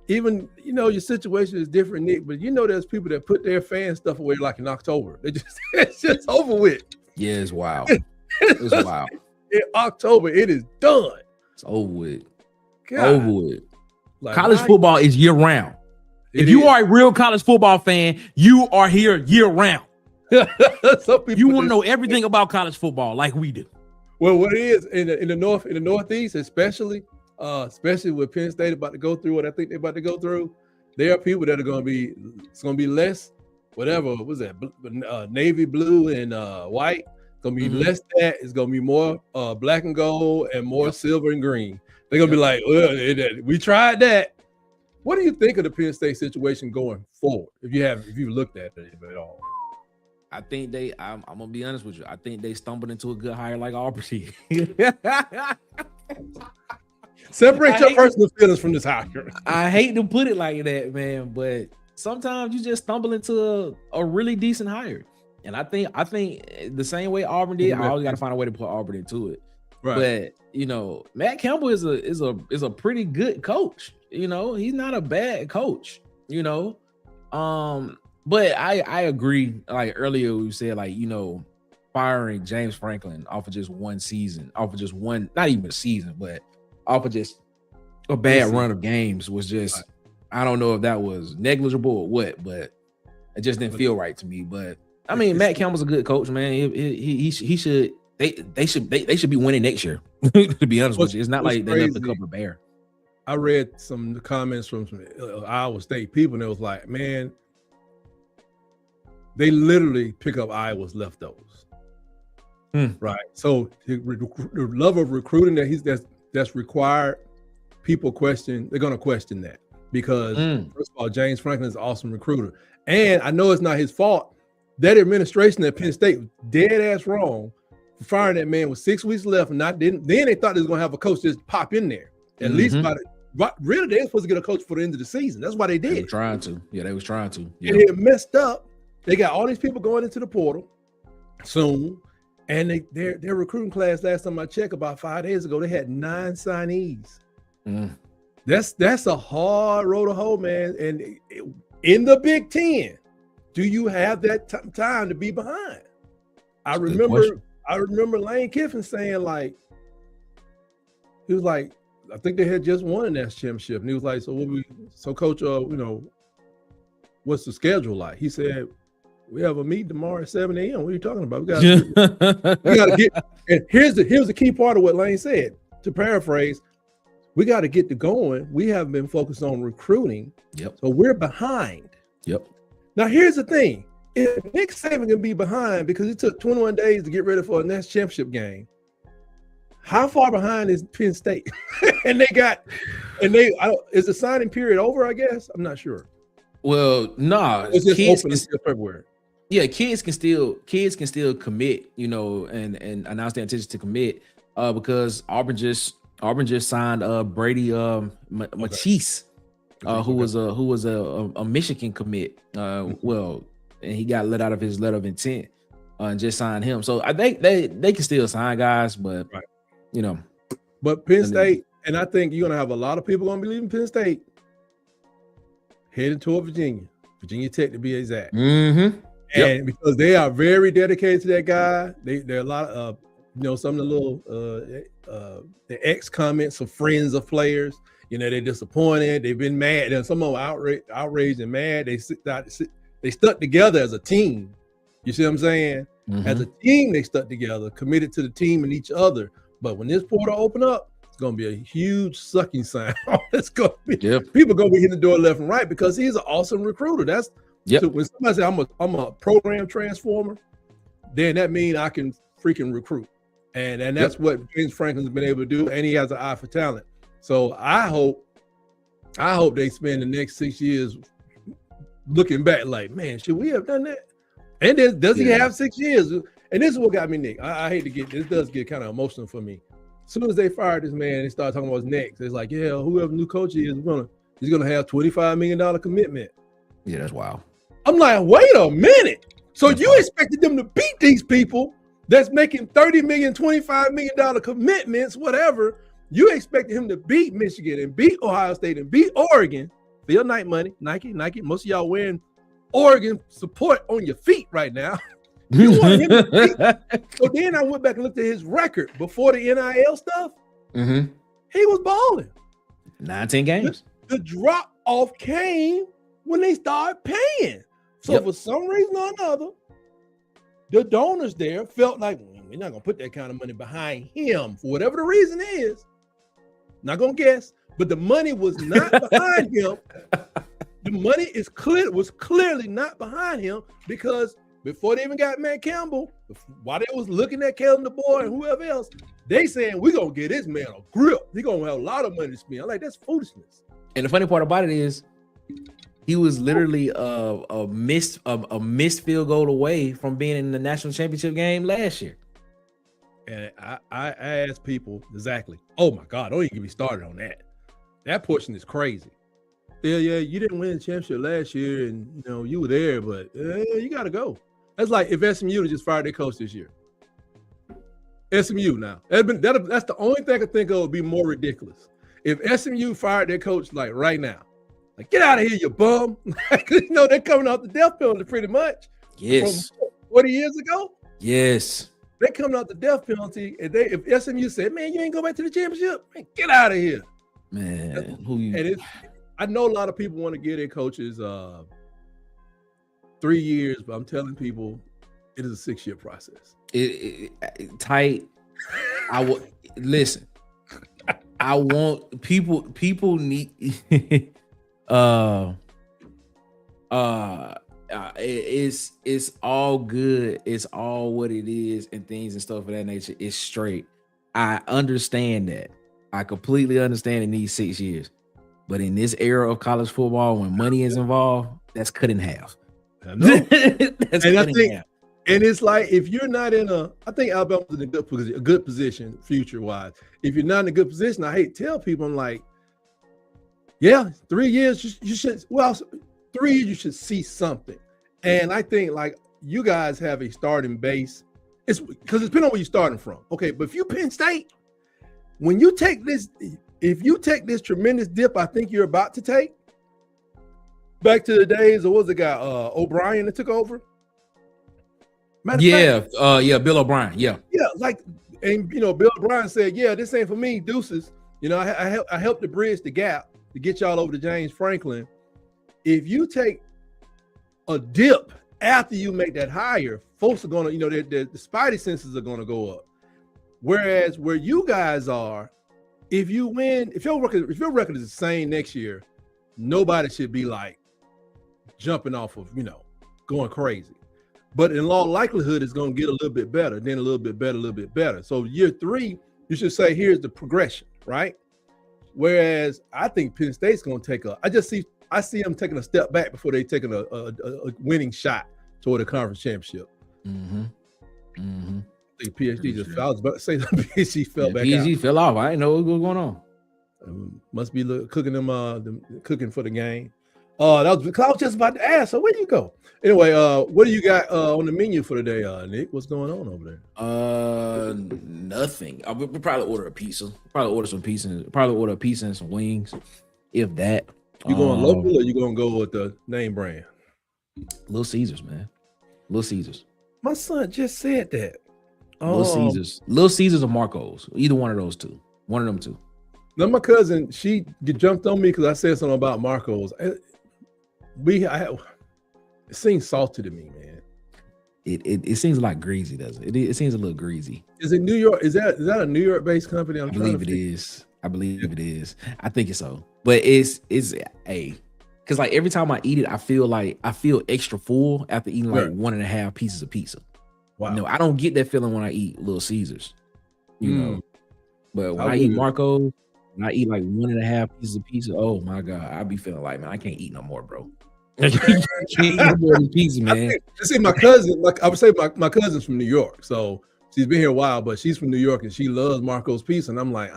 even your situation is different, Nick, but there's people that put their fan stuff away like in October. It's just over with. Yeah, it's wild. It's wild. In October, it is done. It's over with. God. Over with. Like, college football is year round. If you are a real college football fan, you are here year round. You want to know everything about college football like we do. Well, what it is in the Northeast, especially with Penn State about to go through what I think they're about to go through, there are people that are going to be, it's going to be less, whatever, what's that, navy blue and white. It's going to be less that. It's going to be more black and gold and more silver and green. They're going to be like, well, we tried that. What do you think of the Penn State situation going forward? If you looked at it at all? I think I'm going to be honest with you. I think they stumbled into a good hire like Auburn. Separate your personal feelings from this hire. I hate to put it like that, man, but sometimes you just stumble into a really decent hire. And I think the same way Auburn did, I always got to find a way to put Auburn into it. Right. But Matt Campbell is a pretty good coach. He's not a bad coach. But I agree. Like earlier, we said firing James Franklin off of just one season, off of just one, not even a season, but off of just a bad run of games was just, I don't know if that was negligible or what, but it just didn't feel right to me. But I mean, Matt Campbell's a good coach, man. He should. They should be winning next year. To be honest with you, it's not like they left the cover bare. I read some comments from some Iowa State people, and it was like, man, they literally pick up Iowa's leftovers. Right. So the level of recruiting that's required, they're going to question that because first of all, James Franklin is an awesome recruiter. And I know it's not his fault. That administration at Penn State was dead ass wrong for firing that man with 6 weeks left. And then they thought they was going to have a coach just pop in there. At least really, they were supposed to get a coach for the end of the season. That's why they did. They were trying to. Yeah, they was trying to. Yeah. And it messed up. They got all these people going into the portal soon. And their recruiting class, last time I checked, about 5 days ago, they had 9 signees. That's a hard road to hoe, man. And in the Big Ten, do you have that time to be behind? I remember Lane Kiffin saying he was like, I think they had just won a national championship, and he was like, so coach, what's the schedule like? He said, we have a meeting tomorrow at 7 a.m. What are you talking about? We got to get. And here's the key part of what Lane said. To paraphrase, we got to get to going. We haven't been focused on recruiting, so we're behind. Now here's the thing: if Nick Saban can be behind because it took 21 days to get ready for a national championship game, how far behind is Penn State? is the signing period over? I guess I'm not sure. Well, no, it's just open until February. Yeah, kids can still commit, and announce their intention to commit, because Auburn just signed Brady Matisse, who was a Michigan commit. Well, and he got let out of his letter of intent, and just signed him. So I think they can still sign guys, but But Penn State, and I think you're gonna have a lot of people gonna be leaving Penn State, heading toward Virginia Tech to be exact. And because they are very dedicated to that guy, there are a lot of some of the little the X comments of friends of players. They're disappointed. They've been mad. And some of them outraged and mad. They stuck together as a team. You see what I'm saying? Mm-hmm. As a team, they stuck together, committed to the team and each other. But when this portal open up, it's going to be a huge sucking sign. It's going to be people going to be hitting the door left and right because he's an awesome recruiter. That's so when somebody says I'm a program transformer, then that means I can freaking recruit. And that's what James Franklin's been able to do, and he has an eye for talent. So I hope they spend the next 6 years looking back like, man, should we have done that? And then, does he have 6 years? And this is what got me, Nick. I hate to get this, does get kind of emotional for me. As soon as they fired this man, they started talking about what's next. It's like, yeah, whoever new coach is, he's gonna have $25 million commitment. Yeah, that's wild. I'm like, wait a minute. So you expected them to beat these people that's making $30 million, $25 million commitments, whatever. You expected him to beat Michigan and beat Ohio State and beat Oregon. Phil Knight money, Nike. Most of y'all wearing Oregon support on your feet right now. You want him to beat. So then I went back and looked at his record before the NIL stuff. Mm-hmm. He was balling. 19 games. The drop off came when they started paying. So for some reason or another, the donors there felt like we're not gonna put that kind of money behind him for whatever the reason is. Not gonna guess, but the money was not behind him. The money was clearly not behind him because before they even got Matt Campbell, while they was looking at Kellen DeBoer and whoever else, they saying we're gonna get this man a grip. He's gonna have a lot of money to spend. I'm like, that's foolishness. And the funny part about it is, he was literally a missed field goal away from being in the national championship game last year. And I asked people exactly. Oh my God! Don't even get me started on that. That portion is crazy. Yeah, you didn't win the championship last year, and you were there, but you got to go. That's like if SMU just fired their coach this year. SMU now. That's the only thing I could think of would be more ridiculous. If SMU fired their coach like right now, like get out of here, you bum. They're coming off the death penalty pretty much. Yes. From 40 years ago. Yes. They coming out the death penalty, and if SMU said, "Man, you ain't go back to the championship, man, get out of here." Man, I know a lot of people want to give their coaches 3 years, but I'm telling people it is a 6-year process. Tight. I will listen. I want people need it's all good. It's all what it is and things and stuff of that nature. It's straight. I understand that. I completely understand it needs 6 years. But in this era of college football, when money is involved, that's cut in half. I know. And it's like if you're not I think Alabama's in a good position future-wise. If you're not in a good position, I hate to tell people, I'm like, yeah, 3 years you should. Well, 3 years you should see something. And I think like you guys have a starting base. It's because it's depending on where you're starting from. Okay, but if you Penn State, when you take this, if you take this tremendous dip, I think you're about to take back to the days of what was the guy O'Brien that took over. Bill O'Brien. Yeah, like, and Bill O'Brien said, "Yeah, this ain't for me, deuces." I helped to bridge the gap to get y'all over to James Franklin. If you take a dip after you make that higher, folks are gonna, the spidey senses are gonna go up. Whereas where you guys are, if you win, if your record is the same next year, nobody should be like jumping off of, going crazy. But in all likelihood, it's going to get a little bit better, then a little bit better, a little bit better. So year 3, you should say, here's the progression, right? Whereas I think Penn State's going to I see them taking a step back before they taking a winning shot toward a conference championship. Mm-hmm. Mm-hmm. I think PSG just fell. I was about to say that PSG fell back out. PSG fell off. I didn't know what was going on. Must be cooking them cooking for the game. That was because I was just about to ask. So where do you go? Anyway, what do you got on the menu for today, Nick? What's going on over there? Nothing. We'll probably order a pizza. Probably order some pizza. Probably order a pizza and some wings, if that. You going local or you gonna go with the name brand? Little Caesars, man. Little Caesars. My son just said that. Little Caesars or Marco's. Either one of those two. One of them two. Now my cousin, she jumped on me because I said something about Marco's. It seems salty to me, man. It seems like greasy, doesn't it? It seems a little greasy. Is it New York? Is that a New York based company? I believe it is. I think it's so. But it's because like every time I eat it, I feel extra full after eating like 1.5 pieces of pizza. Wow. You know, I don't get that feeling when I eat Little Caesars. You know, but when I eat Marco's, when I eat like 1.5 pieces of pizza, oh my God, I be feeling like, man, I can't eat no more, bro. I can't eat no more of this pizza, man. See, my cousin, like I would say, my cousin's from New York, so she's been here a while, but she's from New York and she loves Marco's pizza. And I'm like,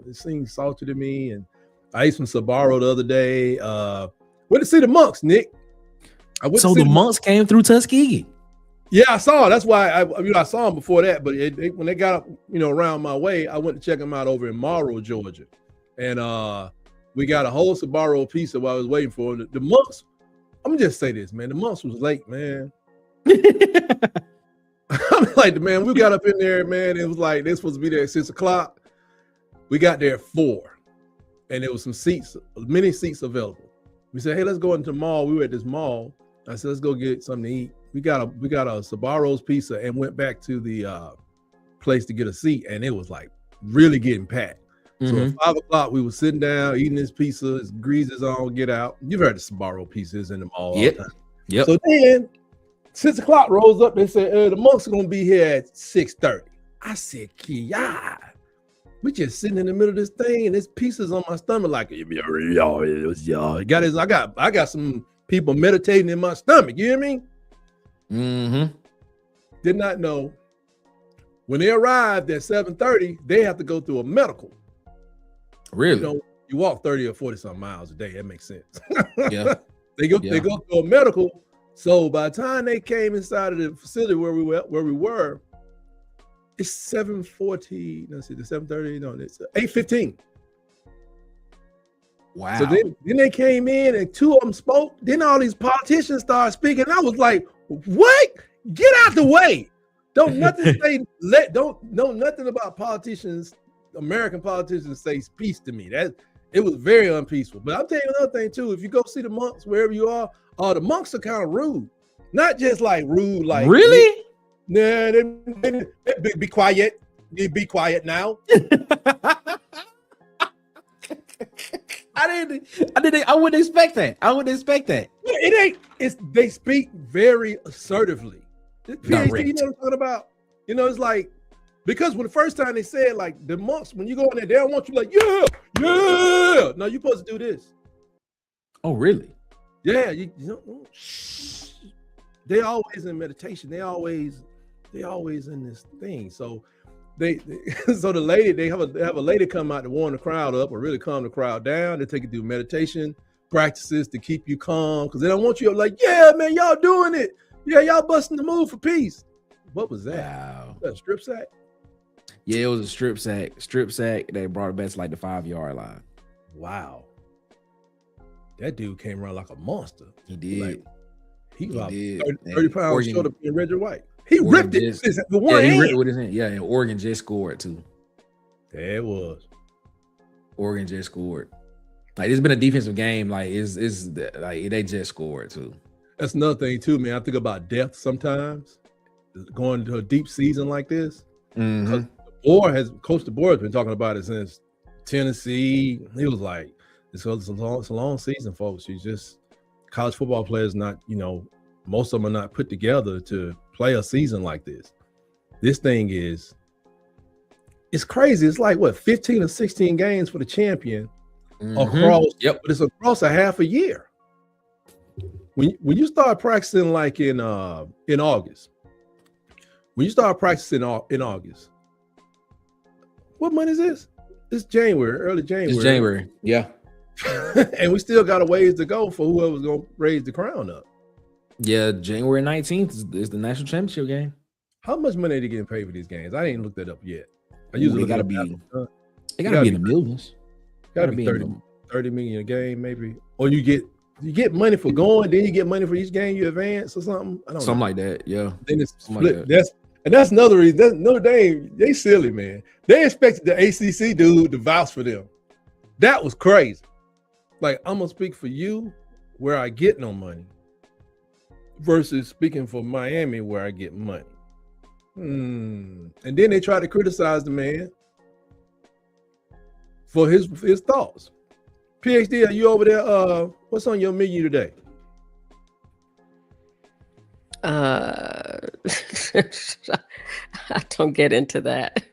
it seems salty to me. And I ate some Sbarro the other day. Went to see the Monks, Nick. So the Monks came through Tuskegee. Yeah, I saw. That's why I saw them before that. But when they got up, around my way, I went to check them out over in Morrow, Georgia, and we got a whole Sbarro pizza while I was waiting for them. The Monks. I'm gonna just say this, man. The Monks was late, man. I'm like, man, we got up in there, man. It was like they're supposed to be there at 6:00. We got there at 4, and there was some seats, many seats available. We said, hey, let's go into the mall. We were at this mall. I said, let's go get something to eat. We got a Sbarro's pizza and went back to the place to get a seat, and it was like really getting packed. So at 5:00, we were sitting down eating this pizza. It's greases on, get out. You've heard the Sbarro pizzas in the mall all the time. Yep. So then 6:00 rolls up. They said, the Monks are gonna be here at 6:30. I said, Kia, we just sitting in the middle of this thing, and this pizza's on my stomach. Like, I got some people meditating in my stomach. You hear me? Did not know. When they arrived at 7:30, they have to go through a medical. Really? You walk 30 or 40 something miles a day. That makes sense. Yeah. They go through a medical. So by the time they came inside of the facility where we were, it's 7:40. Let's see, the 7:30. No, it's 8:15. Wow. So then they came in and 2 of them spoke. Then all these politicians started speaking. I was like, what? Get out the way. Don't nothing say don't know nothing about politicians, American politicians say peace to me. That it was very unpeaceful. But I'll tell you another thing too. If you go see the Monks wherever you are, the Monks are kind of rude. Not just like rude, like really? Nah, they be quiet. You be quiet now. I wouldn't expect that. Yeah, they speak very assertively. This PhD, you know what I'm talking about? It's like, because when the first time they said, like, the Monks, when you go in there, they don't want you like, yeah. No, you're supposed to do this. Oh, really? Yeah, they always in meditation. They always in this thing. So so the lady, they have a lady come out to warm the crowd up or really calm the crowd down. They take you through meditation practices to keep you calm because they don't want you like, yeah, man, y'all doing it. Yeah, y'all busting the move for peace. What was that? Wow. Was that a strip sack? Yeah, it was a strip sack. They brought it back to like the 5-yard line. Wow. That dude came around like a monster. He did. Like, he was 30 pounds shorter than Reggie White. He Oregon ripped it. He ripped it with his hand. Yeah, and Oregon just scored too. There it was. Oregon just scored. Like it's been a defensive game. Like it's like they just scored too. That's another thing too, man. I think about depth sometimes. Going to a deep season like this. Mm-hmm. Coach DeBoer has been talking about it since Tennessee. He was like, it's a long season, folks. You just college football players not, most of them are not put together to play a season like this. This thing it's crazy. It's like what, 15 or 16 games for the champion across, but it's across a half a year. When you start practicing like in August, when you start practicing in August, what month is this? It's January, early January. It's January, yeah. And we still got a ways to go for whoever's gonna raise the crown up. Yeah, January 19th is the national championship game. How much money are they getting paid for these games? I ain't looked that up yet. I usually it gotta be in the millions. Gotta be 30 million a game, maybe. Or you get money for going, then you get money for each game you advance or something. I don't know. Like that, yeah. Then it's split. Like And that's another reason. Notre Dame, they silly, man. They expected the ACC dude to vouch for them. That was crazy. Like, I'm gonna speak for you where I get no money versus speaking for Miami where I get money. And then they try to criticize the man for his thoughts. PhD, are you over there? What's on your menu today? I don't get into that.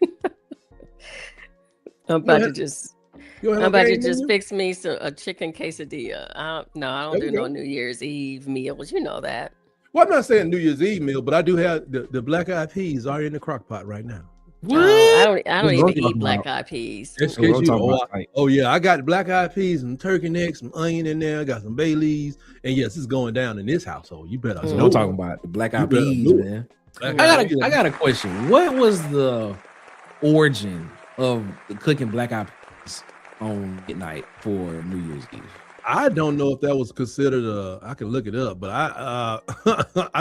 I'm about to just fix me a chicken quesadilla. No, I don't do no New Year's Eve meals. You know that. Well, I'm not saying New Year's Eve meal, but I do have the black eyed peas are in the crock pot right now. What? I don't even eat black eyed peas. Oh yeah, I got black eyed peas and turkey necks, some onion in there. I got some bay leaves, and yes, it's going down in this household. You better. I'm talking about the black eyed peas, man. I got a question. What was the origin of the cooking black eyed peas on midnight for New Year's Eve? I don't know if that was considered I can look it up, but I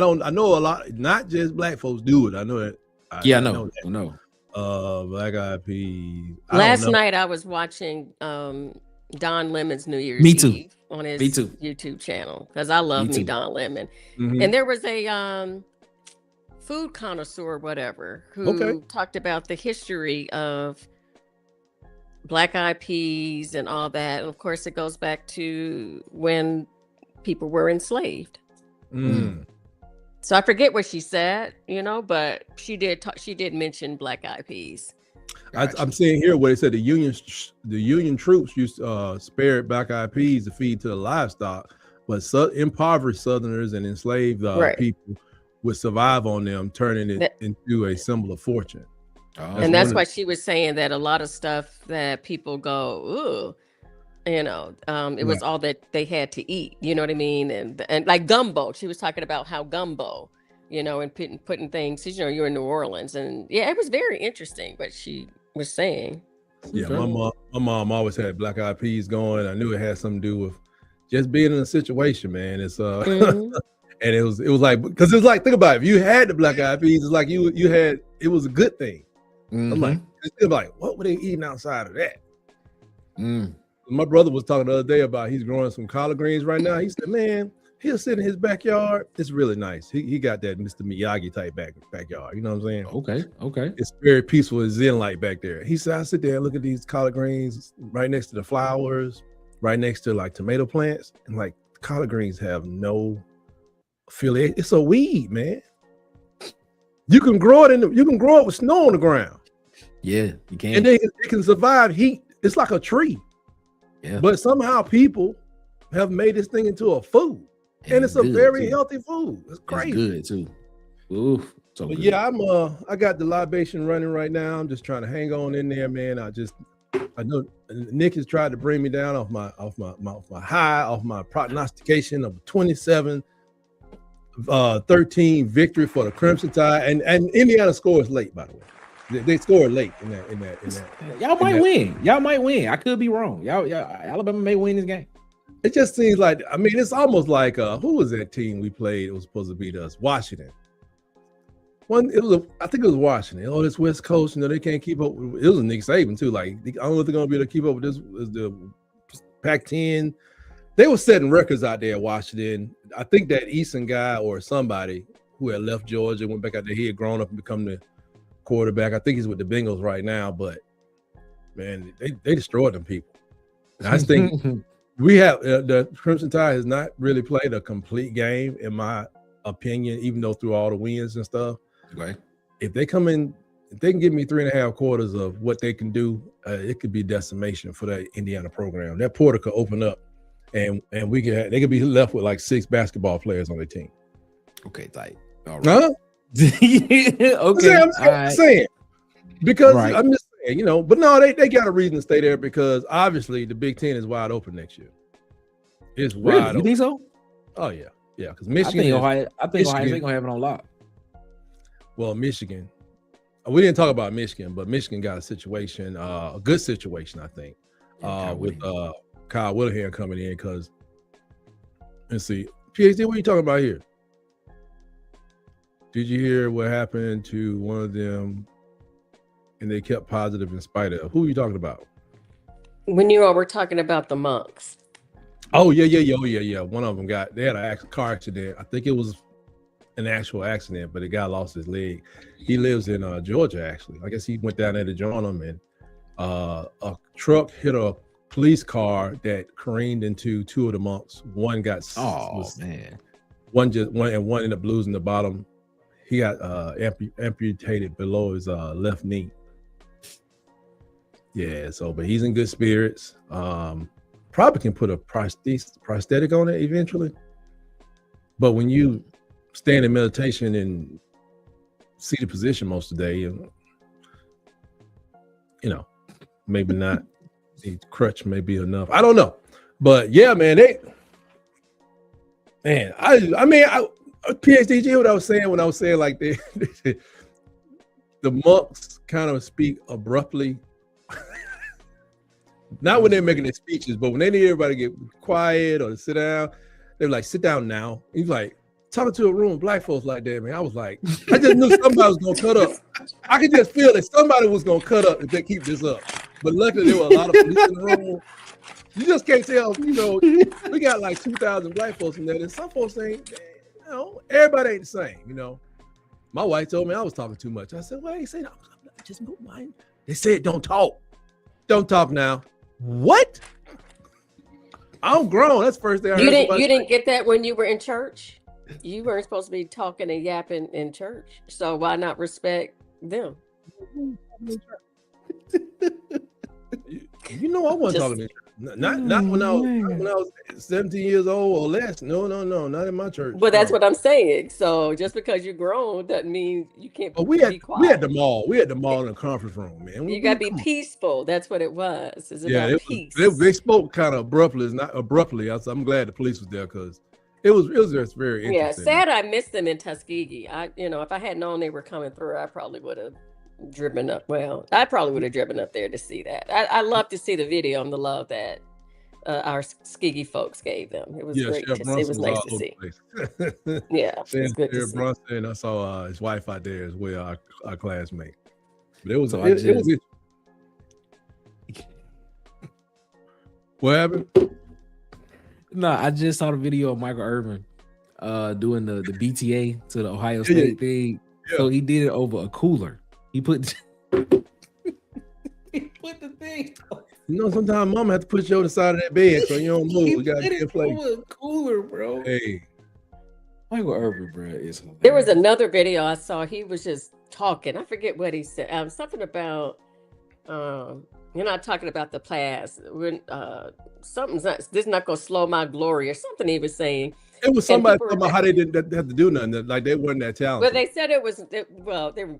know a lot, not just black folks do it. I know that. I know. Black eyed peas. Last night I was watching Don Lemon's New Year's Eve on his YouTube channel because I love me Don Lemon. And there was a food connoisseur, whatever, who talked about the history of black eyed peas and all that. And of course, it goes back to when people were enslaved. So I forget what she said, but she did mention black eyed peas. I'm seeing here where it said the Union troops used spared black eyed peas to feed to the livestock, but impoverished Southerners and enslaved people would survive on them, turning it into a symbol of fortune. And that's why she was saying that a lot of stuff that people go, ooh, it was all that they had to eat, you know what I mean? And like gumbo, she was talking about how gumbo, and putting things, you're in New Orleans, and it was very interesting what she was saying. Yeah, my mom always had black eyed peas going. I knew it had something to do with just being in a situation, man. It's and it was like, because it was like, think about it, if you had the black eyed peas, it's like you had, it was a good thing. I'm like, what were they eating outside of that? My brother was talking the other day about he's growing some collard greens right now. He said, man, he'll sit in his backyard. It's really nice. He got that Mr. Miyagi type backyard. You know what I'm saying? Okay. It's very peaceful and zen-like back there. He said, I sit there and look at these collard greens right next to the flowers, right next to like tomato plants. And like collard greens have no affiliation. It's a weed, man. You can grow it with snow on the ground. Yeah, you can. And it can survive heat. It's like a tree. Yeah. But somehow people have made this thing into a food. And it's a very healthy food. It's crazy. It's good too. Ooh, so but good. yeah, I got the libation running right now. I'm just trying to hang on in there, man. I know Nick has tried to bring me down off my high, off my prognostication of 27-13 victory for the Crimson Tide. And Indiana scores late, by the way. They scored late in that. Y'all might win. Y'all might win. I could be wrong. Y'all Alabama may win this game. It just seems like, I mean, it's almost like who was that team we played? It was supposed to beat us. Washington. I think it was Washington. Oh, this West Coast, they can't keep up. It was Nick Saban too. Like, I don't know if they're gonna be able to keep up with this. The Pac-10. They were setting records out there at Washington. I think that Eason guy or somebody who had left Georgia went back out there. He had grown up and become the quarterback. I think he's with the Bengals right now, but man, they destroyed them people. And I just think we have the Crimson Tide has not really played a complete game, in my opinion, even though through all the wins and stuff. Right. If they come in, if they can give me 3.5 quarters of what they can do, it could be decimation for that Indiana program. That portal could open up, and they could be left with like 6 basketball players on their team. Okay, tight. All right. Huh? Okay. I'm saying because I'm just saying, but no, they got a reason to stay there because obviously the Big Ten is wide open next year. It's wide open. You think so? Oh yeah, because Michigan. I think Ohio State gonna have it on lock. Well, Michigan. We didn't talk about Michigan, but Michigan got a situation, a good situation, I think, with Kyle Whittingham coming in. Because let's see, PhD, what are you talking about here? Did you hear what happened to one of them? And they kept positive in spite of. Who are you talking about? When you all were talking about the monks. Oh yeah. One of them they had a car accident. I think it was an actual accident, but the guy lost his leg. He lives in Georgia, actually. I guess he went down there to join them, and a truck hit a police car that careened into two of the monks. One got man. One ended up losing the bottom. He got amputated below his left knee. Yeah, but he's in good spirits. Probably can put a prosthetic on it eventually. But when you stand in meditation and seated position most of the day, you know, maybe not. The crutch may be enough. I don't know. But yeah, man, PhD, you know what I was saying when I was saying like the monks kind of speak abruptly. Not when they're making their speeches, but when they need everybody to get quiet or to sit down, they're like, sit down now. He's like, talking to a room of black folks like that, man. I was like, I just knew somebody was gonna cut up. I could just feel that somebody was gonna cut up if they keep this up. But luckily there were a lot of police in the room. You just can't tell, you know, we got like 2,000 black folks in there, and some folks ain't, you know, everybody ain't the same, you know. My wife told me I was talking too much. I said, well, they said, just move mine. They said, don't talk. Don't talk now. What? I'm grown. That's the first thing I heard. You didn't get that when you were in church? You weren't supposed to be talking and yapping in church. So why not respect them? You know I wasn't talking to church. Not when I was 17 years old or less. No, not in my church. Well, that's what I'm saying. So just because you're grown doesn't mean you can't be quiet. We had the mall. We had the mall in the conference room, man. You gotta be peaceful. That's what it was. It's about peace. They spoke kind of abruptly. It's not abruptly. I'm glad the police was there because it was just very interesting. Yeah, sad I missed them in Tuskegee. If I had known they were coming through, I probably would have driven up. Well, I probably would have driven up there to see that. I love to see the video and the love that our Tuskegee folks gave them. It was great to see. It was nice to see. Yeah, it's good to see. Brunson, I saw his wife out there as well, our classmate. But it was what happened? No, I just saw the video of Michael Irvin doing the BTA to the Ohio State thing. Yeah. So he did it over a cooler. He put the thing. You know, sometimes mama have to put you on the side of that bed so you don't move. We got to get over a cooler, bro. Hey, Michael Irvin, bro, is hilarious. There was another video I saw. He was just talking. I forget what he said. Something about you're not talking about the past. When this is not gonna slow my glory or something he was saying. It was somebody talking about how they didn't have to do nothing. Like they weren't that talented. Well, they said it was.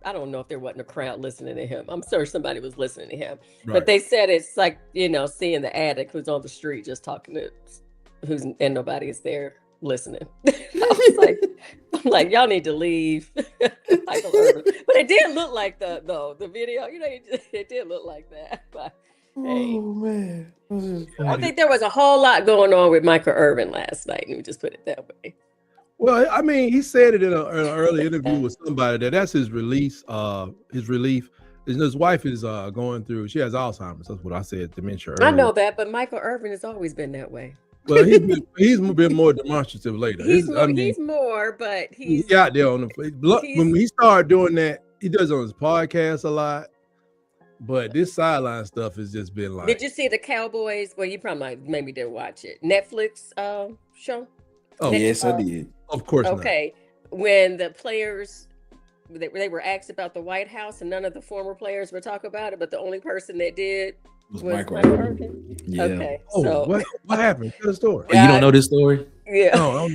I don't know if there wasn't a crowd listening to him. I'm sure somebody was listening to him. Right. But they said it's like, seeing the addict who's on the street just talking to and nobody is there listening. I was I'm like, y'all need to leave. But it did look like the video. It did look like that. But hey. Oh man, I think there was a whole lot going on with Michael Irvin last night. Let me just put it that way. Well, I mean, he said it in an early interview with somebody that's his release. His relief. His wife is going through. She has Alzheimer's. That's what I said. Dementia. Earlier. I know that, but Michael Irvin has always been that way. Well, he's been more demonstrative later. He's more, but he's out there on the. When he started doing that, he does it on his podcast a lot. But this sideline stuff has just been like. Did you see the Cowboys? Well, you probably maybe didn't watch it. Netflix show. Oh yes, I did. Of course. Okay, when the players they were asked about the White House, and none of the former players would talk about it, but the only person that did was Michael Irvin. Yeah. Okay. Oh, so what happened? Tell the story. Oh, you don't know this story? Yeah. No,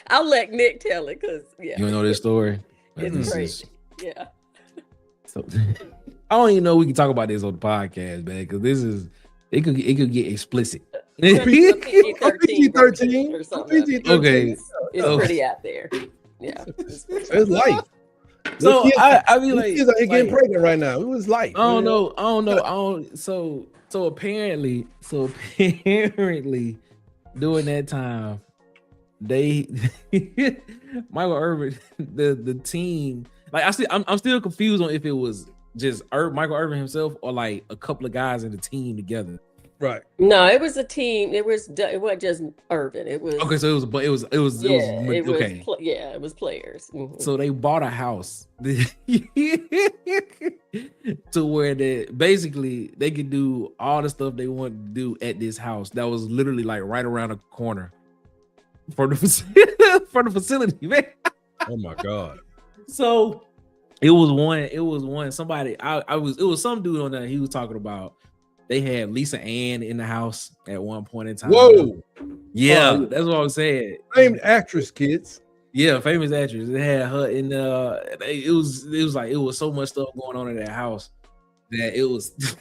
I'll let Nick tell it because you don't know this story. It's crazy. Yeah. So I don't even know we can talk about this on the podcast, man, because this is it could get explicit. PG-13 or something. Okay. It's pretty out there. Yeah. It's life. So I mean, like, kids are getting pregnant right now. It was life. I don't know. So apparently during that time, they Michael Irvin, the team, like I'm still confused on if it was just Michael Irvin himself or like a couple of guys in the team together. Right. No, it was a team. It wasn't just Irvin. It was okay. So it was okay. It was players. Mm-hmm. So they bought a house to where basically they could do all the stuff they wanted to do at this house that was literally like right around the corner for the facility, man. Oh my God. So it was one somebody it was some dude on there. He was talking about they had Lisa Ann in the house at one point in time. Whoa. Yeah, that's what I was saying. Famed actress, kids. Yeah, famous actress. They had her in it was like it was so much stuff going on in that house that it was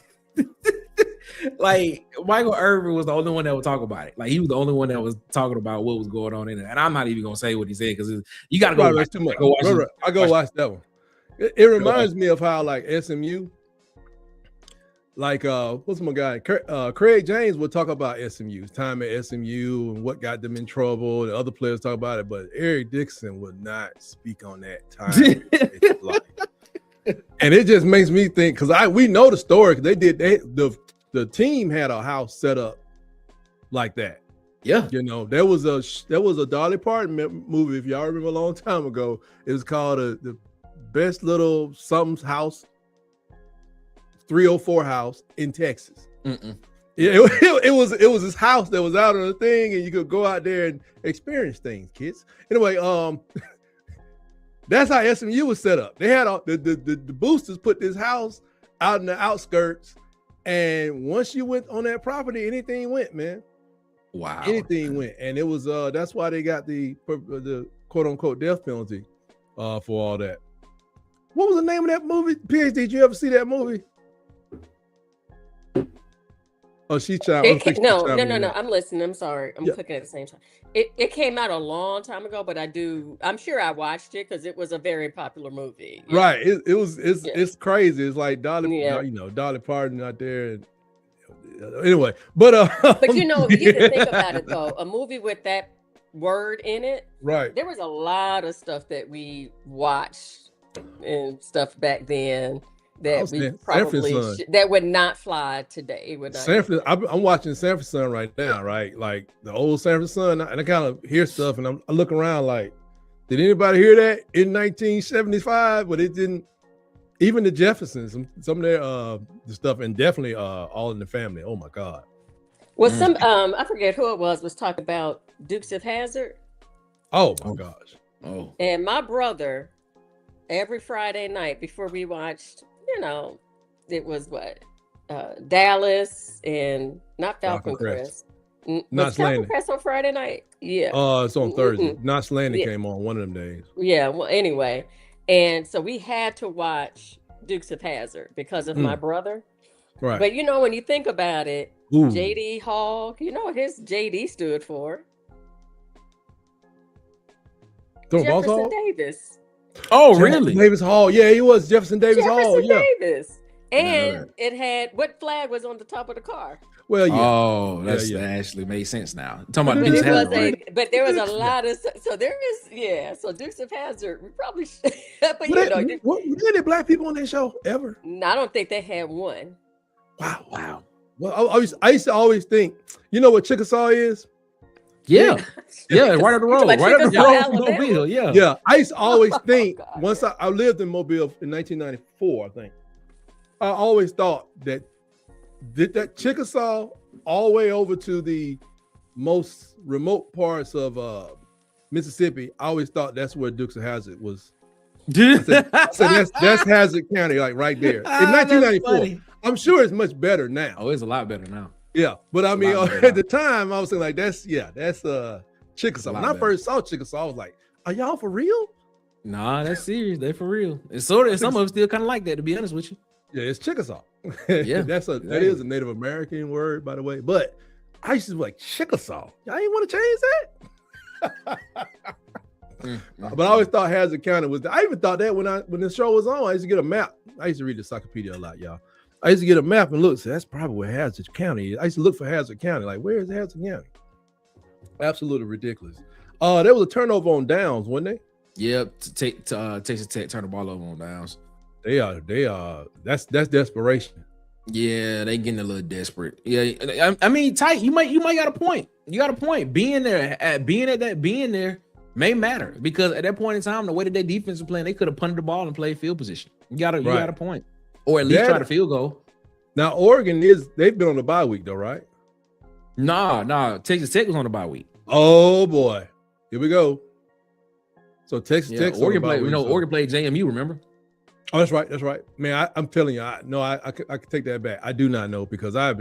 like Michael Irvin was the only one that would talk about it. Like he was the only one that was talking about what was going on in it. And I'm not even gonna say what he said because you gotta go watch too much. I go watch that one. It reminds me of how like SMU, like what's my guy? Craig James would talk about SMU's time at SMU and what got them in trouble. The other players talk about it, but Eric Dixon would not speak on that time. And it just makes me think because we know the story. The team had a house set up like that. Yeah, you know, there was a Dolly Parton movie, if y'all remember, a long time ago. It was called the Best Little Something's House, 304 house in Texas. Mm-mm. It was this house that was out on the thing, and you could go out there and experience things, kids. Anyway, that's how SMU was set up. They had the boosters put this house out in the outskirts, and once you went on that property, anything went, man. Wow, anything went, and it was that's why they got the quote unquote death penalty for all that. What was the name of that movie? PhD, did you ever see that movie? Oh, she's trying. No. I'm listening. I'm sorry. I'm cooking at the same time. It came out a long time ago, but I'm sure I watched it because it was a very popular movie. Right. It's crazy. It's like Dolly Parton out there. And, anyway, but you know, you can think about it though. A movie with that word in it. Right. There was a lot of stuff that we watched and stuff back then that we probably that would not fly today. It would not. I'm watching Sanford Son right now, right? Like the old Sanford Son, and I kind of hear stuff, and I look around like, did anybody hear that in 1975? But it didn't. Even the Jeffersons, some of their the stuff, and definitely All in the Family. Oh my God. Well, some I forget who it was talking about Dukes of Hazzard. Oh my gosh. Oh. And my brother, every Friday night before we watched, it was Dallas and not Falcon Crest. Not Falcon Crest on Friday night. Yeah. It's on Thursday. Not Landing came on one of them days. Yeah. Well, anyway. And so we had to watch Dukes of Hazzard because of my brother. Right. But when you think about it, J.D. Hall, you know what his J.D. stood for? Jefferson Davis. Oh, really? Davis Hall. Yeah, he was Jefferson Davis Hall. Yeah. Davis. And it had, what flag was on the top of the car? Well, yeah. Oh, that actually made sense now. I'm talking about Dukes of Hazzard. But there was a lot of, so there is, so Dukes of Hazzard, we probably should. But were there any black people on that show ever? No, I don't think they had one. Wow. Well, I used to always think, you know what Chickasaw is? Yeah. Yeah, right up the road. Right up the road from Mobile. Yeah. Yeah. I used to always think, once I lived in Mobile in 1994, I think. I always thought that Chickasaw all the way over to the most remote parts of Mississippi, I always thought that's where Dukes of Hazzard was. I said that's Hazzard County, like right there. In 1994. I'm sure it's much better now. Oh, it's a lot better now. Yeah, but I mean, at the time, I was saying like, that's Chickasaw. When I first saw Chickasaw, I was like, are y'all for real? Nah, that's serious. They for real. And some of them still kind of like that, to be honest with you. Yeah, it's Chickasaw. Yeah, that is a Native American word, by the way. But I used to be like, Chickasaw. Y'all ain't want to change that? But I always thought Hazzard County was. I even thought that when the show was on, I used to get a map. I used to read the encyclopedia a lot, y'all. I used to get a map and look. So that's probably where Hazzard County is. I used to look for Hazzard County. Like, where is Hazzard County? Absolutely ridiculous. There was a turnover on downs, wasn't they? Yep. Texas Tech turn the ball over on downs. They are. That's desperation. Yeah, they getting a little desperate. Yeah, I mean, tight. You might got a point. You got a point. Being there may matter because at that point in time, the way that their defense was playing, they could have punted the ball and played field position. You got a point, or at least try to field goal. Now Oregon they've been on the bye week though, right? Nah. Texas Tech was on the bye week. Oh boy, here we go. So Texas Tech. Oregon played. Oregon played JMU. Remember? Oh, that's right. Man, I'm telling you, I could take that back. I do not know because I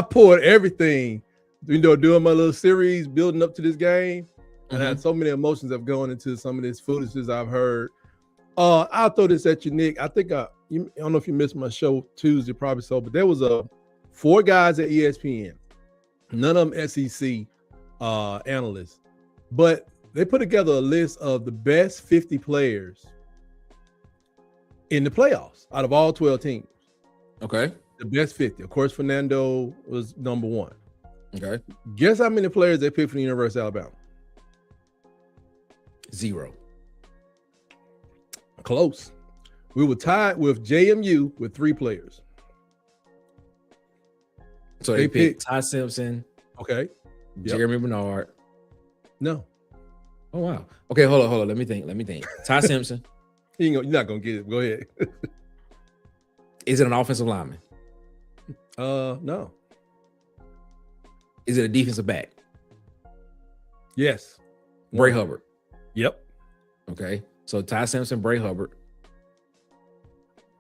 poured everything, doing my little series, building up to this game, and I had so many emotions have gone into some of this foolishness I've heard. I'll throw this at you, Nick. I think I don't know if you missed my show Tuesday, probably so, but there was 4 guys at ESPN, none of them SEC analysts, but they put together a list of the best 50 players in the playoffs out of all 12 teams. Okay. The best 50. Of course, Fernando was number 1. Okay. Guess how many players they picked from the University of Alabama? 0. Close. We were tied with JMU with 3 players. So they picked Ty Simpson. Okay. Jeremy Bernard. No. Oh, wow. Okay, hold on. Let me think. Ty Simpson. You're not going to get it. Go ahead. Is it an offensive lineman? No. Is it a defensive back? Yes. Bray Hubbard. Yep. Okay. So Ty Simpson, Bray Hubbard.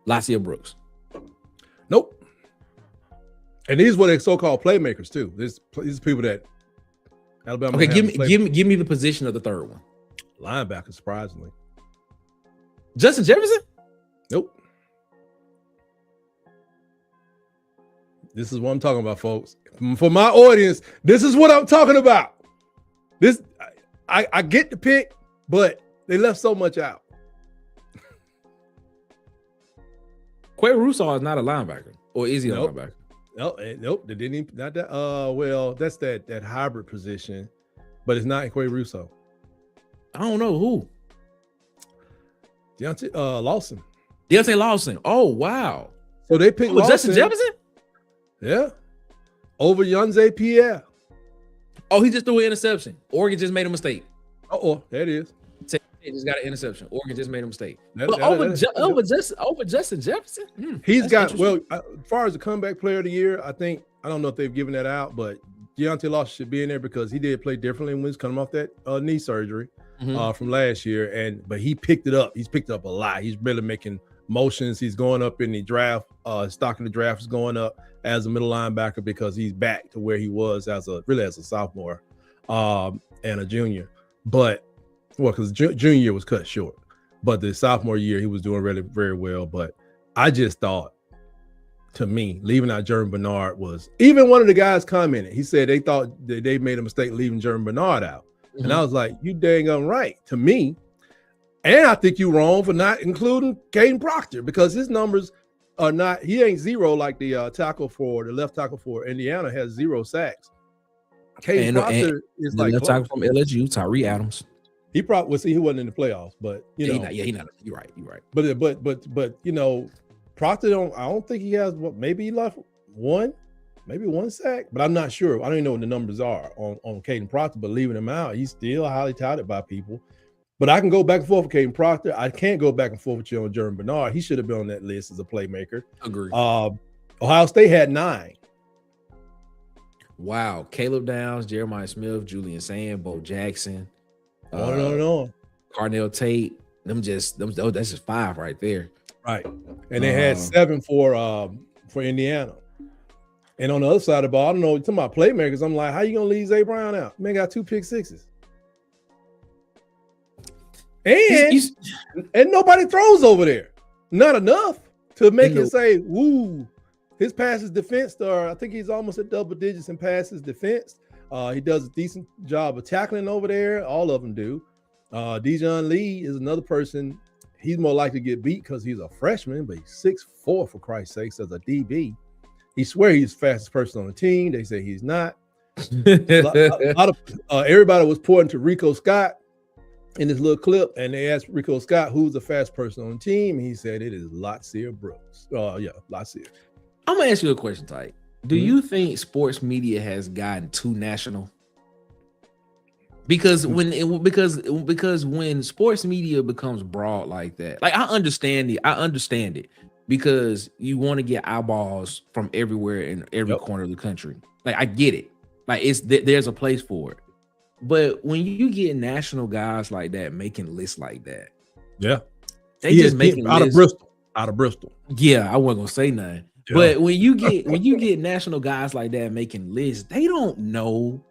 Lacia Brooks. Nope. And these were the so-called playmakers too. These people that Alabama. Okay, give me the position of the third one. Linebacker, surprisingly. Justin Jefferson? Nope. This is what I'm talking about, folks. For my audience, this is what I'm talking about. I get the pick, but they left so much out. Quay Russo is not a linebacker, or is he a linebacker? Nope. They didn't even, not that. Well, that's that hybrid position, but it's not Quay Russo. I don't know who. Lawson. Deontay Lawson. Oh wow. So they picked Justin Jefferson. Yeah. Over Yunze Pierre. Oh, he just threw an interception. Oregon just made a mistake. There it is. He just got an interception. Oregon just made a mistake. Over Justin Jefferson? He's got, as far as the comeback player of the year, I don't know if they've given that out, but Deontay Lawson should be in there because he did play differently when he was coming off that knee surgery from last year. But he picked it up. He's picked up a lot. He's really making motions. He's going up in the draft. Stock in the draft is going up as a middle linebacker because he's back to where he was as a sophomore and a junior. But because junior year was cut short, but the sophomore year he was doing really very well. But I just thought, to me, leaving out Jeremy Bernard was, even one of the guys commented. He said they thought that they made a mistake leaving Jeremy Bernard out, and I was like, you dang right to me. And I think you're wrong for not including Caden Proctor because his numbers are not. He ain't 0 like the left tackle for Indiana has 0 sacks. Caden Proctor is like left tackle from LSU, Tyree Adams. He probably he wasn't in the playoffs, but he's not. You're right. But Proctor I don't think he has maybe he left one sack, but I'm not sure. I don't even know what the numbers are on Caden Proctor, but leaving him out, he's still highly touted by people. But I can go back and forth with Caden Proctor. I can't go back and forth with you on Jeremy Bernard. He should have been on that list as a playmaker. Agree. Ohio State had 9. Wow. Caleb Downs, Jeremiah Smith, Julian Sand, Bo Jackson. No. Carnell Tate. That's just 5 right there. Right. And they had 7 for Indiana. And on the other side of the ball, I don't know, talking about playmakers, I'm like, how you gonna leave Zay Brown out? Man got 2 pick sixes. And nobody throws over there. Not enough to make it say, woo. His passes defense I think he's almost at double digits in passes defense. He does a decent job of tackling over there. All of them do. Dijon Lee is another person. He's more likely to get beat because he's a freshman, but he's 6'4" for Christ's sakes as a DB. He swears he's the fastest person on the team. They say he's not. a lot of everybody was pointing to Rico Scott in this little clip, and they asked Rico Scott who's the fastest person on the team. He said it is Latsier Brooks. Latsier. I'm gonna ask you a question, Tyke. Do you think sports media has gotten too national? Because when sports media becomes broad like that, like I understand it because you want to get eyeballs from everywhere in every corner of the country. Like I get it. Like there's a place for it. But when you get national guys like that making lists like that, they just making out of Bristol. Yeah, I wasn't gonna say nothing. Yeah. But when you get national guys like that making lists, they don't know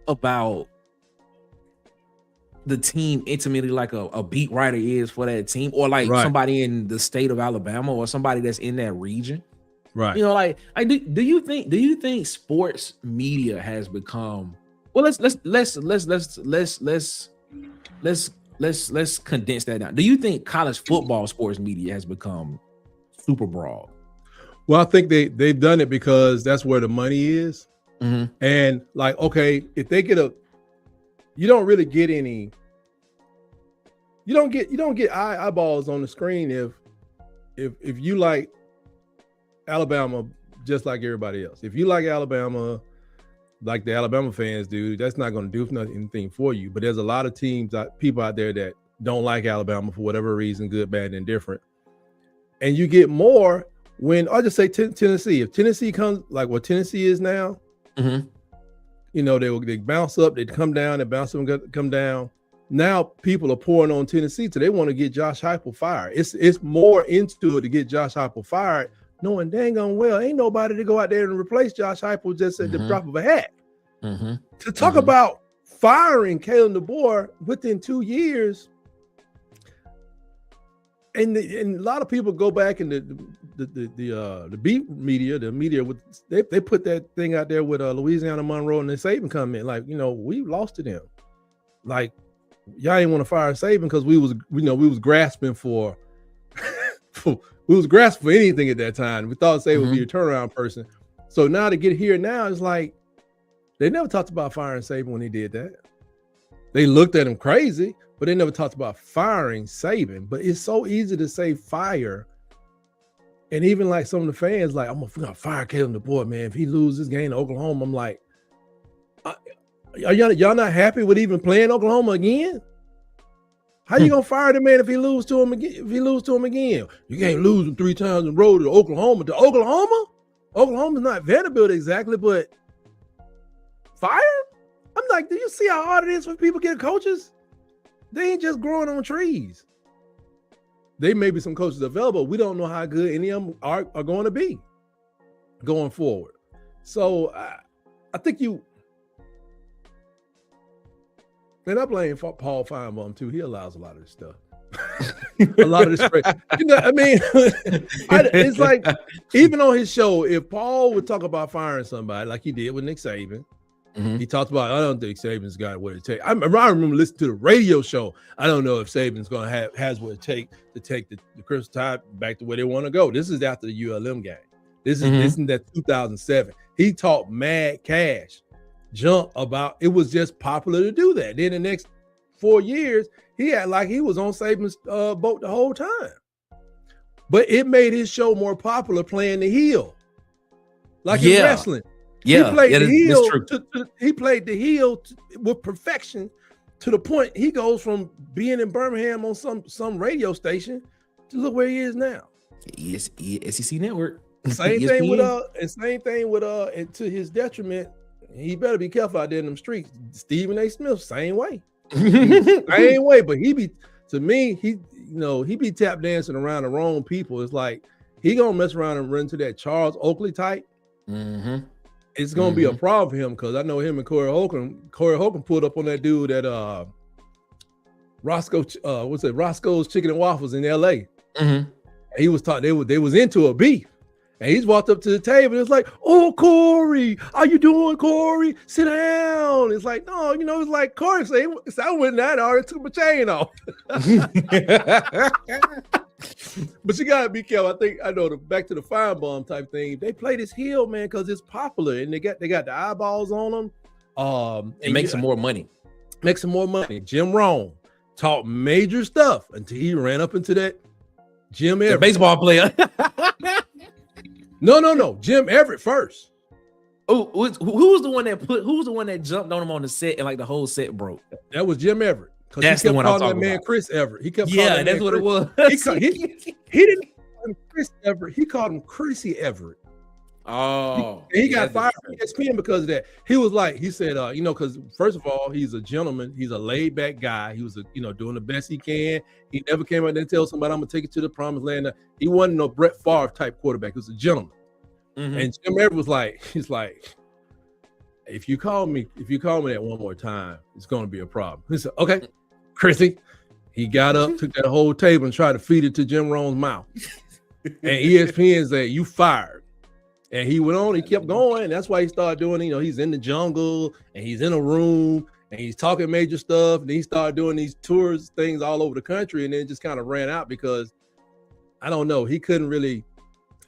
about the team intimately like a beat writer is for that team, or like somebody in the state of Alabama or somebody that's in that region. Right. You know, like do you think sports media has become let's condense that down. Do you think college football sports media has become super broad? Well, I think they've done it because that's where the money is. Mm-hmm. And like, okay, if they get you don't really get any. You don't get eyeballs on the screen if you like Alabama just like everybody else. If you like Alabama, like the Alabama fans do, that's not going to do anything for you. But there's a lot of people out there that don't like Alabama for whatever reason, good, bad, and indifferent. And you get more when I'll just say Tennessee. If Tennessee comes like what Tennessee is now. Mm-hmm. You know, they bounce up, they come down, they bounce up and come down. Now people are pouring on Tennessee, so they want to get Josh Heupel fired. It's more into it to get Josh Heupel fired, knowing dang on well ain't nobody to go out there and replace Josh Heupel just at the drop of a hat. Mm-hmm. To talk about firing Kalen DeBoer within 2 years, and a lot of people go back and the beat media, they put that thing out there with Louisiana Monroe and the Saban comment, like, you know, we lost to them. Like, y'all didn't want to fire Saban because we was grasping for anything at that time. We thought Saban would be a turnaround person. So now to get here now, it's like they never talked about firing Saban when they did that. They looked at him crazy, but they never talked about firing Saban. But it's so easy to say fire. And even like some of the fans, like, I'm gonna fire Kalen DeBoer, man. If he loses this game to Oklahoma, I'm like, are y'all not happy with even playing Oklahoma again? How you gonna fire the man if he lose to him again? You can't lose him 3 times in a row to Oklahoma. To Oklahoma? Oklahoma's not Vanderbilt exactly, but fire? I'm like, do you see how hard it is for people to get coaches? They ain't just growing on trees. They may be some coaches available. We don't know how good any of them are going to be going forward. So I think and I blame Paul Feinbaum too. He allows a lot of this stuff. A lot of this crazy. You know, I mean, it's like, even on his show, if Paul would talk about firing somebody like he did with Nick Saban, he talked about, I don't think Saban's got what it takes. I remember listening to the radio show. I don't know if Saban's going to has what it takes to take the Crystal Tide back to where they want to go. This is after the ULM game. This is that 2007. He talked mad cash jump about it was just popular to do that. Then the next 4 years, he had like he was on Saban's boat the whole time. But it made his show more popular playing the heel. Like in wrestling. Yeah, he played the heel with perfection to the point he goes from being in Birmingham on some radio station to look where he is now. SEC Network. Same thing with and to his detriment, he better be careful out there in them streets. Stephen A. Smith, same way. Same way, but he be tap dancing around the wrong people. It's like he gonna mess around and run into that Charles Oakley type. It's gonna be a problem for him because I know him and Corey Holcomb pulled up on that dude at Roscoe's Chicken and Waffles in LA. He was taught they was into a beef. And he's walked up to the table. It's like, oh, Corey, how you doing, Corey? Sit down. It's like, no, it's like Corey said, I went down, I already took my chain off. But you gotta be careful. I think I know back to the firebomb type thing. They play this heel, man, because it's popular and they got the eyeballs on them. And make some more money. Make some more money. Jim Rome taught major stuff until he ran up into that Jim Everett. The baseball player. No. Jim Everett first. Oh, who was the one that jumped on him on the set and like the whole set broke? That was Jim Everett. That's the one I'm talking man about. Chris Everett. He kept calling that's what Chris. It was. He didn't call him Chris Everett. He called him Chrissy Everett. Oh, he got fired from ESPN because of that. He was like, he said, because first of all, he's a gentleman. He's a laid back guy. He was, doing the best he can. He never came out there and tell somebody, I'm gonna take it to the promised land. He wasn't no Brett Favre type quarterback. He was a gentleman. Mm-hmm. And Jim Everett was like, he's like, if you call me that one more time, it's gonna be a problem. He said, okay, Chrissy. He got up, took that whole table and tried to feed it to Jim Rome's mouth. And ESPN said, you fired. And he went on, he kept going. That's why he started doing, he's in the jungle and he's in a room and he's talking major stuff. And he started doing these tours, things all over the country. And then just kind of ran out because I don't know. He couldn't really,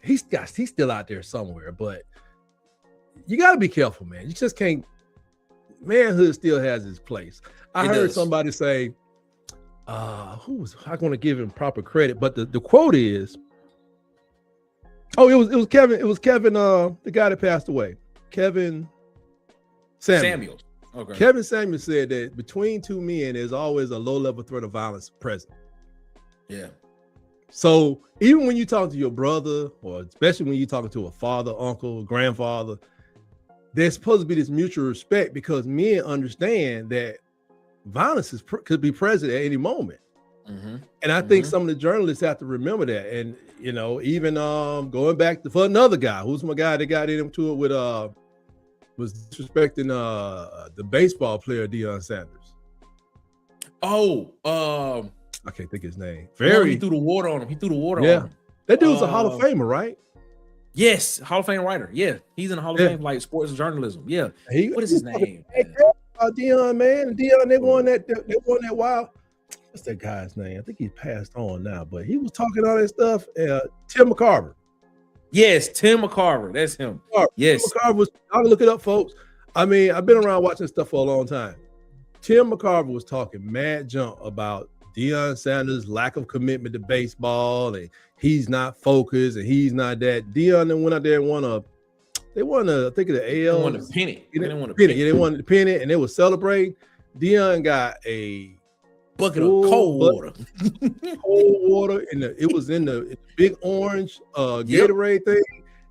he's still out there somewhere, but you got to be careful, man. You just can't, manhood still has its place. I heard somebody say, I'm going to give him proper credit, but the quote is, oh, it was Kevin. It was Kevin, the guy that passed away. Kevin Samuels. Okay. Kevin Samuels said that between two men, there's always a low-level threat of violence present. Yeah. So even when you talk to your brother, or especially when you're talking to a father, uncle, grandfather, there's supposed to be this mutual respect because men understand that violence could be present at any moment. Mm-hmm. And I think some of the journalists have to remember that. And, even going back for another guy, who's my guy that got into it with, was disrespecting the baseball player, Deion Sanders. Oh, I can't think his name. He threw the water on him. On him. That dude's a Hall of Famer, right? Yes, Hall of Fame writer. Yeah, he's in the Hall of Fame, like sports journalism. Yeah. What is his name? Deion, man. Deion, they won that while. What's that guy's name? I think he passed on now, but he was talking all that stuff. Tim McCarver. Yes, Tim McCarver. That's him. Yes. Tim McCarver was, I'll look it up, folks. I mean, I've been around watching stuff for a long time. Tim McCarver was talking mad junk about Deion Sanders' lack of commitment to baseball, and he's not focused, and he's not that. Deion then went out there and won I think the AL. They won the pennant. They won the pennant, and they were celebrating. Deion got a bucket of cold water. Cold water, and it was in the big orange Gatorade thing.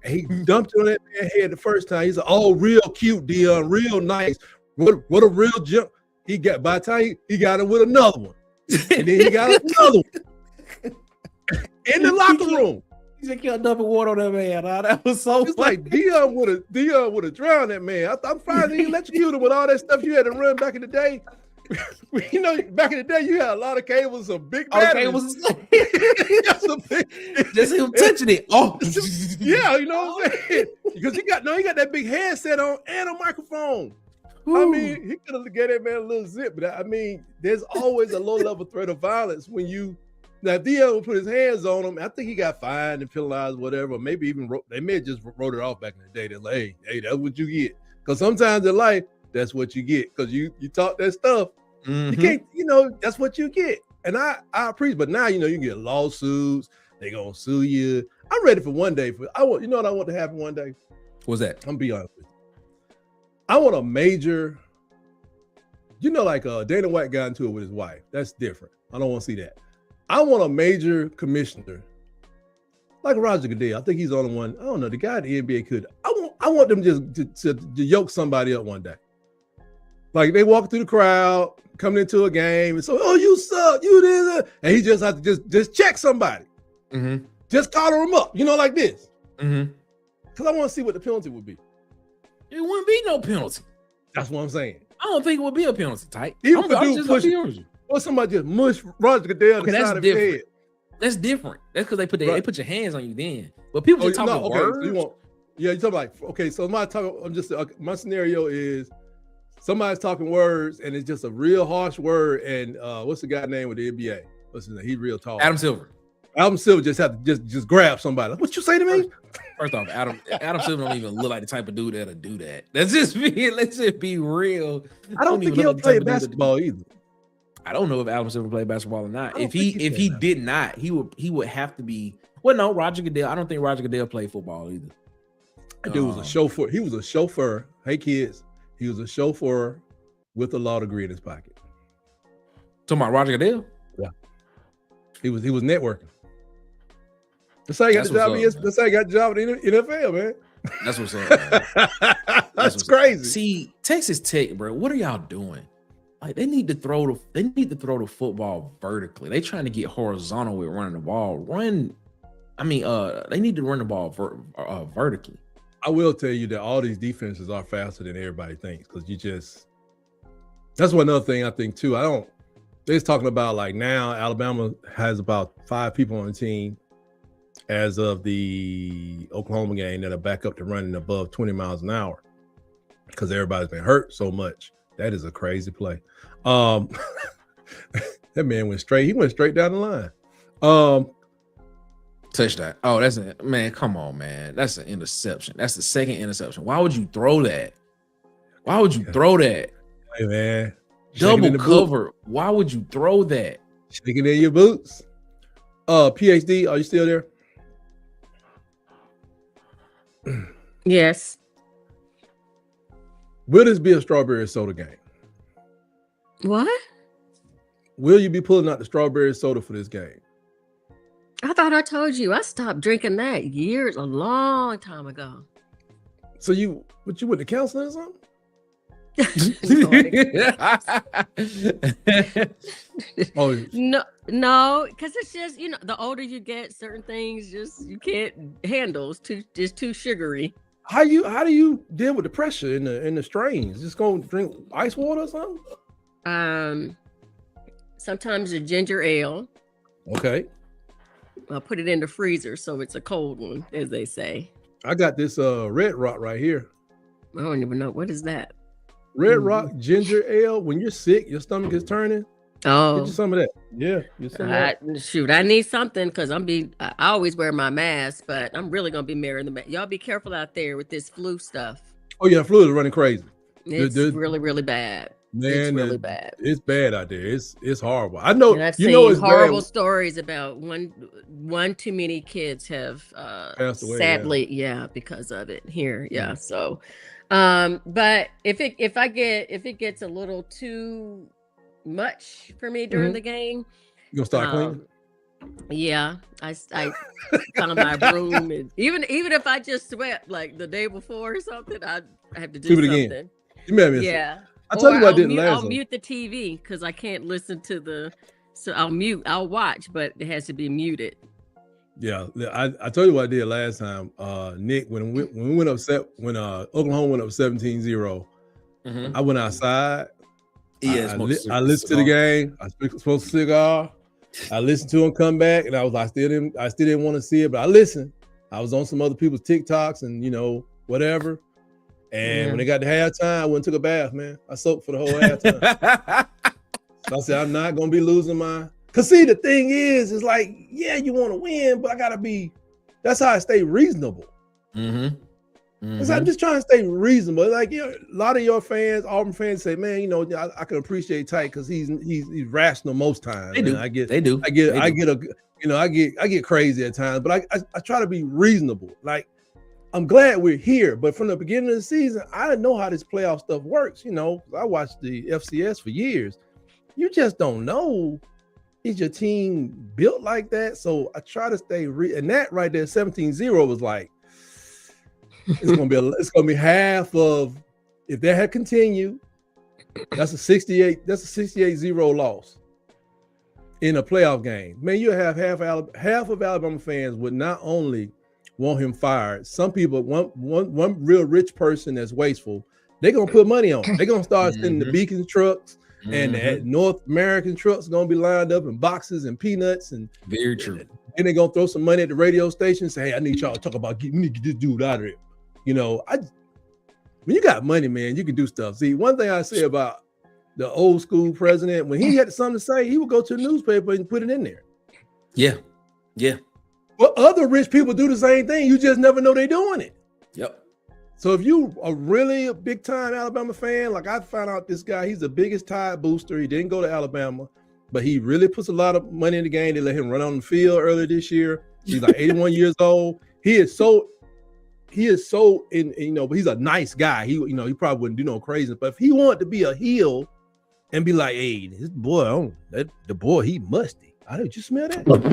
And he dumped it on that man's head the first time. He's like, "Oh, real cute, Deion, real nice. What a real jump." He got by the time he got it with another one, and then he got another one in the locker room. He said, "Can't dump water on that man." That was so. It's funny. Like Deion would have drowned that man. I'm fine. He electrocuted him with all that stuff you had to run back in the day. Back in the day, you had a lot of cables, some big batteries. Just him touching it. Oh, yeah, you know what I'm saying? Because he got that big headset on and a microphone. Ooh. I mean, he could have gave that man a little zip, but I mean, there's always a low-level threat of violence when you. Now, Deion would put his hands on him. I think he got fined and penalized, whatever. Maybe even they may have just wrote it off back in the day. They're like, hey, that's what you get. Because sometimes in life, that's what you get. Because you talk that stuff. Mm-hmm. You can't, that's what you get. And I appreciate, but now, you can get lawsuits. They're going to sue you. I'm ready for one day. What I want to happen one day? What's that? I'm going to be honest with you. I want a major, like Dana White got into it with his wife. That's different. I don't want to see that. I want a major commissioner, like Roger Goodell. I think he's the only one. I don't know. The guy at the NBA could. I want them just to yoke somebody up one day. Like they walk through the crowd, coming into a game, and so, oh, you suck, you did, and he just have to just check somebody. Mm-hmm. Just collar him up, like this. Mm-hmm. Because I want to see what the penalty would be. It wouldn't be no penalty. That's what I'm saying. I don't think it would be a penalty, Type. Or somebody just mush Roger Goodell on the side of his head. That's different. That's because they put your hands on you then. But people just talking words. So you talk like, okay, so my scenario is somebody's talking words and it's just a real harsh word. And what's the guy name with the NBA? What's his name? He's real tall. Adam Silver. Adam Silver just have to just grab somebody. What you say to me? First off, Adam Silver don't even look like the type of dude that'll do that. Let's just be real. I don't think he'll play basketball either. I don't know if Adam Silver played basketball or not. If he did not, he would have to be. Well, no, Roger Goodell. I don't think Roger Goodell played football either. That dude was a chauffeur. He was a chauffeur. Hey kids, he was a chauffeur with a law degree in his pocket. Talking about Roger Goodell? Yeah. He was networking. That's how he got the job. That's how he got the job in the NFL, man. That's what's up. That's crazy. See, Texas Tech, bro. What are y'all doing? Like they need to throw the football vertically. They trying to get horizontal with running the ball. They need to run the ball vertically. I will tell you that all these defenses are faster than everybody thinks because that's one other thing I think too. They're talking about like now Alabama has about 5 people on the team as of the Oklahoma game that are back up to running above 20 miles an hour because everybody's been hurt so much. That is a crazy play. That man went straight. He went straight down the line. Touchdown. Oh, that's man. Come on, man. That's an interception. That's the second interception. Why would you throw that? Hey, man. Double cover. Why would you throw that? Shaking in your boots. PhD, are you still there? Yes. Will this be a strawberry soda game? What? Will you be pulling out the strawberry soda for this game? I thought I told you I stopped drinking that a long time ago. So you went to counseling or something? No, because it's just the older you get, certain things you can't handle. It's too sugary. How do you deal with the pressure and the strains? Just go drink ice water or something? Sometimes a ginger ale. Okay. I'll put it in the freezer so it's a cold one, as they say. I got this Red Rock right here. I don't even know what is that. Red Rock ginger ale. When you're sick, your stomach is turning. Oh, get you some of that. Yeah. Shoot, I need something because I always wear my mask, but I'm really gonna be wearing the mask. Y'all be careful out there with this flu stuff. Oh yeah, flu is running crazy. It's really, really bad. Man, it's really bad. It's bad out there. It's horrible. I know. And I've seen horrible stories about one too many kids have passed away. Sadly, because of it here. Yeah. So, but if it gets a little too much for me during the game, you gonna start cleaning? Yeah, I found my room, and even if I just sweat like the day before or something, I have to do something. Again. You made me. Yeah. I tell you what I didn't last. I'll mute the TV because I can't listen to so I'll watch, but it has to be muted. Yeah, I told you what I did last time. Nick, when we went upset, when Oklahoma went up 17-0, I went outside. Yeah, I listened to the game. I smoked a cigar. I listened to him come back, and I still didn't want to see it, but I listened. I was on some other people's TikToks and whatever. And when they got to halftime, I went and took a bath, man. I soaked for the whole halftime. So I said, I'm not gonna be losing my. Cause see, the thing is like, yeah, you want to win, but I gotta be. That's how I stay reasonable. Cause I'm just trying to stay reasonable. Like a lot of your fans, Auburn fans, say, man, I can appreciate Tyke because he's rational most times. They do. I get crazy at times, but I try to be reasonable. Like. I'm glad we're here, but from the beginning of the season, I didn't know how this playoff stuff works. I watched the FCS for years. You just don't know. Is your team built like that? So I try to stay and that right there, 17-0 was like, it's gonna be half of if that had continued. That's a 68-0 loss in a playoff game. Man, you have half of Alabama fans would not only want him fired. Some people, one real rich person that's wasteful, they're gonna put money on. They're gonna start sending the Beacon trucks and the North American trucks gonna be lined up in boxes and peanuts and very true. And they're gonna throw some money at the radio station and say, hey, I need y'all to talk about we need to get this dude out of here. When you got money, man, you can do stuff. See, one thing I say about the old school president, when he had something to say, he would go to the newspaper and put it in there. Yeah. Yeah. But other rich people do the same thing. You just never know they're doing it. Yep. So if you are really a big time Alabama fan, like I found out this guy, he's the biggest Tide booster. He didn't go to Alabama, but he really puts a lot of money in the game. They let him run on the field earlier this year. He's like 81 years old. He is so in, but he's a nice guy. He probably wouldn't do no crazy. But if he wanted to be a heel and be like, hey, this boy, the boy, he musty. I did you smell that? But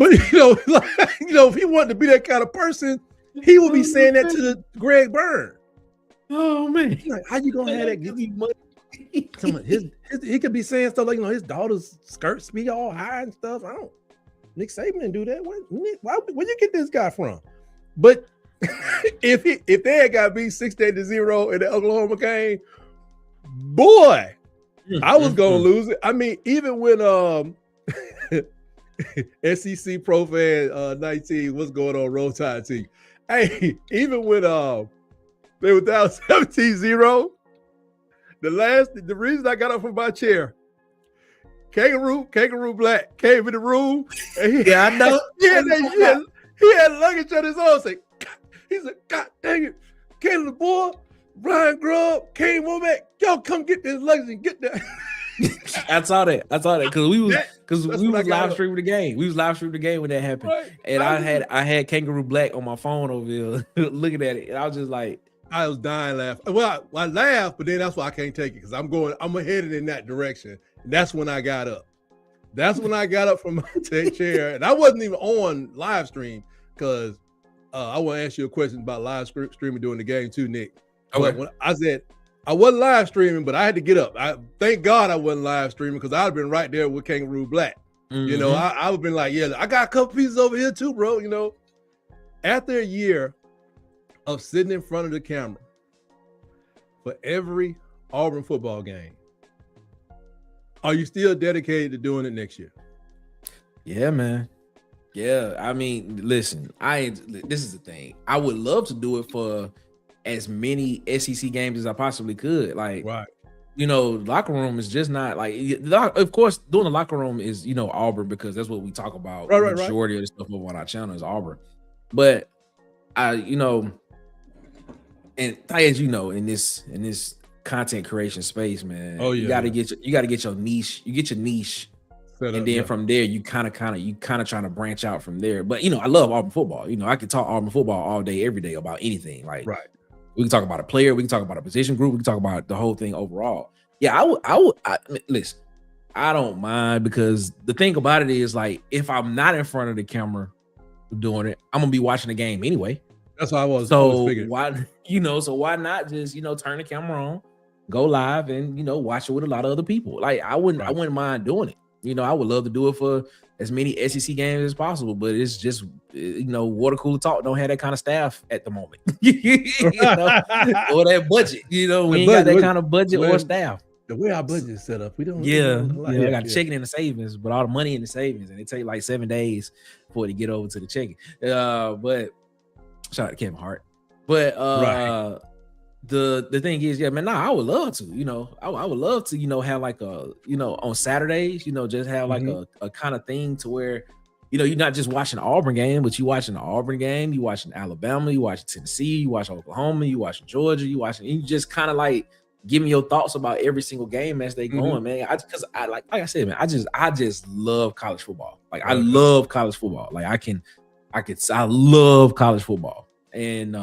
if he wanted to be that kind of person, he would be saying that to the Greg Byrne. Oh man, like, how you gonna have that? Give me money. He could be saying stuff like, his daughter's skirts be all high and stuff. Nick Saban didn't do that. Where you get this guy from? But if they had got beat 68-0 in the Oklahoma game, boy, I was gonna lose it. I mean, even when SEC Pro Fan 19, what's going on, Roll Tide team? Hey, even when they were down 17-0, the reason I got up from my chair, Kangaroo Black came in the room. And I know. He had luggage on his own. He said, God dang it, Caleb boy, Ryan Grubb, Kane Womack, y'all come get this luggage and get that. I saw that because we was live streaming the game. We was live streaming the game when that happened, right. And I had Kangaroo Black on my phone over here looking at it, and I was just like, I was dying laughing. Well, I laughed, but then that's why I can't take it because I'm headed in that direction. And that's when I got up. That's when I got up from my chair, and I wasn't even on live stream because I want to ask you a question about live streaming during the game too, Nick. Okay. When I said I wasn't live streaming, but I had to get up. Thank God I wasn't live streaming because I'd have been right there with Kangaroo Black. Mm-hmm. I would have been like, yeah, I got a couple pieces over here too, bro. After a year of sitting in front of the camera for every Auburn football game, are you still dedicated to doing it next year? Yeah, man. Yeah, I mean, listen, this is the thing. I would love to do it for as many SEC games as I possibly could. Like, right. Locker room is just not like, of course, doing the locker room is, Auburn, because that's what we talk about. Right, the majority of the stuff over on our channel is Auburn. But and as in this content creation space, man, you gotta get your niche. You get your niche. And then from there, you kind of trying to branch out from there. But I love Auburn football. I could talk Auburn football all day, every day about anything. Like, right. We can talk about a player, we can talk about a position group, we can talk about the whole thing overall. Yeah, listen, I don't mind, because the thing about it is, like, if I'm not in front of the camera doing it, I'm gonna be watching the game anyway. That's what I was. So why not just turn the camera on, go live, and watch it with a lot of other people. Like, I wouldn't mind doing it. I would love to do it for as many SEC games as possible, but it's just, water cooler talk don't have that kind of staff at the moment, or that budget. We ain't got that kind of budget or staff. The way our budget is set up, we don't. I got checking in the savings, but all the money in the savings, and it take like 7 days for it to get over to the checking. But shout out to Kevin Hart. But right. The thing is, I would love to, I would love to, have like a, on Saturdays, just have like a kind of thing to where, you're not just watching the Auburn game, but you watching the Auburn game, you watching Alabama, you watching Tennessee, you watching Oklahoma, you watching Georgia, you just kind of like giving your thoughts about every single game as they going, man. Because like I said, man, I just love college football. Like, I love college football. Like, I love college football, and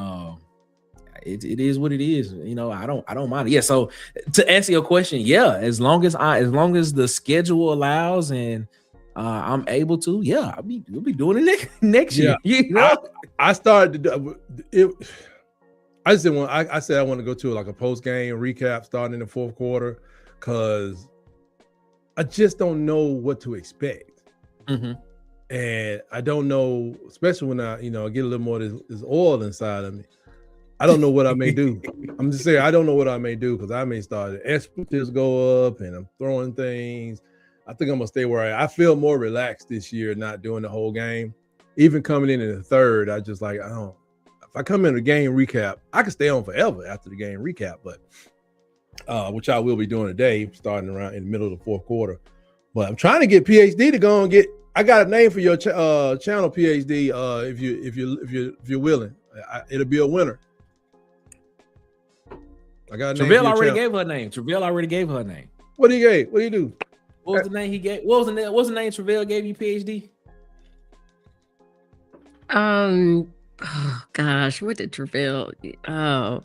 it is what it is. I don't mind it. Yeah. So to answer your question, yeah, as long as the schedule allows and I'm able to, yeah, we'll be doing it next year. I started to do it. I just didn't want. I said I want to go to like a post game recap starting in the fourth quarter, because I just don't know what to expect, and I don't know, especially when I get a little more of this oil inside of me. I don't know what I may do. I'm just saying, I don't know what I may do, because I may start the expletives go up and I'm throwing things. I think I'm gonna stay where I feel more relaxed this year, not doing the whole game. Even coming in the third, I just like, if I come in a game recap, I can stay on forever after the game recap, but which I will be doing today, starting around in the middle of the fourth quarter. But I'm trying to get PhD to go and get I got a name for your channel, PhD. If you're willing, it'll be a winner. I got a name. Travell already gave her a name. Travell already gave her a name. What did he gave? What did he do? What was the name he gave? What's the name Travell gave you, PhD? Oh gosh, what did Travell? Oh,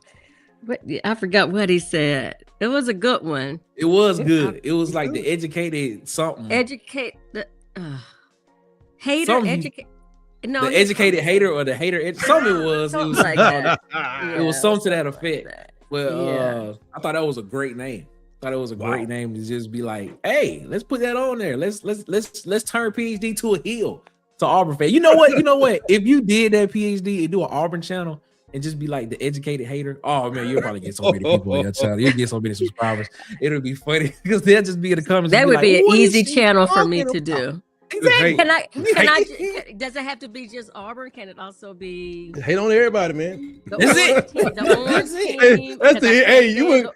what I forgot what he said. It was a good one. It was good. It was like the educated something. Educate the hater. Educate. No, the educated hater or the hater. Something it was. It was like that. It was something to that effect. That. Well, I thought that was a great name. I thought it was a great name to just be like, hey, let's put that on there. Let's turn PhD to a heel to Auburn fan. You know what? If you did that PhD and do an Auburn channel and just be like the educated hater, oh man, you'll probably get so many people on your channel. You'll get so many subscribers. It'll be funny because they'll just be in the comments. That would be like, an easy channel for me to do. Exactly. Can I? Does it have to be just Auburn? Can it also be? Hate on everybody, man. The orange team. That's it. Hey, you would.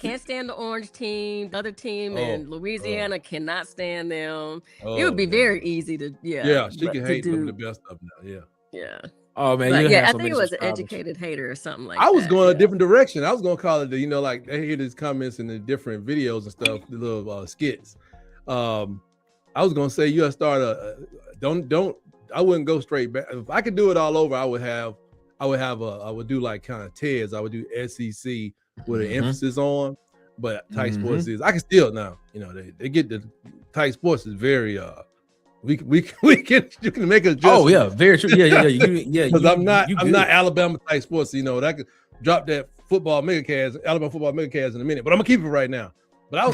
Can't stand the orange team. The other team in Louisiana cannot stand them. It would be very easy to Yeah, she can hate them the best of them. Yeah. Yeah. Oh man, I think it was an educated hater or something like that. I was going a different direction. I was going to call it like they hear these comments in the different videos and stuff, the little skits. I was going to say you start I wouldn't go straight back. If I could do it all over, I would do like kind of TEDs. I would do SEC with an emphasis on, but Tight Sports is, I can still now, they get the Tight Sports is very, you can make a adjustment. Oh yeah, very true. Yeah. Because I'm not Alabama Tight Sports, that I could drop that Alabama football megacast in a minute, but I'm gonna keep it right now. But I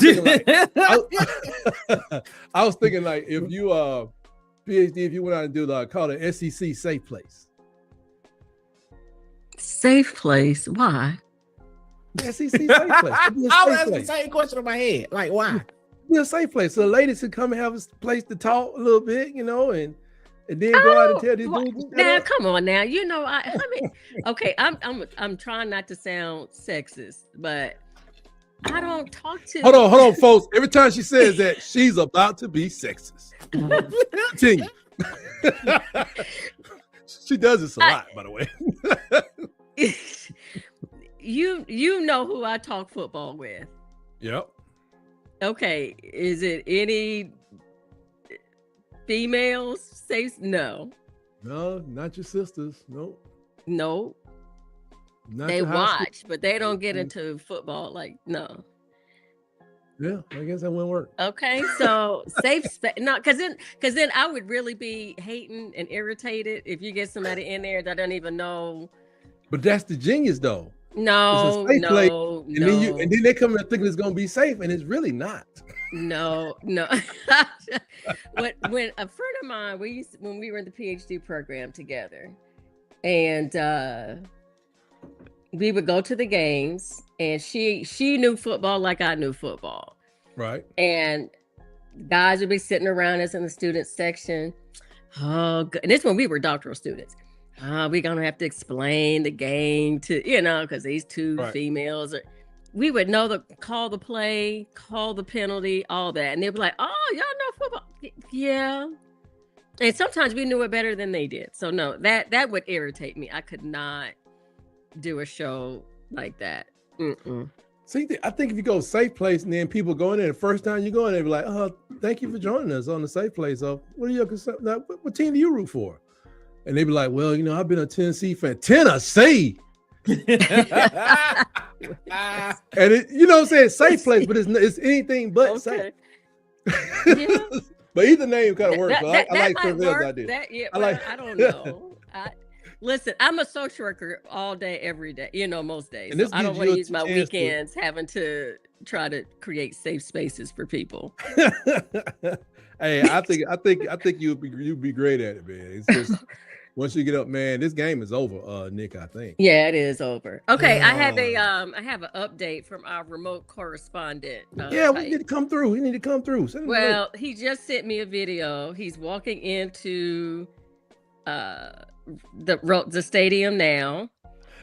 was thinking like, if you PhD, if you went out and do call it SEC safe place. Safe place? Why? SEC safe place. I was asking the same question in my head. Like, why? Be a safe place so the ladies could come and have a place to talk a little bit, and then go out and tell these dudes. Now, come on, now, I mean, okay, I'm trying not to sound sexist, but I don't talk to. Hold on, folks. Every time she says that, she's about to be sexist. Continue. She does this a lot, by the way. You know who I talk football with. Yep. Okay, is it any females? Say no. No, not your sisters. Nope. No. They watch, but they don't get into football. Like, no. Yeah, I guess that wouldn't work. Okay, so safe space. No, because then I would really be hating and irritated if you get somebody in there that doesn't even know. But that's the genius, thoh. No. And then they come in thinking it's gonna be safe, and it's really not. No. When a friend of mine, when we were in the PhD program together, and we would go to the games, and she knew football like I knew football. Right. And guys would be sitting around us in the student section. Oh, and this when we were doctoral students. We're gonna have to explain the game to, because these two females we would know call the play, call the penalty, all that. And they'd be like, oh, y'all know football. Yeah. And sometimes we knew it better than they did. So no, that would irritate me. I could not do a show like that. See, I think if you go safe place and then people go in there the first time you go in there, be like, thank you for joining us on the safe place. What are your concerns? What team do you root for? And they be like, well, I've been a Tennessee fan. Tennessee. And I'm saying safe place, but it's anything but safe. Yeah. But either name kind of works. I like Travell's idea. I don't know. Listen, I'm a social worker all day, every day, most days. So I don't want to use my weekends having to try to create safe spaces for people. Hey, I think you'd be great at it, man. It's just once you get up, man, this game is over, Nick, I think. Yeah, it is over. Okay, I have an update from our remote correspondent. We need to come through. He need to come through. Well, he just sent me a video. He's walking into the stadium now.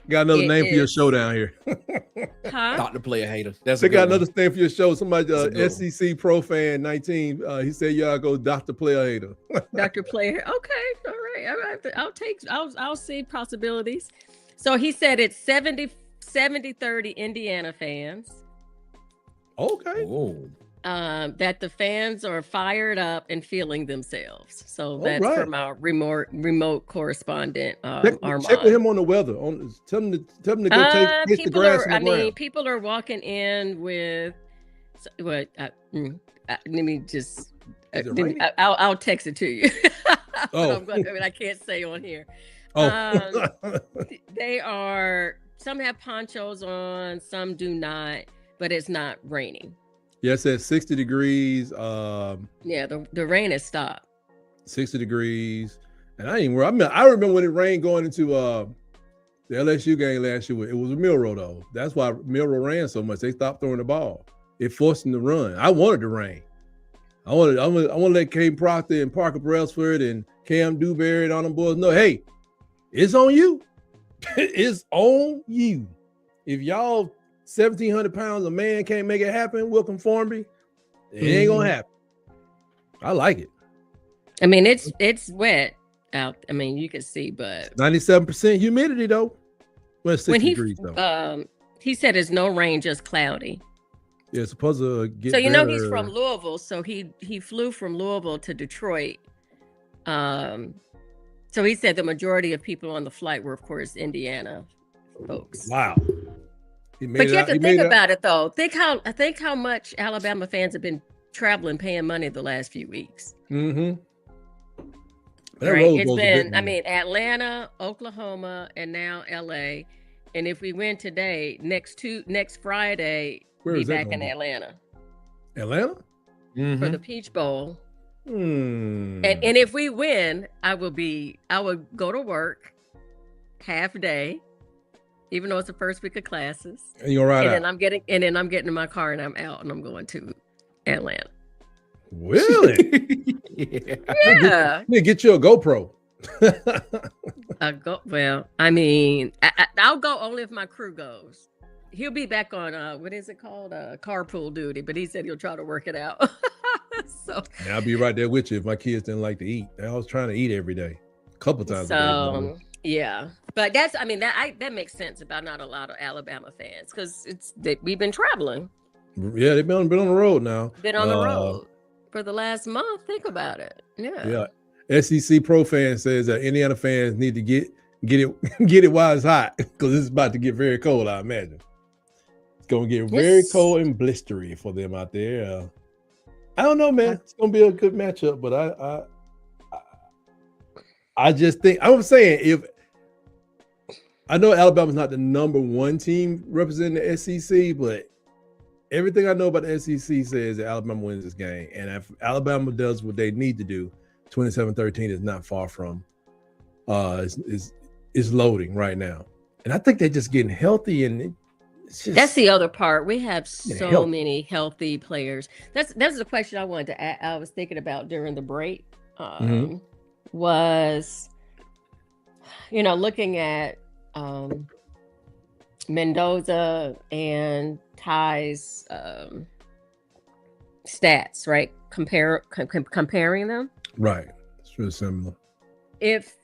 Got another name for your show down here. Huh? Dr. Player Hater. That's They a good got one. another stand for your show. Somebody, That's a good SEC Pro Fan 19. He said, "Y'all go Dr. Player Hater." Dr. Player. Okay, all right. I'll see possibilities. So he said it's 70-30 Indiana fans. Okay. Oh. That the fans are fired up and feeling themselves. So that's right. from our remote correspondent. Check with him on the weather. Tell him to go taste the grass on the ground. People are walking in with what? Let me just. I'll text it to you. I can't say on here. They are. Some have ponchos on, some do not, but it's not raining. Yeah, it says 60 degrees. Yeah, the rain has stopped. 60 degrees. And I remember when it rained going into the LSU game last year. It was a Milroe, though. That's why Milroe ran so much. They stopped throwing the ball. It forced them to run. I wanted to rain. I want to let Caden Proctor and Parker Brailsford and Cam Dewberry and all them boys know, hey, it's on you. It's on you. If y'all 1,700 pounds, a man can't make it happen with conformity, it ain't gonna happen. I like it. I mean, it's wet out. I mean, you can see, but 97% humidity though. Well, 60 degrees though. He said it's no rain, just cloudy. Yeah, it's supposed to get. So he's from Louisville, so he flew from Louisville to Detroit. So he said the majority of people on the flight were, of course, Indiana folks. Wow. But you have to think about it, though. Think how much Alabama fans have been traveling, paying money the last few weeks. Mm-hmm. Right? It's been, Atlanta, Oklahoma, and now LA. And if we win today, next Friday, we'll be back in Atlanta. Atlanta? For the Peach Bowl. And if we win, I would go to work half day. Even though it's the first week of classes, and you're right. And then I'm getting in my car and I'm out and I'm going to Atlanta. Really? Yeah. Let me get you a GoPro. I'll go only if my crew goes. He'll be back on what is it called? Carpool duty, but he said he'll try to work it out. So I'll be right there with you if my kids didn't like to eat. I was trying to eat every day, a couple times a day. Yeah, but that makes sense about not a lot of Alabama fans because we've been traveling. Yeah, they've been on the road now. Been on the road for the last month. Think about it. Yeah. Yeah. SEC Pro fan says that Indiana fans need to get it while it's hot because it's about to get very cold. I imagine it's gonna get very cold and blistery for them out there. I don't know, man. It's gonna be a good matchup, but I just think I'm saying if I know Alabama's not the number one team representing the SEC, but everything I know about the SEC says that Alabama wins this game. And if Alabama does what they need to do, 27-13 is not far from is loading right now. And I think they're just getting healthy, and that's the other part. We have so many healthy players. That's the question I wanted to add. I was thinking about during the break. Was looking at Mendoza and Ty's stats, right? Comparing them. Right. It's really similar. If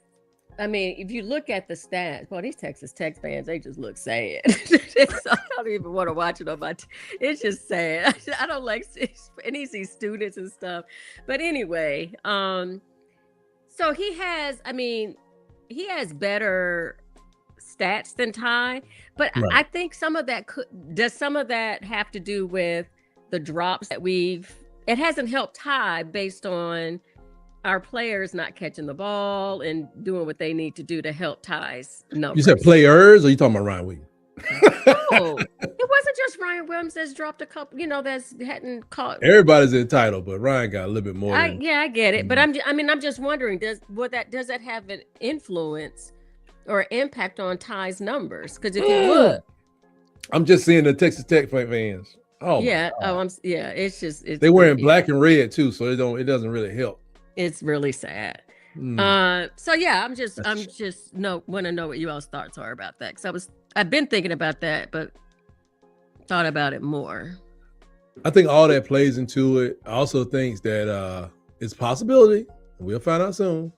you look at the stats, well, these Texas Tech fans, they just look sad. I don't even want to watch it on my it's just sad. I don't like any of these students and stuff. But anyway, so he has better stats than Ty, but right. I think some of that have to do with the drops that it hasn't helped Ty based on our players not catching the ball and doing what they need to do to help Ty's numbers. You said players, or you talking about Ryan Williams? No, it wasn't just Ryan Williams that's dropped a couple, that's hadn't caught. Everybody's entitled, but Ryan got a little bit more. I get it, but I'm just wondering, does that have an influence or impact on Ty's numbers? Because if you look, I'm just seeing the Texas Tech fans. Oh yeah, it's just they're wearing black and red too, so it doesn't really help. It's really sad. So yeah, I'm just want to know what you all's thoughts are about that, because I've been thinking about that, but thought about it more. I think all that plays into it. I also think that it's a possibility, we'll find out soon,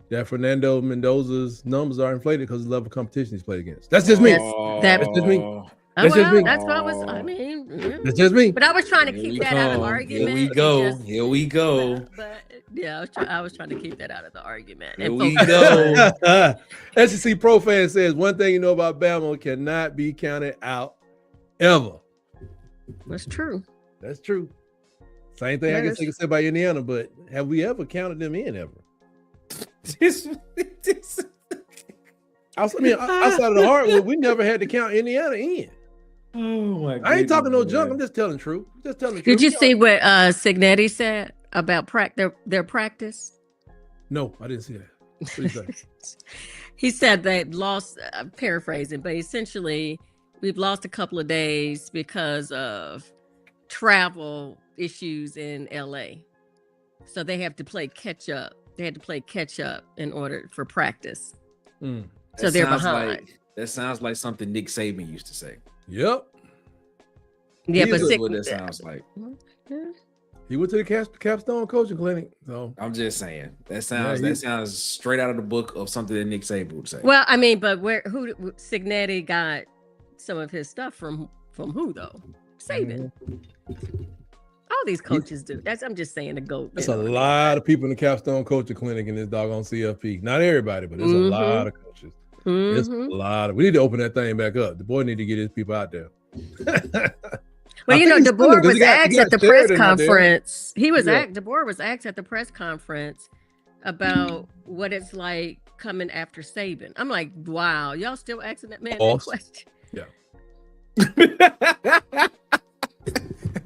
that Fernando Mendoza's numbers are inflated because of the level of competition he's played against. That's just me. That's just me. That's just me. That's what I was. I mean, that's just me. But I was trying to keep that out of the argument. Here we go. Here we go. But yeah, I was trying to keep that out of the argument. Here we go. SEC Pro Fan says one thing you know about Bama cannot be counted out ever. That's true. That's true. Same thing I guess they can say about Indiana, but have we ever counted them in ever? Outside of the hardwood, we never had to count Indiana in. Oh my God. I ain't talking no junk. I'm just telling the truth. Did you see what Signetti said about their practice? No, I didn't see that. What did he say? He said they lost, paraphrasing, but essentially we've lost a couple of days because of travel issues in LA. So they have to play catch up. They had to play catch up in order for practice. So they're behind. That sounds like something Nick Saban used to say. Yep. Yeah, but what that sounds like. He went to the Capstone coaching clinic. So I'm just saying that sounds straight out of the book of something that Nick Saban would say. Well, I mean, but who Signetti got some of his stuff from who though? Saban. All these coaches do. I'm just saying the GOAT. There's a lot of people in the Capstone coaching clinic in this doggone CFP. Not everybody, but there's a lot of coaches. There's a lot of. We need to open that thing back up. The boy need to get his people out there. Well, DeBoer was asked at the press conference. DeBoer was asked at the press conference about what it's like coming after Saban. I'm like, wow, y'all still asking that man that question? Yeah.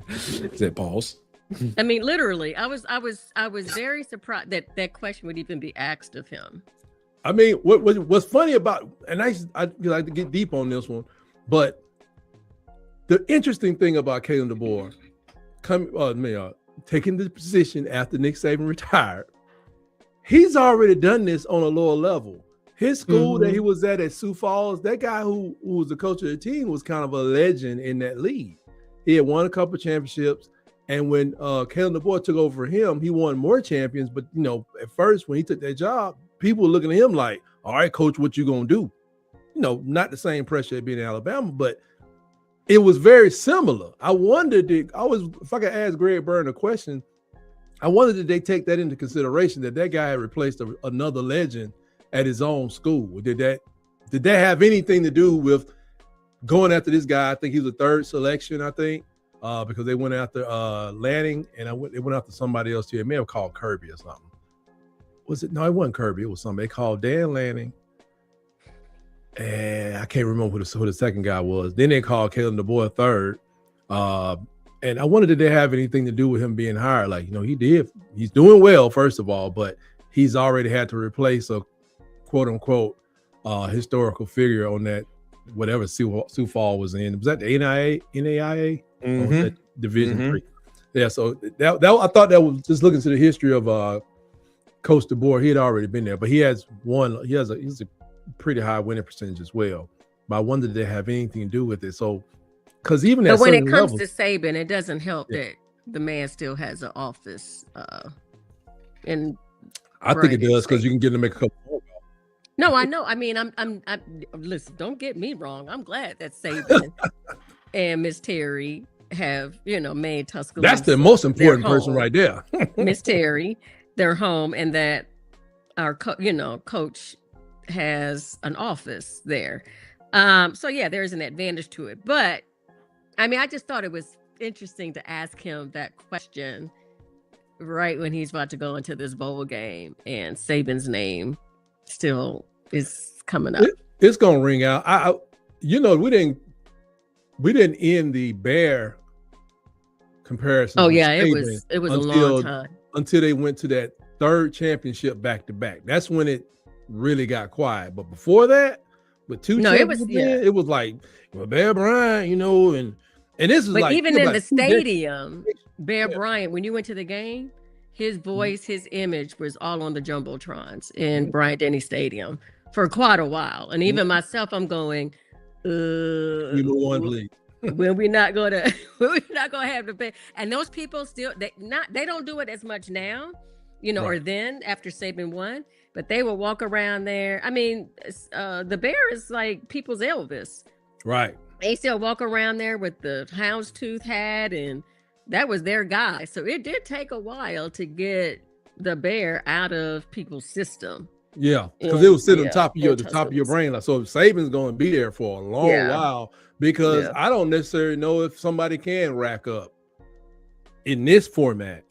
Is that pause? I mean, literally, I was very surprised that question would even be asked of him. I mean, what's funny about, and I like to get deep on this one, but the interesting thing about Kalen DeBoer taking the position after Nick Saban retired, he's already done this on a lower level. His school that he was at Sioux Falls, that guy who was the coach of the team was kind of a legend in that league. He had won a couple of championships, and when Kalen DeBoer took over for him, he won more champions. But at first when he took that job, people were looking at him like, "All right, coach, what you gonna do?" Not the same pressure at being in Alabama, but it was very similar. I wondered, if I could ask Greg Byrne a question, I wondered did they take that into consideration that guy had replaced another legend at his own school? Did that have anything to do with going after this guy? I think he was the third selection, because they went after Lanning, and they went after somebody else too. It may have called Kirby or something. Was it? No, it wasn't Kirby. It was something. They called Dan Lanning, and I can't remember who the second guy was. Then they called Kalen DeBoer third. And I wondered did they have anything to do with him being hired? Like, he did. He's doing well, first of all, but he's already had to replace a quote unquote historical figure on that whatever Sioux Falls was in. Was that the NAIA? Or was that Division 3? Yeah, so that I thought that was just looking to the history of Coach DeBoer. He had already been there, but he's a pretty high winning percentage as well. But I wonder did they have anything to do with it? So because even but when it comes to Saban, it doesn't help that the man still has an office in I think it does because you can get him to make a couple more. No, I know. I mean, I'm listen, don't get me wrong. I'm glad that Saban and Miss Terry have, made Tuscaloosa. That's the most important person right there. Miss Terry, their home, and that our coach has an office there. So yeah, there's an advantage to it. But I mean, I just thought it was interesting to ask him that question right when he's about to go into this bowl game and Saban's name still is coming up. It's gonna ring out. We didn't end the Bear comparison. Oh yeah, it was a long time until they went to that third championship back to back. That's when it really got quiet. But before that, with two championships, it was like Bear Bryant, and this is but like even in the stadium, Bear Bryant, when you went to the game, his voice, his image was all on the jumbotrons in Bryant-Denny Stadium for quite a while. And even myself, I'm going, number one, please. when we're not gonna have to pay. And those people still they don't do it as much now, or then after Saban won, but they will walk around there. I mean, the Bear is like people's Elvis. Right. They still walk around there with the houndstooth hat, and that was their guy. So it did take a while to get the Bear out of people's system. Yeah, because it was sitting on top of your brain. Like, so Saban's going to be there for a long while, because I don't necessarily know if somebody can rack up in this format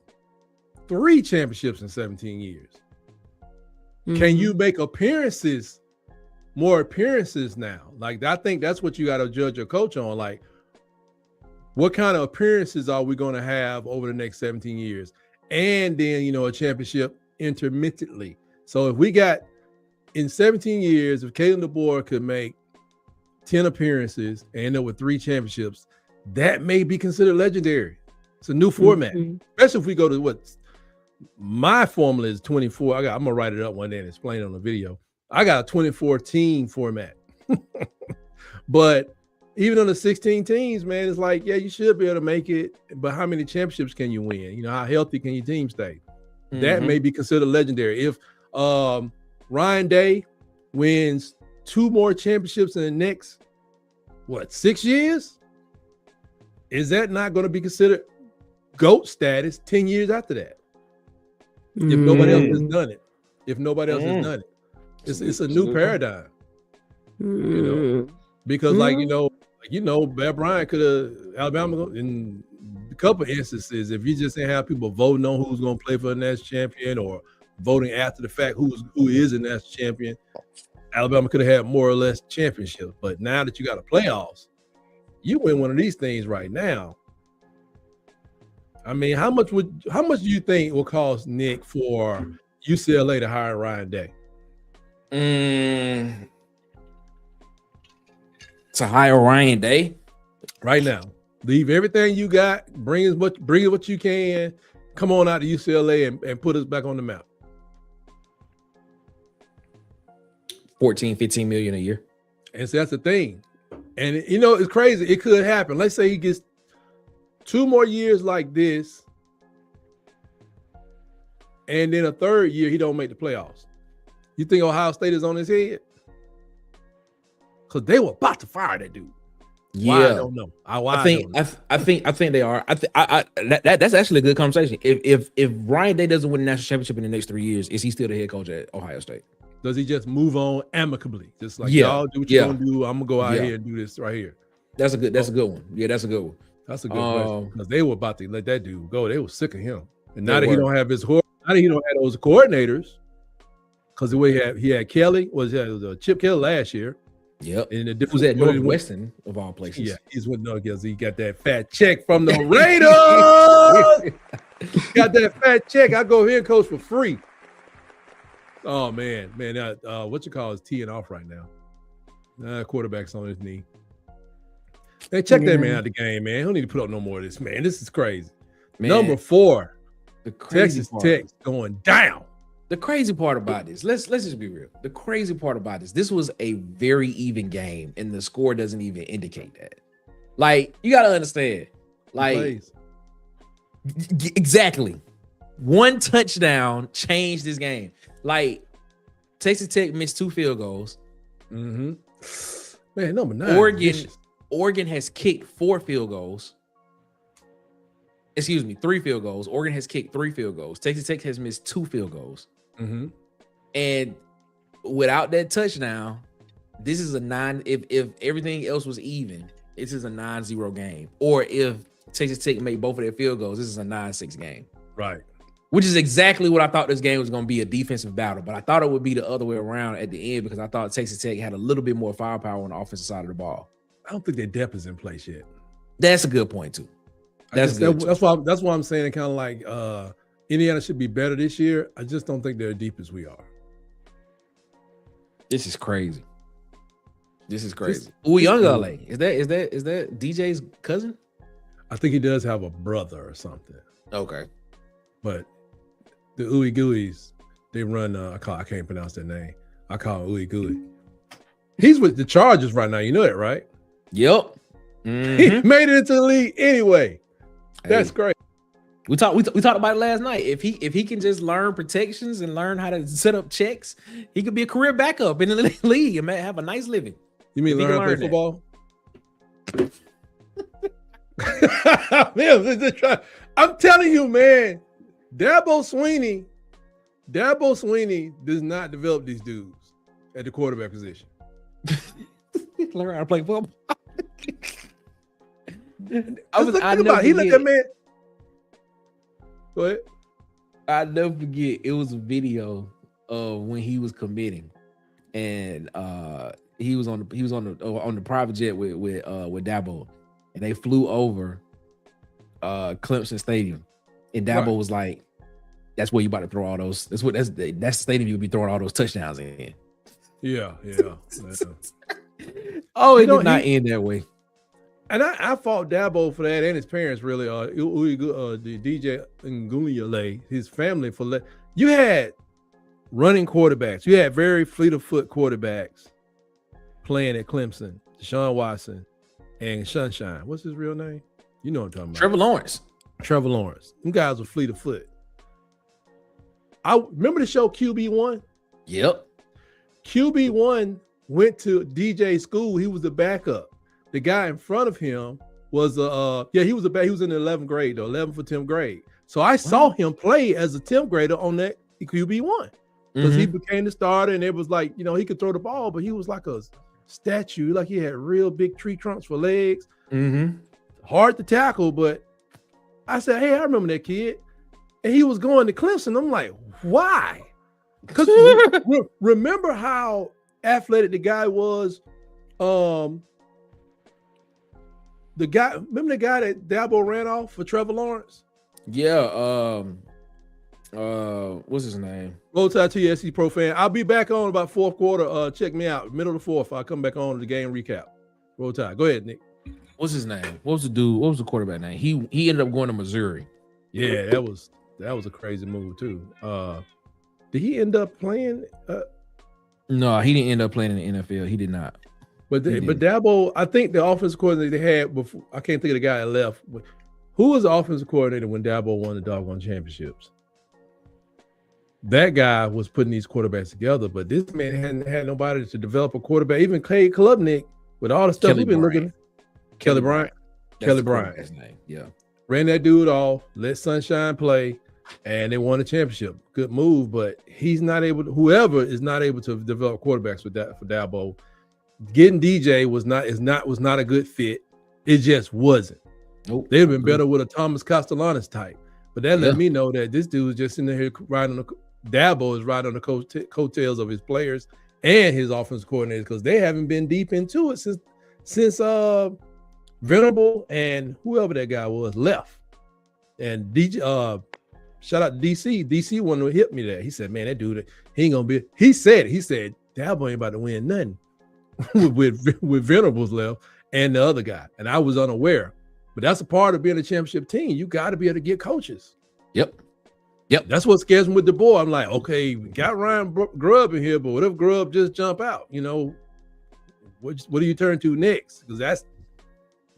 3 championships in 17 years. Mm-hmm. Can you make more appearances now? Like, I think that's what you got to judge your coach on. Like, what kind of appearances are we going to have over the next 17 years? And then, a championship intermittently. So if we got in 17 years, if Kalen DeBoer could make 10 appearances and end up with 3 championships, that may be considered legendary. It's a new format, especially if we go to what my formula is 24. I'm gonna write it up one day and explain it on the video. I got a 2014 format, but even on the 16 teams, man, it's like, you should be able to make it, but how many championships can you win? How healthy can your team stay? That may be considered legendary. If Ryan Day wins 2 more championships in the next 6 years, is that not going to be considered GOAT status 10 years after that? If nobody else has done it. It's a new paradigm. Because Bear Bryant could have Alabama in a couple of instances, if you just didn't have people voting on who's going to play for the national champion or voting after the fact who is a national champion, Alabama could have had more or less championships. But now that you got a playoffs, you win one of these things right now. I mean, how much do you think it will cost Nick for UCLA to hire Ryan Day? To hire Ryan Day right now, leave everything you got, bring what you can, come on out to UCLA and put us back on the map. 14-15 million a year. And so that's the thing. And it's crazy. It could happen. Let's say he gets 2 more years like this, and then a 3rd year he don't make the playoffs. You think Ohio State is on his head? Because they were about to fire that dude. Why, I don't know. I think they are. That's actually a good conversation. If Ryan Day doesn't win the national championship in the next 3 years, is he still the head coach at Ohio State? Does he just move on amicably? Just like, y'all do what you're gonna do. I'm gonna go out here and do this right here. That's a good one. Yeah, that's a good one. That's a good question. Because they were about to let that dude go. They were sick of him. And now that he don't have those coordinators, because the way he had Kelly, was Chip Kelly last year. Yep. And the was at Northwestern of all places. Yeah, he's with because he got that fat check from the Raiders. Got that fat check. I go here and coach for free. Oh man. What you call is teeing off right now. Quarterback's on his knee. Hey, check that man out the game, man. He don't need to put up no more of this, man. This is crazy. Man, Number 4, Texas Tech going down. The crazy part about this, let's just be real. The crazy part about this was a very even game, and the score doesn't even indicate that. Like, you gotta understand, like, exactly, 1 touchdown changed this game. Like, Texas Tech missed 2 field goals. Man, number 9. Oregon has kicked 4 field goals. Excuse me, 3 field goals. Oregon has kicked 3 field goals. Texas Tech has missed 2 field goals. And without that touchdown, this is a 9. If everything else was even, this is a 9-0 game. Or if Texas Tech made both of their field goals, this is a 9-6 game. Right. Which is exactly what I thought this game was going to be, a defensive battle. But I thought it would be the other way around at the end, because I thought Texas Tech had a little bit more firepower on the offensive side of the ball. I don't think their depth is in place yet. That's a good point too. That's why I'm saying kind of like Indiana should be better this year. I just don't think they're as deep as we are. This is crazy. Uyunglele. Is that DJ's cousin? I think he does have a brother or something. Okay. But the Ooey Gooeys, they run I can't pronounce their name. I call him Ooey Gooey. He's with the Chargers right now. You know that, right? Yep. He made it into the league anyway. That's great. We talked about it last night. If he can just learn protections and learn how to set up checks, he could be a career backup in the league and have a nice living. You mean learn how to play football? I'm telling you, man, Dabo Swinney does not develop these dudes at the quarterback position. Learn how to play football. He let that man. Go ahead. I'll never forget. It was a video of when he was committing, and he was on the private jet with Dabo, and they flew over Clemson Stadium, and Dabo was like, "That's where you about to throw all those. That's the stadium you'll be throwing all those touchdowns in." Yeah. Oh, it did not end that way. And I fought Dabo for that, and his parents really. The DJ Nguyen, his family for you had running quarterbacks. You had very fleet of foot quarterbacks playing at Clemson. Deshaun Watson and Sunshine. What's his real name? You know what I'm talking about. Trevor Lawrence. Them guys were fleet of foot. I remember the show QB1. Yep. QB1 went to DJ school. He was the backup. The guy in front of him was he was in the 11th grade, though, 11th or 10th grade. So I saw him play as a 10th grader on that QB1 because he became the starter, and it was like, he could throw the ball, but he was like a statue, like he had real big tree trunks for legs. Hard to tackle, but I said, hey, I remember that kid, and he was going to Clemson. I'm like, why? Because remember how athletic the guy was. Remember the guy that Dabo ran off for Trevor Lawrence? Yeah. What's his name? Roll Tide TSC Pro fan. I'll be back on about fourth quarter. Check me out. Middle of the fourth. I'll come back on the game recap. Roll Tide. Go ahead, Nick. What's his name? What was the dude? What was the quarterback name? He ended up going to Missouri. Yeah, that was a crazy move too. Did he end up playing? No, he didn't end up playing in the NFL. He did not. But Dabo, I think the offensive coordinator they had before, I can't think of the guy that left. Who was the offensive coordinator when Dabo won the doggone championships? That guy was putting these quarterbacks together, but this man hadn't had nobody to develop a quarterback. Even Clay Klubnik, with all the stuff we've been looking. Kelly Bryant. Kelly Bryant. His name. Yeah. Ran that dude off, let Sunshine play, and they won the championship. Good move, but whoever is not able to develop quarterbacks for Dabo. Getting DJ was not a good fit. It just wasn't. Nope. They'd have been better with a Thomas Castellanos type. But that let me know that this dude is just in there riding Dabo is riding on the coattails of his players and his offensive coordinators, because they haven't been deep into it since Venable and whoever that guy was left. And DJ, shout out to DC. DC one who hit me there. He said, man, that dude, he ain't gonna be. He said Dabo ain't about to win nothing. with Venables left and the other guy, and I was unaware, but that's a part of being a championship team. You got to be able to get coaches. Yep. That's what scares me with the boy. I'm like, okay, we got Ryan Grubb in here, but what if Grubb just jump out? What do you turn to next? Because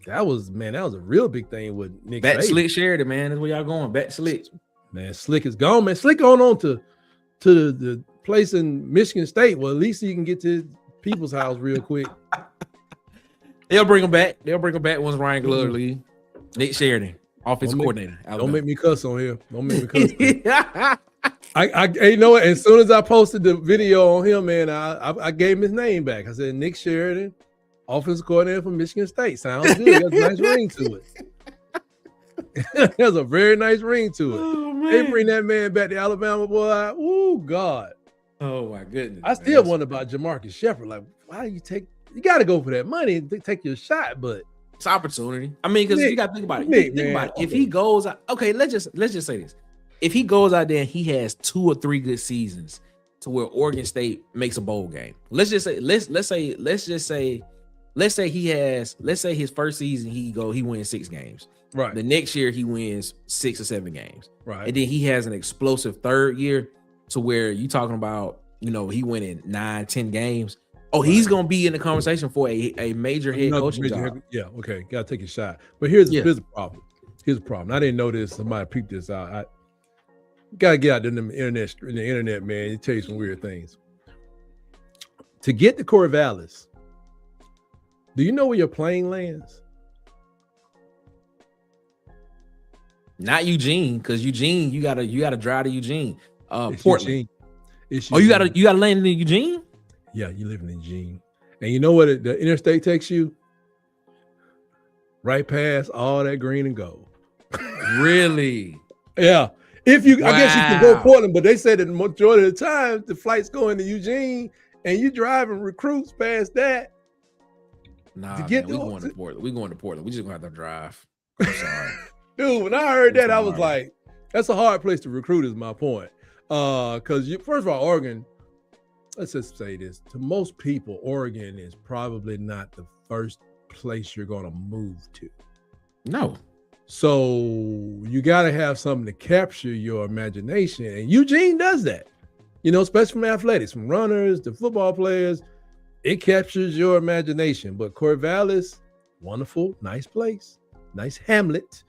that was a real big thing with Nick. Back Slick Sheridan, man. That's where y'all going. Back Slick. Man, Slick is gone, man. Slick on to the place in Michigan State. Well, at least he can get to people's house real quick. They'll bring him back. Once Ryan Glover leaves. Nick Sheridan, offensive coordinator. Don't make me cuss on here. Don't make me cuss. I you know what? As soon as I posted the video on him, man, I gave him his name back. I said Nick Sheridan, offensive coordinator from Michigan State. Sounds good. There's a nice ring to it. There's a very nice ring to it. Oh, they bring that man back to Alabama, boy. Oh God. Oh my goodness! I still wonder about Jamarcus Shepard. Like, why do you got to go for that money and take your shot? But it's opportunity. I mean, because you got to think about it. Think about it. If he goes out, okay, let's just say this: if he goes out there and he has 2 or 3 good seasons to where Oregon State makes a bowl game, let's say his first season he wins 6 games. Right. The next year he wins 6 or 7 games. Right. And then he has an explosive third year to where you talking about, he winning 9, 10 games. Oh, he's gonna be in the conversation for a major head coaching job. Yeah, okay, gotta take a shot. But here's the problem. Here's the problem. I didn't know this. Somebody peeped this out. I gotta get out there in the internet, man. It tell you some weird things. To get to Corvallis, do you know where your plane lands? Not Eugene, because Eugene, you gotta drive to Eugene. It's Portland. Eugene. You gotta land in Eugene? Yeah, you live in Eugene. And you know what the interstate takes you? Right past all that green and gold. Really? Yeah. If you I guess you can go Portland, but they said that the majority of the time the flights go into Eugene and you driving recruits past that. Nah, to get man, we going to Portland. We going to Portland. We just gonna have to drive. I'm sorry. Dude, when I heard that, I was like, that's a hard place to recruit, is my point. Because first of all, Oregon, let's just say this. To most people, Oregon is probably not the first place you're gonna move to. No. So you gotta have something to capture your imagination. And Eugene does that. You know, especially from athletics, from runners to football players, it captures your imagination. But Corvallis, wonderful, nice place, nice hamlet.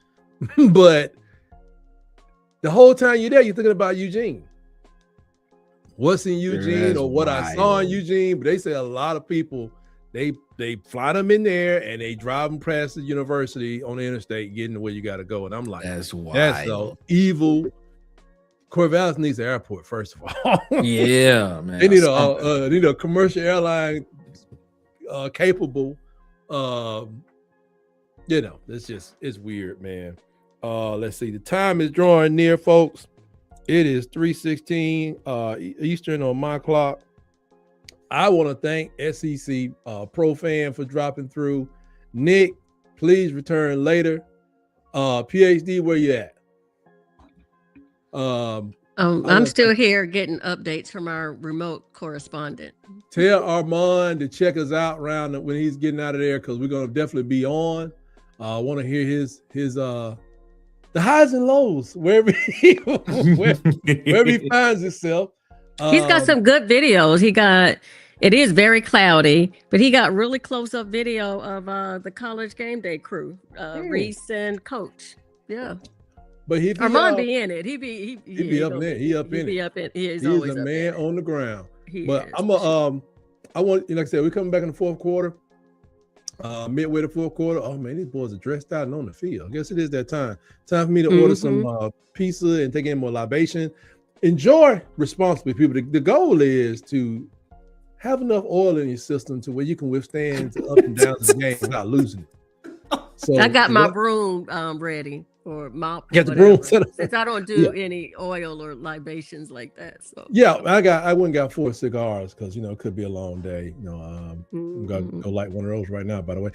But the whole time you're there, you're thinking about Eugene. What's in Eugene or what I saw in Eugene? But they say a lot of people, they fly them in there and they drive them past the university on the interstate, getting to where you got to go. And I'm like, that's so evil. Corvallis needs an airport, first of all. Yeah, man. They need a commercial airline capable. You know, it's weird, man. Let's see. The time is drawing near, folks. It is 3:16 Eastern on my clock. I want to thank SEC Pro Fan for dropping through. Nick, please return later. PhD, where you at? I'm still here getting updates from our remote correspondent. Tell Armand to check us out around when he's getting out of there, because we're going to definitely be on. I want to hear his the highs and lows wherever he finds himself. He's got some good videos. It is very cloudy, but he got really close up video of the college game day crew, Reese and Coach. Yeah. But Armand be in it. He be up there. He up in it. He's a man on the ground. I want, like I said, we're coming back in the fourth quarter. Midway to fourth quarter. Oh man, these boys are dressed out and on the field. I guess it is that time. Time for me to order some pizza and take in more libation. Enjoy responsibly, people. The goal is to have enough oil in your system to where you can withstand the up and downs of the game without losing it. So I got my broom ready for mop. Get the broom set up. Since I don't do any oil or libations like that. So I went and got 4 cigars because it could be a long day. I'm gonna go light one of those right now, by the way.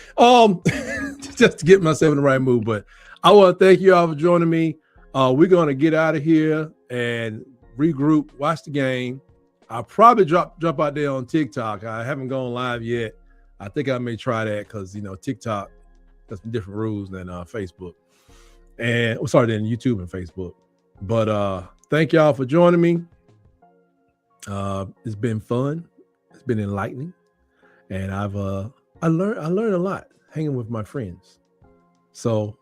Just to get myself in the right mood. But I want to thank you all for joining me. We're gonna get out of here and regroup, watch the game. I'll probably drop out there on TikTok. I haven't gone live yet. I think I may try that because TikTok has some different rules than Facebook. And than YouTube and Facebook. But thank y'all for joining me. It's been fun. It's been enlightening. And I learned a lot hanging with my friends. So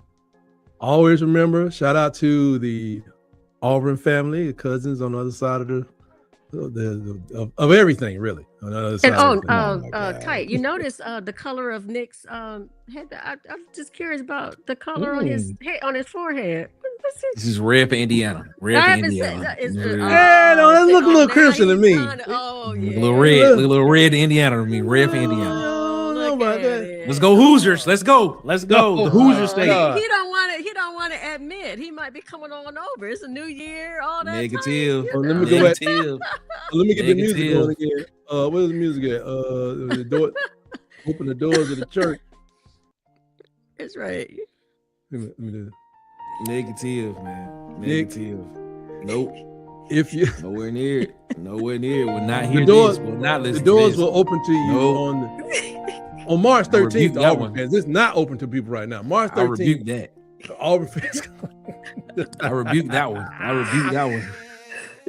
always remember, shout out to the Auburn family, the cousins on the other side of everything, really. On the other side Tight. You notice the color of Nick's head? I'm just curious about the color on his head, on his forehead. This is red for Indiana. Red for Indiana. That look a little crimson to me. Oh, yeah. Look a little red to Indiana to me. Red for Indiana. Let's go Hoosiers. Let's go. The Hoosier State. He don't want to admit he might be coming on over. It's a new year. All that. Negative. Let me go back. Let me get the music going again. Where's the music at? The door. Open the doors of the church. That's right. Let me do it. Negative, man. Negative. Nope. If you nowhere near it. We'll not hear this. We'll not listen. The doors to this. will open to you on March 13th. The Auburn fans. It's not open to people right now. March 13th. I rebuke that. The Auburn fans. I rebuke that one.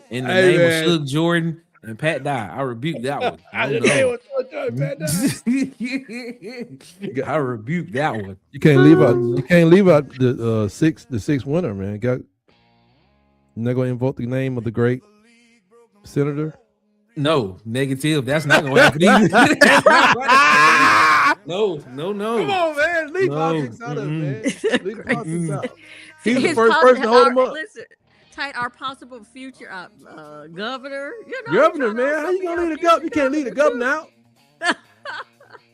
In the name of Shug Jordan, And Pat died. I rebuked that one. I I rebuked that one. You can't leave out. You can't leave out the sixth winner, man. You're not gonna invoke the name of the great senator. No, negative. That's not gonna happen either. No. Come on, man. Leave politics out of it, man. Leave politics out. He's the His first person to hold him up. Listen, tight our possible future governor. Governor, man. How you gonna leave the governor? You can't leave the governor out.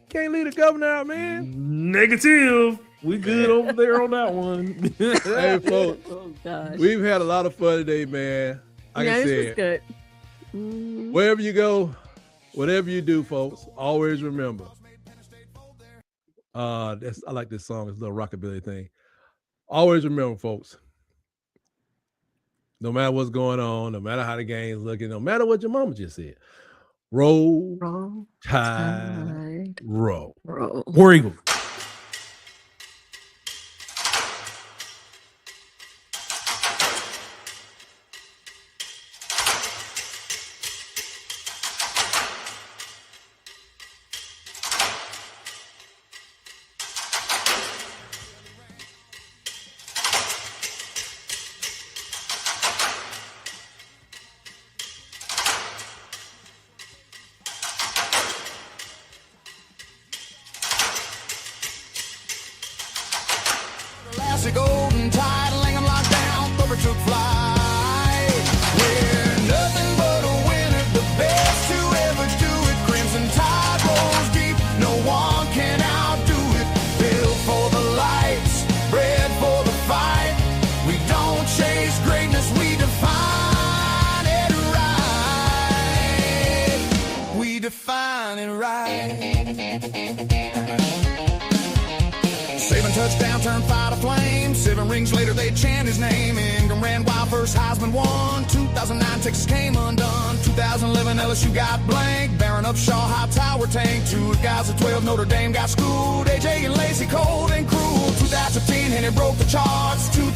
Can't leave the governor out, man. Negative. We good over there on that one. Hey, folks. Oh gosh. We've had a lot of fun today, man. Like I this was said, good. wherever you go, whatever you do, folks, always remember. I like this song. It's a little rockabilly thing. Always remember, folks. No matter what's going on, no matter how the game's looking, no matter what your mama just said, roll, tide, roll. War Eagle. Classic golden tide, Langham locked down, Thorpe took flight. We're nothing but a winner, the best to ever do it. Crimson tide rolls deep, no one can outdo it. Built for the lights, bred for the fight. We don't chase greatness, we define it right. We define it right. 7 touchdowns turned 5 to flame. 7 rings later, they chant his name. Ingram ran wild, first Heisman won. 2009, Texas came undone. 2011, LSU got blank. Barron Upshaw, high tower tank. 2 guys at 12, Notre Dame got schooled. AJ and Lacey, cold and cruel. 2015, Henry broke the charts. 2